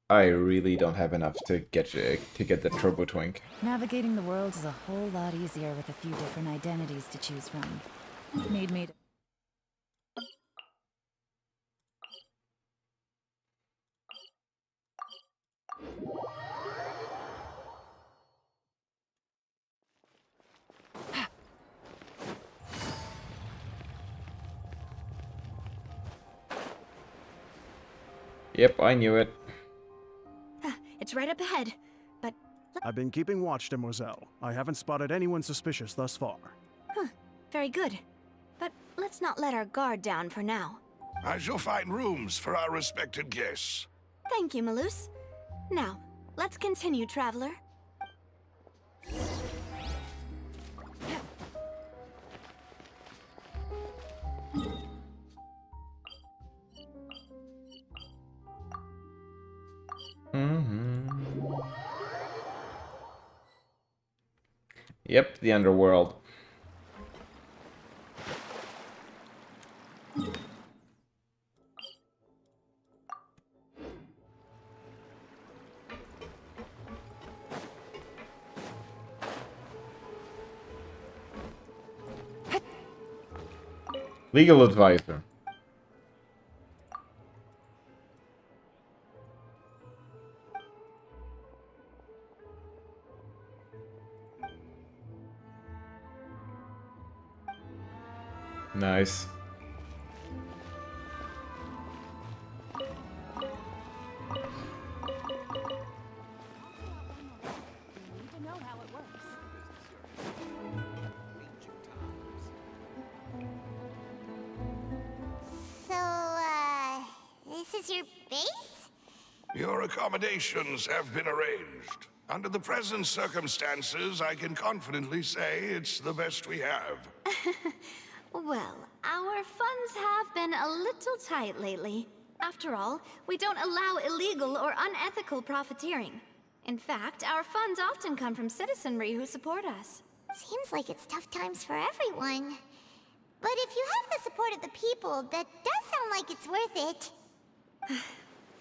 I really don't have enough to get the Turbo Twink. Navigating the world is a whole lot easier with a few different identities to choose from. Need me to... Yep, I knew it. It's right up ahead, but I've been keeping watch, Demoiselle. I haven't spotted anyone suspicious thus far. Huh. Very good. But let's not let our guard down for now. I shall find rooms for our respected guests. Thank you, Malus. Now, let's continue, Traveler. Yep, the underworld. Legal advisor. Nice. So, this is your base? Your accommodations have been arranged. Under the present circumstances, I can confidently say it's the best we have. Well, our funds have been a little tight lately. After all, we don't allow illegal or unethical profiteering. In fact, our funds often come from citizenry who support us. Seems like it's tough times for everyone. But if you have the support of the people, that does sound like it's worth it.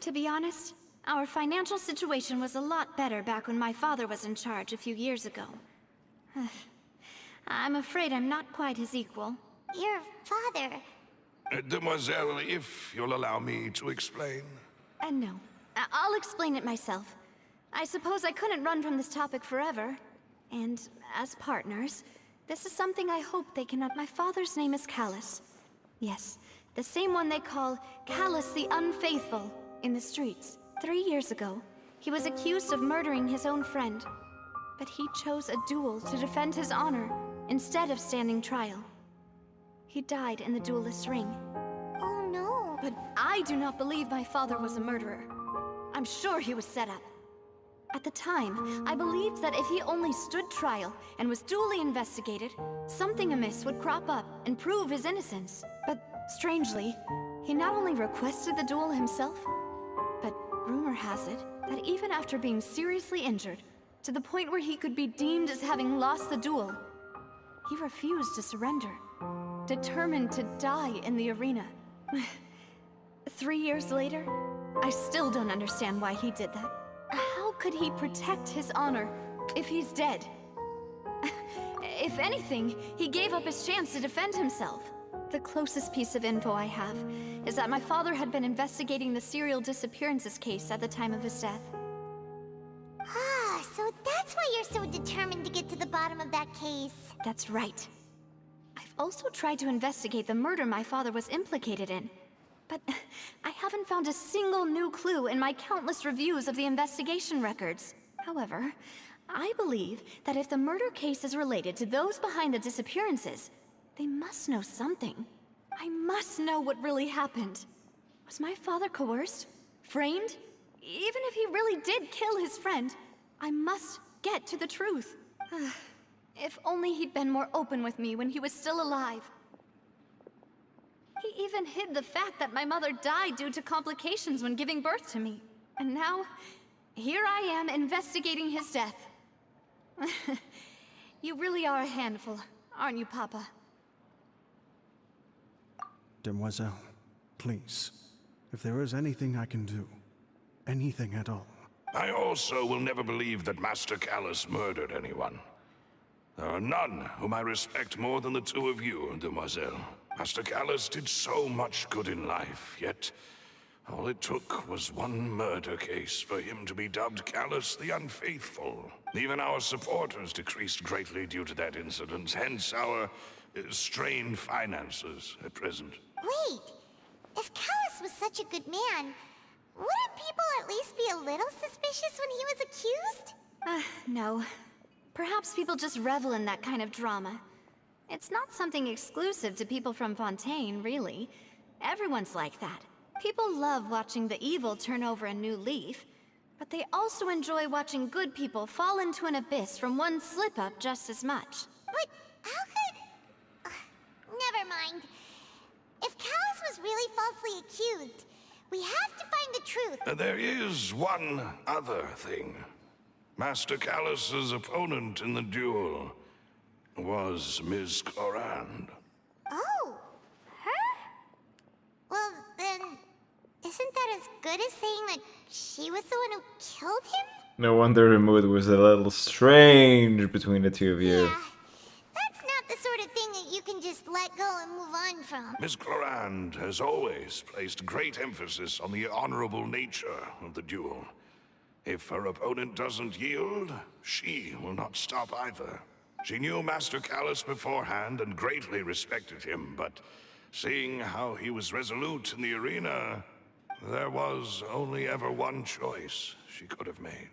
To be honest, our financial situation was a lot better back when my father was in charge a few years ago. I'm afraid I'm not quite his equal. Your father... Demoiselle, if you'll allow me to explain. No. I'll explain it myself. I suppose I couldn't run from this topic forever. And as partners, this is something I hope they can... My father's name is Callus. Yes, the same one they call Callus the Unfaithful in the streets. 3 years ago, he was accused of murdering his own friend. But he chose a duel to defend his honor instead of standing trial. He died in the duelist's ring. Oh no. But I do not believe my father was a murderer. I'm sure he was set up. At the time, I believed that if he only stood trial and was duly investigated, something amiss would crop up and prove his innocence. But strangely, he not only requested the duel himself, but rumor has it that even after being seriously injured, to the point where he could be deemed as having lost the duel, he refused to surrender, determined to die in the arena. 3 years later, I still don't understand why he did that. How could he protect his honor if he's dead? If anything, he gave up his chance to defend himself. The closest piece of info I have is that my father had been investigating the serial disappearances case at the time of his death. Ah, so that's why you're so determined to get to the bottom of that case. That's right. I've also tried to investigate the murder my father was implicated in, but I haven't found a single new clue in my countless reviews of the investigation records. However, I believe that if the murder case is related to those behind the disappearances, they must know something. I must know what really happened. Was my father coerced? Framed? Even if he really did kill his friend, I must get to the truth. If only he'd been more open with me when he was still alive. He even hid the fact that my mother died due to complications when giving birth to me. And now, here I am investigating his death. You really are a handful, aren't you, Papa? Demoiselle, please, if there is anything I can do, anything at all. I also will never believe that Master Callus murdered anyone. There are none whom I respect more than the two of you, Demoiselle. Master Callus did so much good in life, yet all it took was one murder case for him to be dubbed Callus the Unfaithful. Even our supporters decreased greatly due to that incident, hence our strained finances at present. Wait, if Callus was such a good man, wouldn't people at least be a little suspicious when he was accused? No. Perhaps people just revel in that kind of drama. It's not something exclusive to people from Fontaine, really. Everyone's like that. People love watching the evil turn over a new leaf, but they also enjoy watching good people fall into an abyss from one slip-up just as much. But how could... never mind. If Callus was really falsely accused, we have to find the truth. There is one other thing. Master Callus's opponent in the duel was Ms. Clorand. Oh, her? Well, then, isn't that as good as saying that she was the one who killed him? No wonder her mood was a little strange between the two of you. Yeah, that's not the sort of thing that you can just let go and move on from. Ms. Clorand has always placed great emphasis on the honorable nature of the duel. If her opponent doesn't yield, she will not stop either. She knew Master Callus beforehand and greatly respected him, but seeing how he was resolute in the arena, there was only ever one choice she could have made.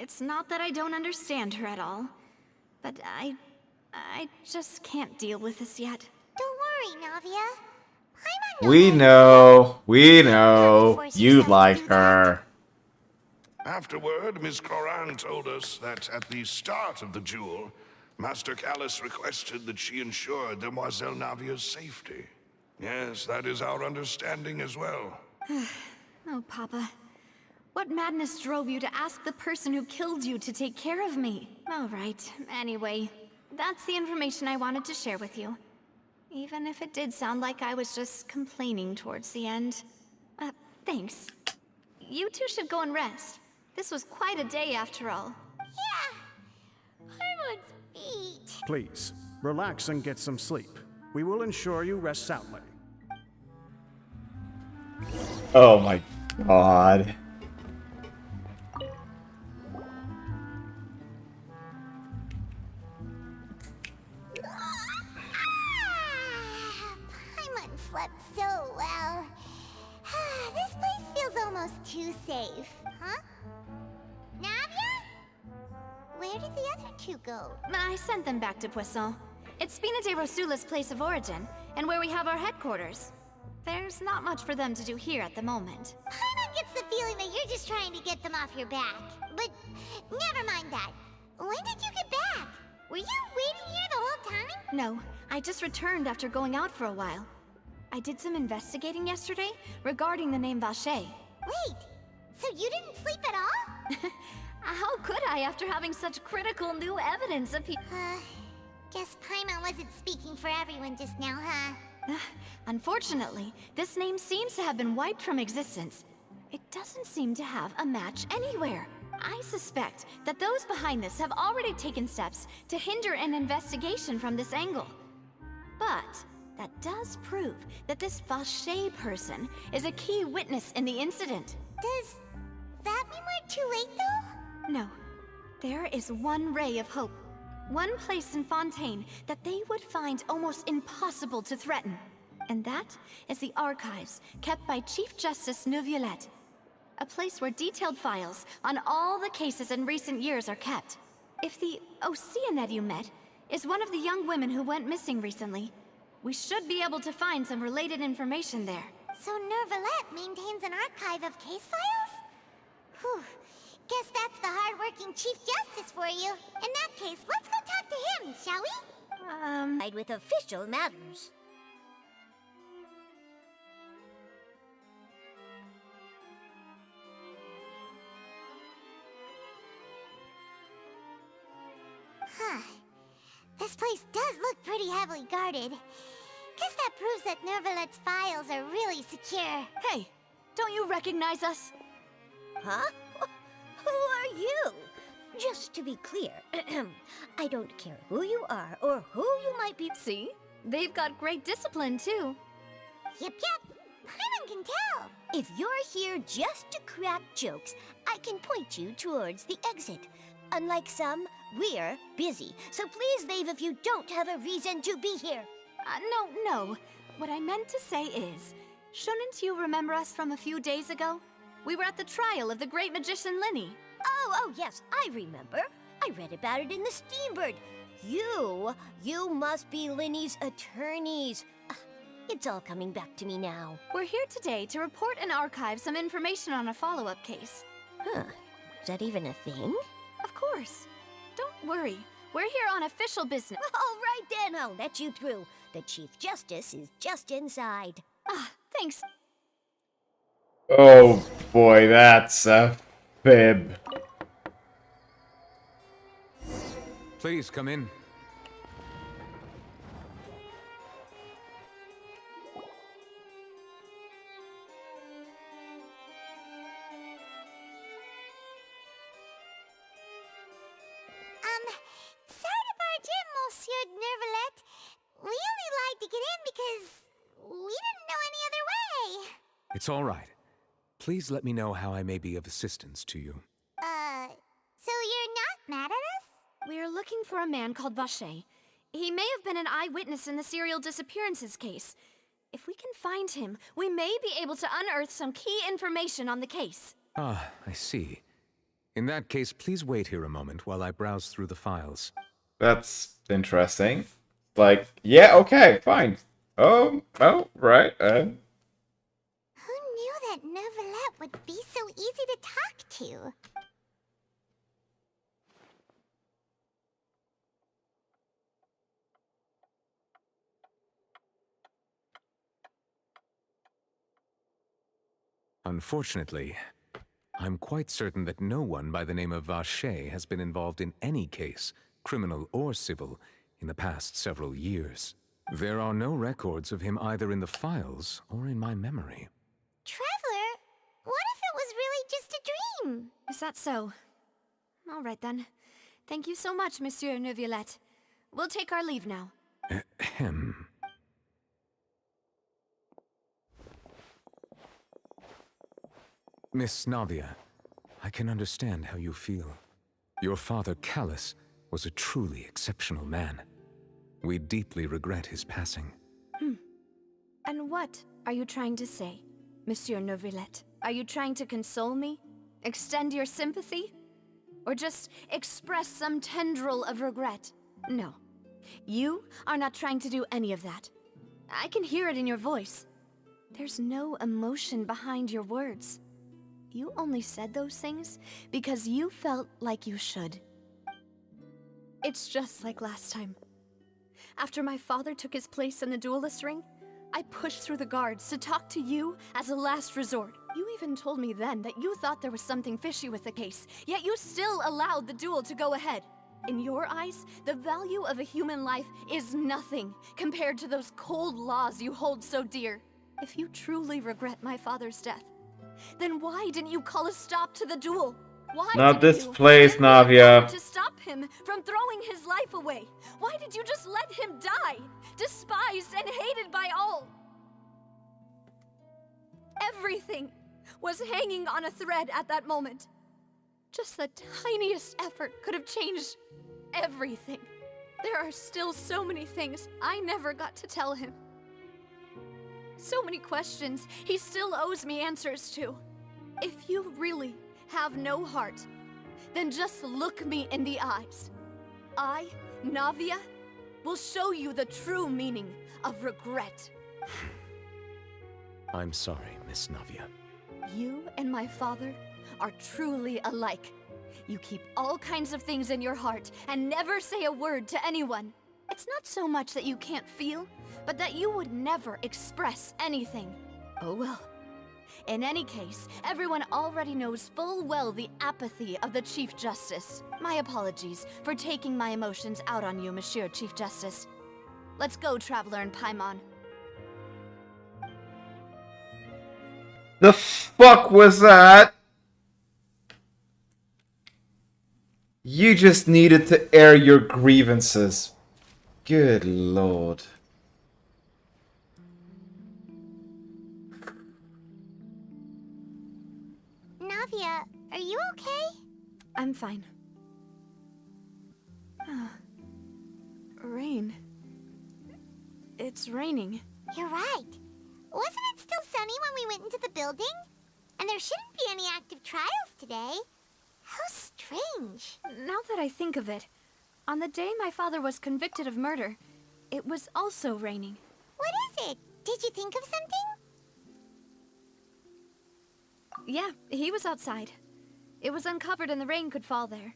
It's not that I don't understand her at all, but I just can't deal with this yet. Don't worry, Navia. We know, you like her. Afterward, Ms. Clorand told us that at the start of the duel, Master Callus requested that she ensure Demoiselle Navia's safety. Yes, that is our understanding as well. Oh, Papa. What madness drove you to ask the person who killed you to take care of me? All right, anyway, that's the information I wanted to share with you. Even if it did sound like I was just complaining towards the end. Thanks. You two should go and rest. This was quite a day after all. Yeah, Harmon's beat. Please, relax and get some sleep. We will ensure you rest soundly. Oh my god. Paimon slept so well. This place feels almost too safe, huh? Navia? Where did the other two go? I sent them back to Poisson. It's Spina de Rosula's place of origin, and where we have our headquarters. There's not much for them to do here at the moment. Paimon gets the feeling that you're just trying to get them off your back. But never mind that. When did you get back? Were you waiting here the whole time? No, I just returned after going out for a while. I did some investigating yesterday regarding the name Vache. Wait, so you didn't sleep at all? How could I after having such critical new evidence of Guess Paimon wasn't speaking for everyone just now, huh? Unfortunately, this name seems to have been wiped from existence. It doesn't seem to have a match anywhere. I suspect that those behind this have already taken steps to hinder an investigation from this angle. But that does prove that this Vache person is a key witness in the incident. Does that mean we're too late, though? No. There is one ray of hope. One place in Fontaine that they would find almost impossible to threaten. And that is the archives kept by Chief Justice Neuvillette. A place where detailed files on all the cases in recent years are kept. If the Oceanette you met is one of the young women who went missing recently, we should be able to find some related information there. So Neuvillette maintains an archive of case files? Whew. Guess that's the hard-working Chief Justice for you. In that case, let's go talk to him, shall we? With official matters. Huh. This place does look pretty heavily guarded. Guess that proves that Neuvillette's files are really secure. Hey, don't you recognize us? Huh? Who are you? Just to be clear, I don't care who you are or who you might be. See? They've got great discipline, too. Yep. Paimon can tell. If you're here just to crack jokes, I can point you towards the exit. Unlike some, we're busy, so please leave if you don't have a reason to be here. No. What I meant to say is, shouldn't you remember us from a few days ago? We were at the trial of the great magician Linny. Oh, yes, I remember. I read about it in the Steambird. You must be Linny's attorneys. It's all coming back to me now. We're here today to report and archive some information on a follow-up case. Huh. Is that even a thing? Of course. Don't worry. We're here on official business. All right then, I'll let you through. The Chief Justice is just inside. Thanks. Oh boy, that's a fib. Please come in. Sorry to barge in, Monsieur Nervalet. We only lied to get in because we didn't know any other way. It's all right. Please let me know how I may be of assistance to you. So you're not mad at us? We're looking for a man called Vacher. He may have been an eyewitness in the serial disappearances case. If we can find him, we may be able to unearth some key information on the case. Ah, I see. In that case, please wait here a moment while I browse through the files. That's interesting. Like, yeah, okay, fine. Oh, right. Who knew that Nervalet would be so easy to talk to? Unfortunately, I'm quite certain that no one by the name of Vacher has been involved in any case, criminal or civil, in the past several years. There are no records of him either in the files or in my memory. Traveler, what if it was really just a dream? Is that so? All right then. Thank you so much, Monsieur Neuvillette. We'll take our leave now. Ahem. Miss Navia, I can understand how you feel. Your father, Callus, was a truly exceptional man. We deeply regret his passing. And what are you trying to say, Monsieur Neuvillette? Are you trying to console me? Extend your sympathy? Or just express some tendril of regret? No. You are not trying to do any of that. I can hear it in your voice. There's no emotion behind your words. You only said those things because you felt like you should. It's just like last time. After my father took his place in the duelist ring, I pushed through the guards to talk to you as a last resort. You even told me then that you thought there was something fishy with the case, yet you still allowed the duel to go ahead. In your eyes, the value of a human life is nothing compared to those cold laws you hold so dear. If you truly regret my father's death, then why didn't you call a stop to the duel? Why Not didn't this you place, send me a Navia. letter to stop him from throwing his life away? Why did you just let him die, despised and hated by all? Everything was hanging on a thread at that moment. Just the tiniest effort could have changed everything. There are still so many things I never got to tell him. So many questions he still owes me answers to. If you really have no heart, then just look me in the eyes. I, Navia, will show you the true meaning of regret. I'm sorry, Miss Navia. You and my father are truly alike. You keep all kinds of things in your heart and never say a word to anyone. It's not so much that you can't feel, but that you would never express anything. Oh well. In any case, everyone already knows full well the apathy of the Chief Justice. My apologies for taking my emotions out on you, Monsieur Chief Justice. Let's go, Traveler and Paimon. The fuck was that? You just needed to air your grievances. Good lord. Navia, are you okay? I'm fine. Rain. It's raining. You're right. Wasn't it still sunny when we went into the building? And there shouldn't be any active trials today. How strange. Now that I think of it, on the day my father was convicted of murder, it was also raining. What is it? Did you think of something? Yeah, he was outside. It was uncovered and the rain could fall there.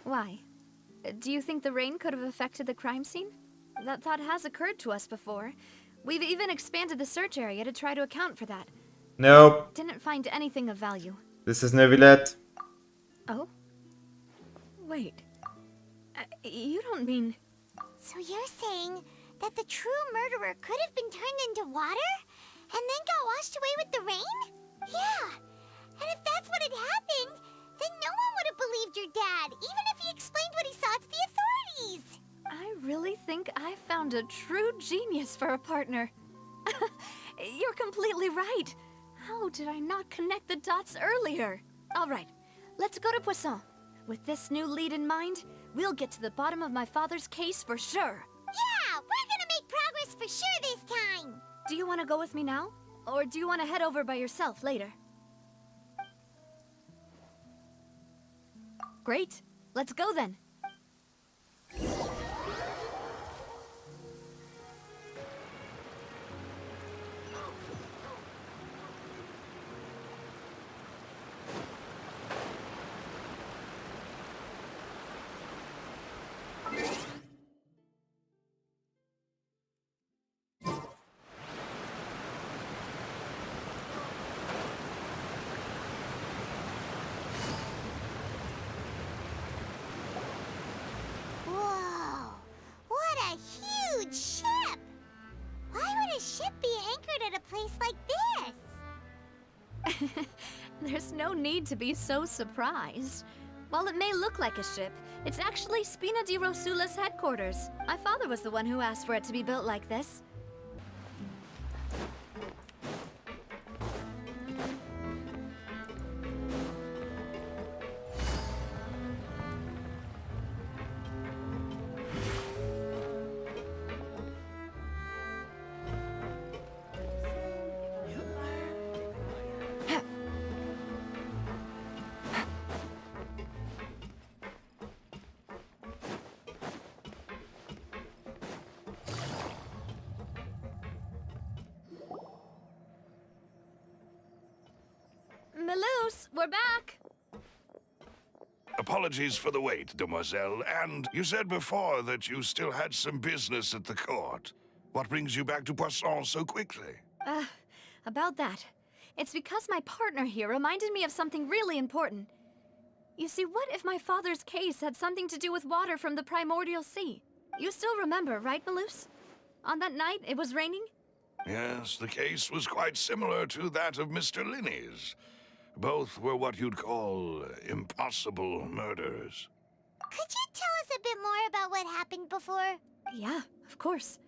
Why? Do you think the rain could have affected the crime scene? That thought has occurred to us before. We've even expanded the search area to try to account for that. Nope. Didn't find anything of value. This is Neuvillette. Oh? Wait. You don't mean... So you're saying that the true murderer could have been turned into water? And then got washed away with the rain? Yeah. And if that's what had happened, then no one would have believed your dad, even if he explained what he saw to the authorities. I really think I found a true genius for a partner. You're completely right. How did I not connect the dots earlier? All right, let's go to Poisson. With this new lead in mind, we'll get to the bottom of my father's case for sure. Yeah, we're gonna make progress for sure this time. Do you want to go with me now? Or do you want to head over by yourself later? Great. Let's go then. Whoa, what a huge ship! Why would a ship be anchored at a place like this? There's no need to be so surprised. While it may look like a ship, it's actually Spina di Rosula's headquarters. My father was the one who asked for it to be built like this. Melus, we're back! Apologies for the wait, demoiselle, and you said before that you still had some business at the court. What brings you back to Poisson so quickly? About that. It's because my partner here reminded me of something really important. You see, what if my father's case had something to do with water from the primordial sea? You still remember, right, Melus? On that night, it was raining? Yes, the case was quite similar to that of Mr. Linney's. Both were what you'd call impossible murders. Could you tell us a bit more about what happened before? Yeah, of course.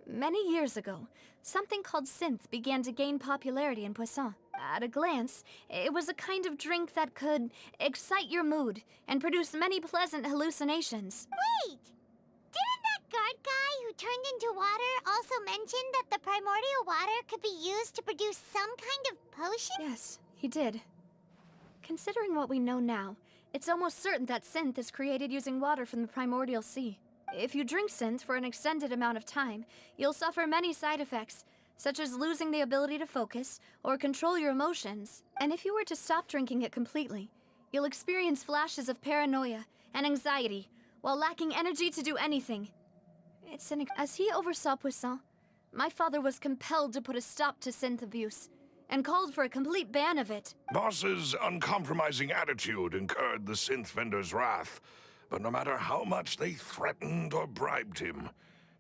Many years ago, something called synth began to gain popularity in Poisson. At a glance, it was a kind of drink that could excite your mood and produce many pleasant hallucinations. Wait! Didn't that guard guy who turned into water also mention that the primordial water could be used to produce some kind of potion? Yes, he did. Considering what we know now, it's almost certain that synth is created using water from the primordial sea. If you drink synth for an extended amount of time, you'll suffer many side effects, such as losing the ability to focus or control your emotions. And if you were to stop drinking it completely, you'll experience flashes of paranoia and anxiety while lacking energy to do anything. As he oversaw Poisson, my father was compelled to put a stop to synth abuse and called for a complete ban of it. Boss's uncompromising attitude incurred the synth vendor's wrath, but no matter how much they threatened or bribed him,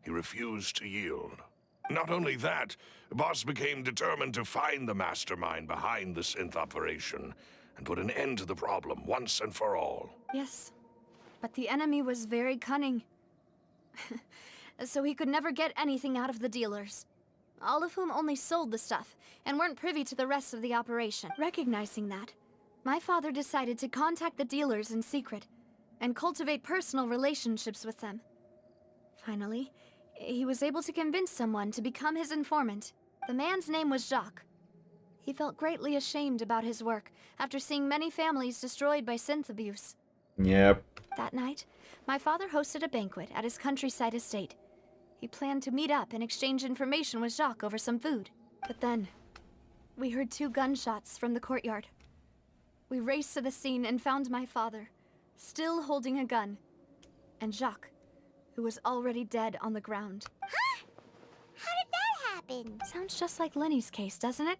he refused to yield. Not only that, Boss became determined to find the mastermind behind the synth operation and put an end to the problem once and for all. Yes, but the enemy was very cunning. So he could never get anything out of the dealers, all of whom only sold the stuff and weren't privy to the rest of the operation. Recognizing that, my father decided to contact the dealers in secret and cultivate personal relationships with them. Finally, he was able to convince someone to become his informant. The man's name was Jacques. He felt greatly ashamed about his work after seeing many families destroyed by synth abuse. Yep. That night, my father hosted a banquet at his countryside estate. He planned to meet up and exchange information with Jacques over some food. But then, we heard 2 gunshots from the courtyard. We raced to the scene and found my father, still holding a gun, and Jacques, who was already dead on the ground. Huh? How did that happen? Sounds just like Lenny's case, doesn't it?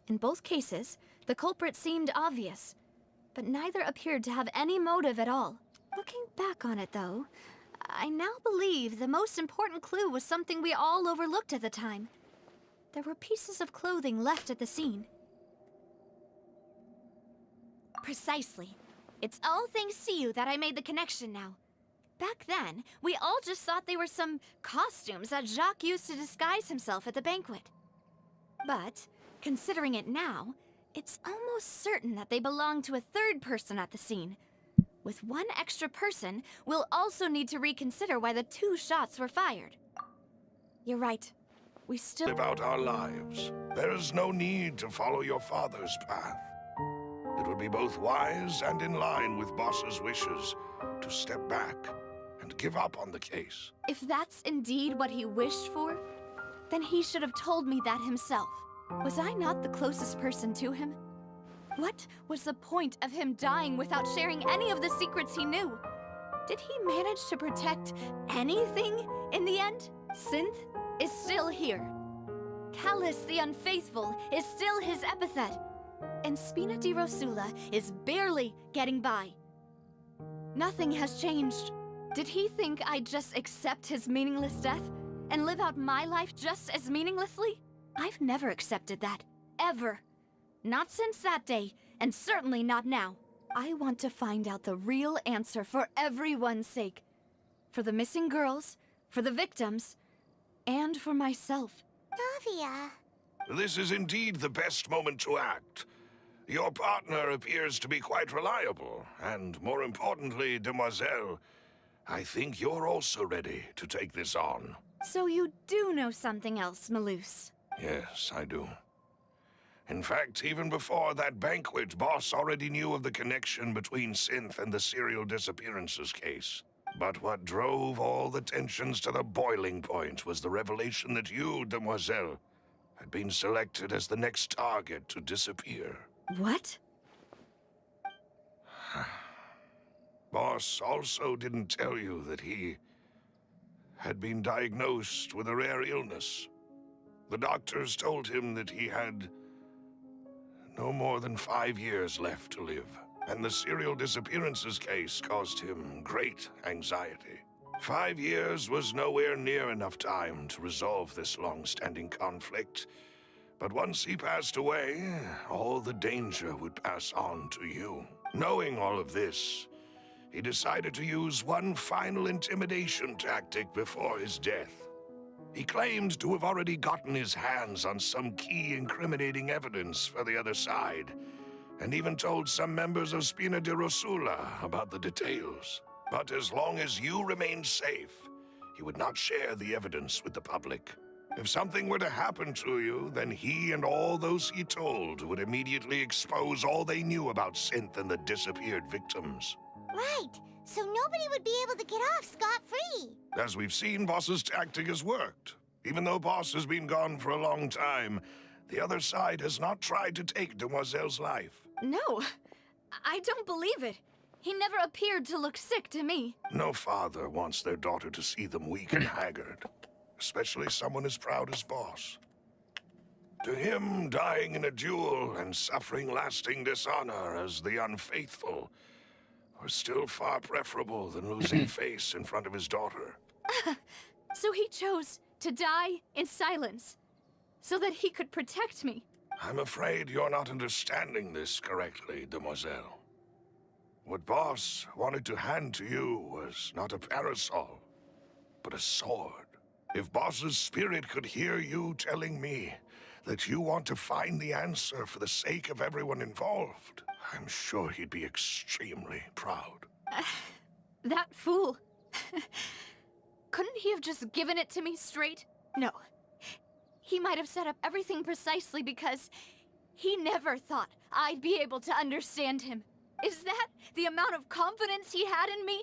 In both cases, the culprit seemed obvious, but neither appeared to have any motive at all. Looking back on it, though, I now believe the most important clue was something we all overlooked at the time. There were pieces of clothing left at the scene. Precisely. It's all thanks to you that I made the connection now. Back then, we all just thought they were some costumes that Jacques used to disguise himself at the banquet. But, considering it now, it's almost certain that they belong to a third person at the scene. With one extra person, we'll also need to reconsider why the 2 shots were fired. You're right. We still live out our lives. There is no need to follow your father's path. It would be both wise and in line with Boss's wishes to step back and give up on the case. If that's indeed what he wished for, then he should have told me that himself. Was I not the closest person to him? What was the point of him dying without sharing any of the secrets he knew? Did he manage to protect anything in the end? Synth is still here. Callus the Unfaithful is still his epithet. And Spina di Rosula is barely getting by. Nothing has changed. Did he think I'd just accept his meaningless death and live out my life just as meaninglessly? I've never accepted that. Ever. Not since that day, and certainly not now. I want to find out the real answer for everyone's sake. For the missing girls, for the victims, and for myself. Navia. This is indeed the best moment to act. Your partner appears to be quite reliable, and more importantly, Demoiselle, I think you're also ready to take this on. So you do know something else, Malus? Yes, I do. In fact, even before that banquet, Boss already knew of the connection between Synth and the serial disappearances case. But what drove all the tensions to the boiling point was the revelation that you, Demoiselle, had been selected as the next target to disappear. What? Boss also didn't tell you that he had been diagnosed with a rare illness. The doctors told him that he had no more than 5 years left to live, and the serial disappearances case caused him great anxiety. 5 years was nowhere near enough time to resolve this long-standing conflict, but once he passed away, all the danger would pass on to you. Knowing all of this, he decided to use one final intimidation tactic before his death. He claimed to have already gotten his hands on some key incriminating evidence for the other side, and even told some members of Spina di Rosula about the details. But as long as you remained safe, he would not share the evidence with the public. If something were to happen to you, then he and all those he told would immediately expose all they knew about Synth and the disappeared victims. Right, so nobody would be able to get off scot-free. As we've seen, Boss's tactic has worked. Even though Boss has been gone for a long time, the other side has not tried to take Demoiselle's life. No, I don't believe it. He never appeared to look sick to me. No father wants their daughter to see them weak and haggard, especially someone as proud as Boss. To him, dying in a duel and suffering lasting dishonor as the unfaithful were still far preferable than losing face in front of his daughter. So he chose to die in silence, so that he could protect me. I'm afraid you're not understanding this correctly, Demoiselle. What Boss wanted to hand to you was not a parasol, but a sword. If Boss's spirit could hear you telling me that you want to find the answer for the sake of everyone involved, I'm sure he'd be extremely proud. That fool. Couldn't he have just given it to me straight? No. He might have set up everything precisely because He never thought I'd be able to understand him. Is that the amount of confidence he had in me?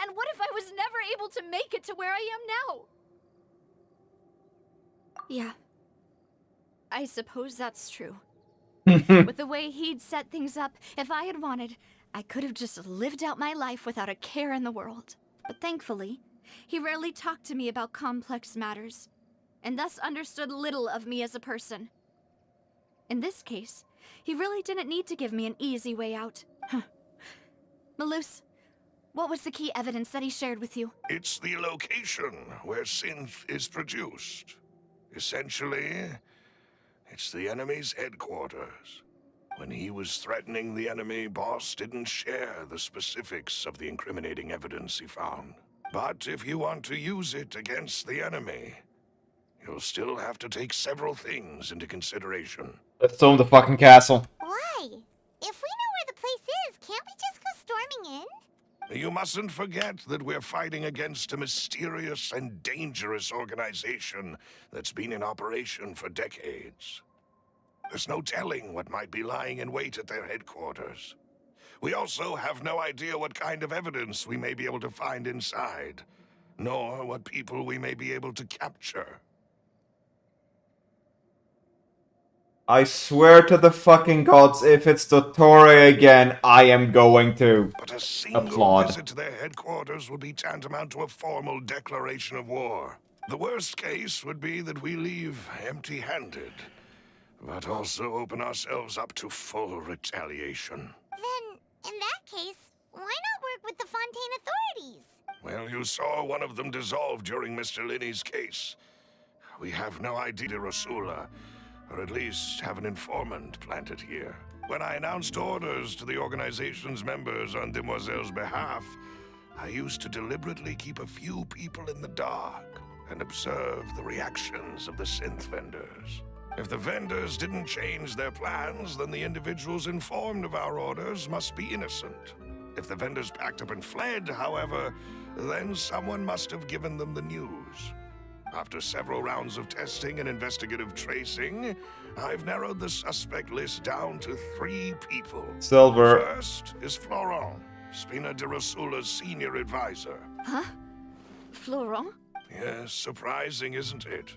And what if I was never able to make it to where I am now? Yeah. I suppose that's true. With the way he'd set things up, if I had wanted, I could have just lived out my life without a care in the world. But thankfully, he rarely talked to me about complex matters, and thus understood little of me as a person. In this case, he really didn't need to give me an easy way out. Malus, what was the key evidence that he shared with you? It's the location where synth is produced. Essentially, it's the enemy's headquarters. When he was threatening the enemy, Boss didn't share the specifics of the incriminating evidence he found. But if you want to use it against the enemy, you'll still have to take several things into consideration. Let's storm the fucking castle. Why? If we know where the place is, can't we just go storming in? You mustn't forget that we're fighting against a mysterious and dangerous organization that's been in operation for decades. There's no telling what might be lying in wait at their headquarters. We also have no idea what kind of evidence we may be able to find inside, nor what people we may be able to capture. I swear to the fucking gods, if it's the Torre again, I am going to But a single applaud. visit to their headquarters would be tantamount to a formal declaration of war. The worst case would be that we leave empty-handed, but also open ourselves up to full retaliation. Then, in that case, why not work with the Fontaine authorities? Well, you saw one of them dissolve during Mr. Linney's case. We have no idea to Rasula, or at least have an informant planted here. When I announced orders to the organization's members on Demoiselle's behalf, I used to deliberately keep a few people in the dark and observe the reactions of the synth vendors. If the vendors didn't change their plans, then the individuals informed of our orders must be innocent. If the vendors packed up and fled, however, then someone must have given them the news. After several rounds of testing and investigative tracing, I've narrowed the suspect list down to 3 people. Silver. First is Florent, Spina de Rasula's senior advisor. Huh? Florent? Yes, surprising, isn't it?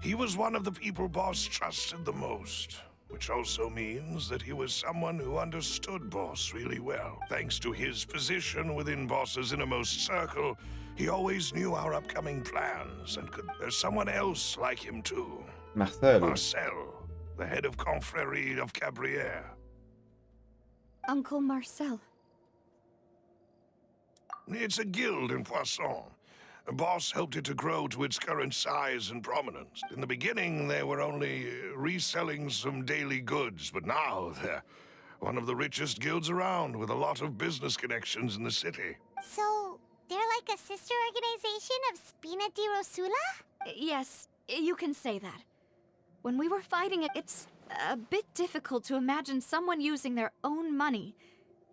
He was one of the people Boss trusted the most, which also means that he was someone who understood Boss really well. Thanks to his position within Boss's innermost circle, he always knew our upcoming plans and could... There's someone else like him too. Marcel, the head of Confrérie of Cabrières. Uncle Marcel. It's a guild in Poisson. Boss helped it to grow to its current size and prominence. In the beginning, they were only reselling some daily goods, but now they're one of the richest guilds around with a lot of business connections in the city. So, they're like a sister organization of Spina di Rosula? Yes, you can say that. When we were fighting it, it's a bit difficult to imagine someone using their own money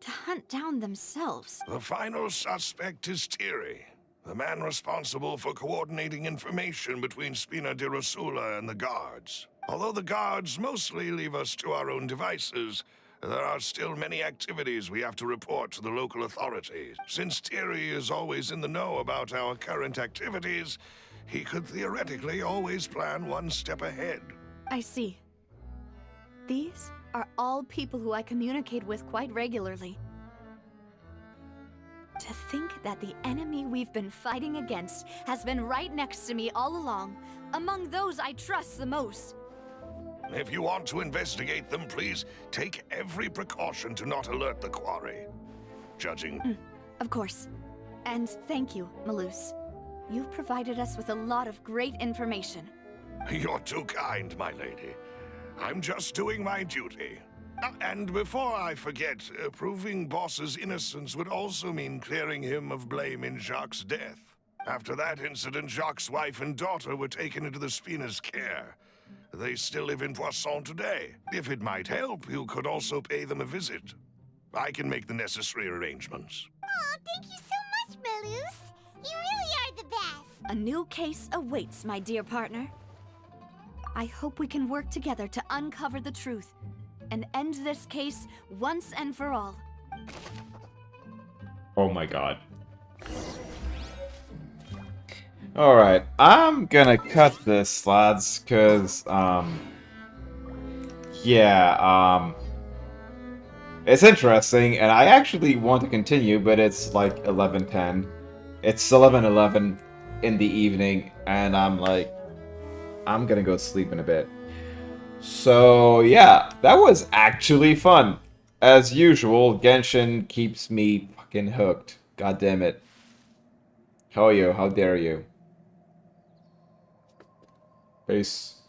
to hunt down themselves. The final suspect is Thierry, the man responsible for coordinating information between Spina di Rosula and the guards. Although the guards mostly leave us to our own devices, there are still many activities we have to report to the local authorities. Since Thierry is always in the know about our current activities, he could theoretically always plan one step ahead. I see. These are all people who I communicate with quite regularly. To think that the enemy we've been fighting against has been right next to me all along, among those I trust the most. If you want to investigate them, please take every precaution to not alert the quarry. Judging... Of course. And thank you, Malus. You've provided us with a lot of great information. You're too kind, my lady. I'm just doing my duty. And before I forget, proving Boss's innocence would also mean clearing him of blame in Jacques' death. After that incident, Jacques' wife and daughter were taken into the Spina's care. They still live in Poisson today. If it might help, you could also pay them a visit. I can make the necessary arrangements. Oh, thank you so much, Malus. You really are the best. A new case awaits, my dear partner. I hope we can work together to uncover the truth and end this case once and for all. Oh my god. Alright, I'm gonna cut this, lads, cause, yeah, it's interesting, and I actually want to continue, but it's like 11:10. It's 11:11 in the evening, and I'm like, I'm gonna go sleep in a bit. So, yeah, that was actually fun. As usual, Genshin keeps me fucking hooked. God damn it. How are you? How dare you? Peace.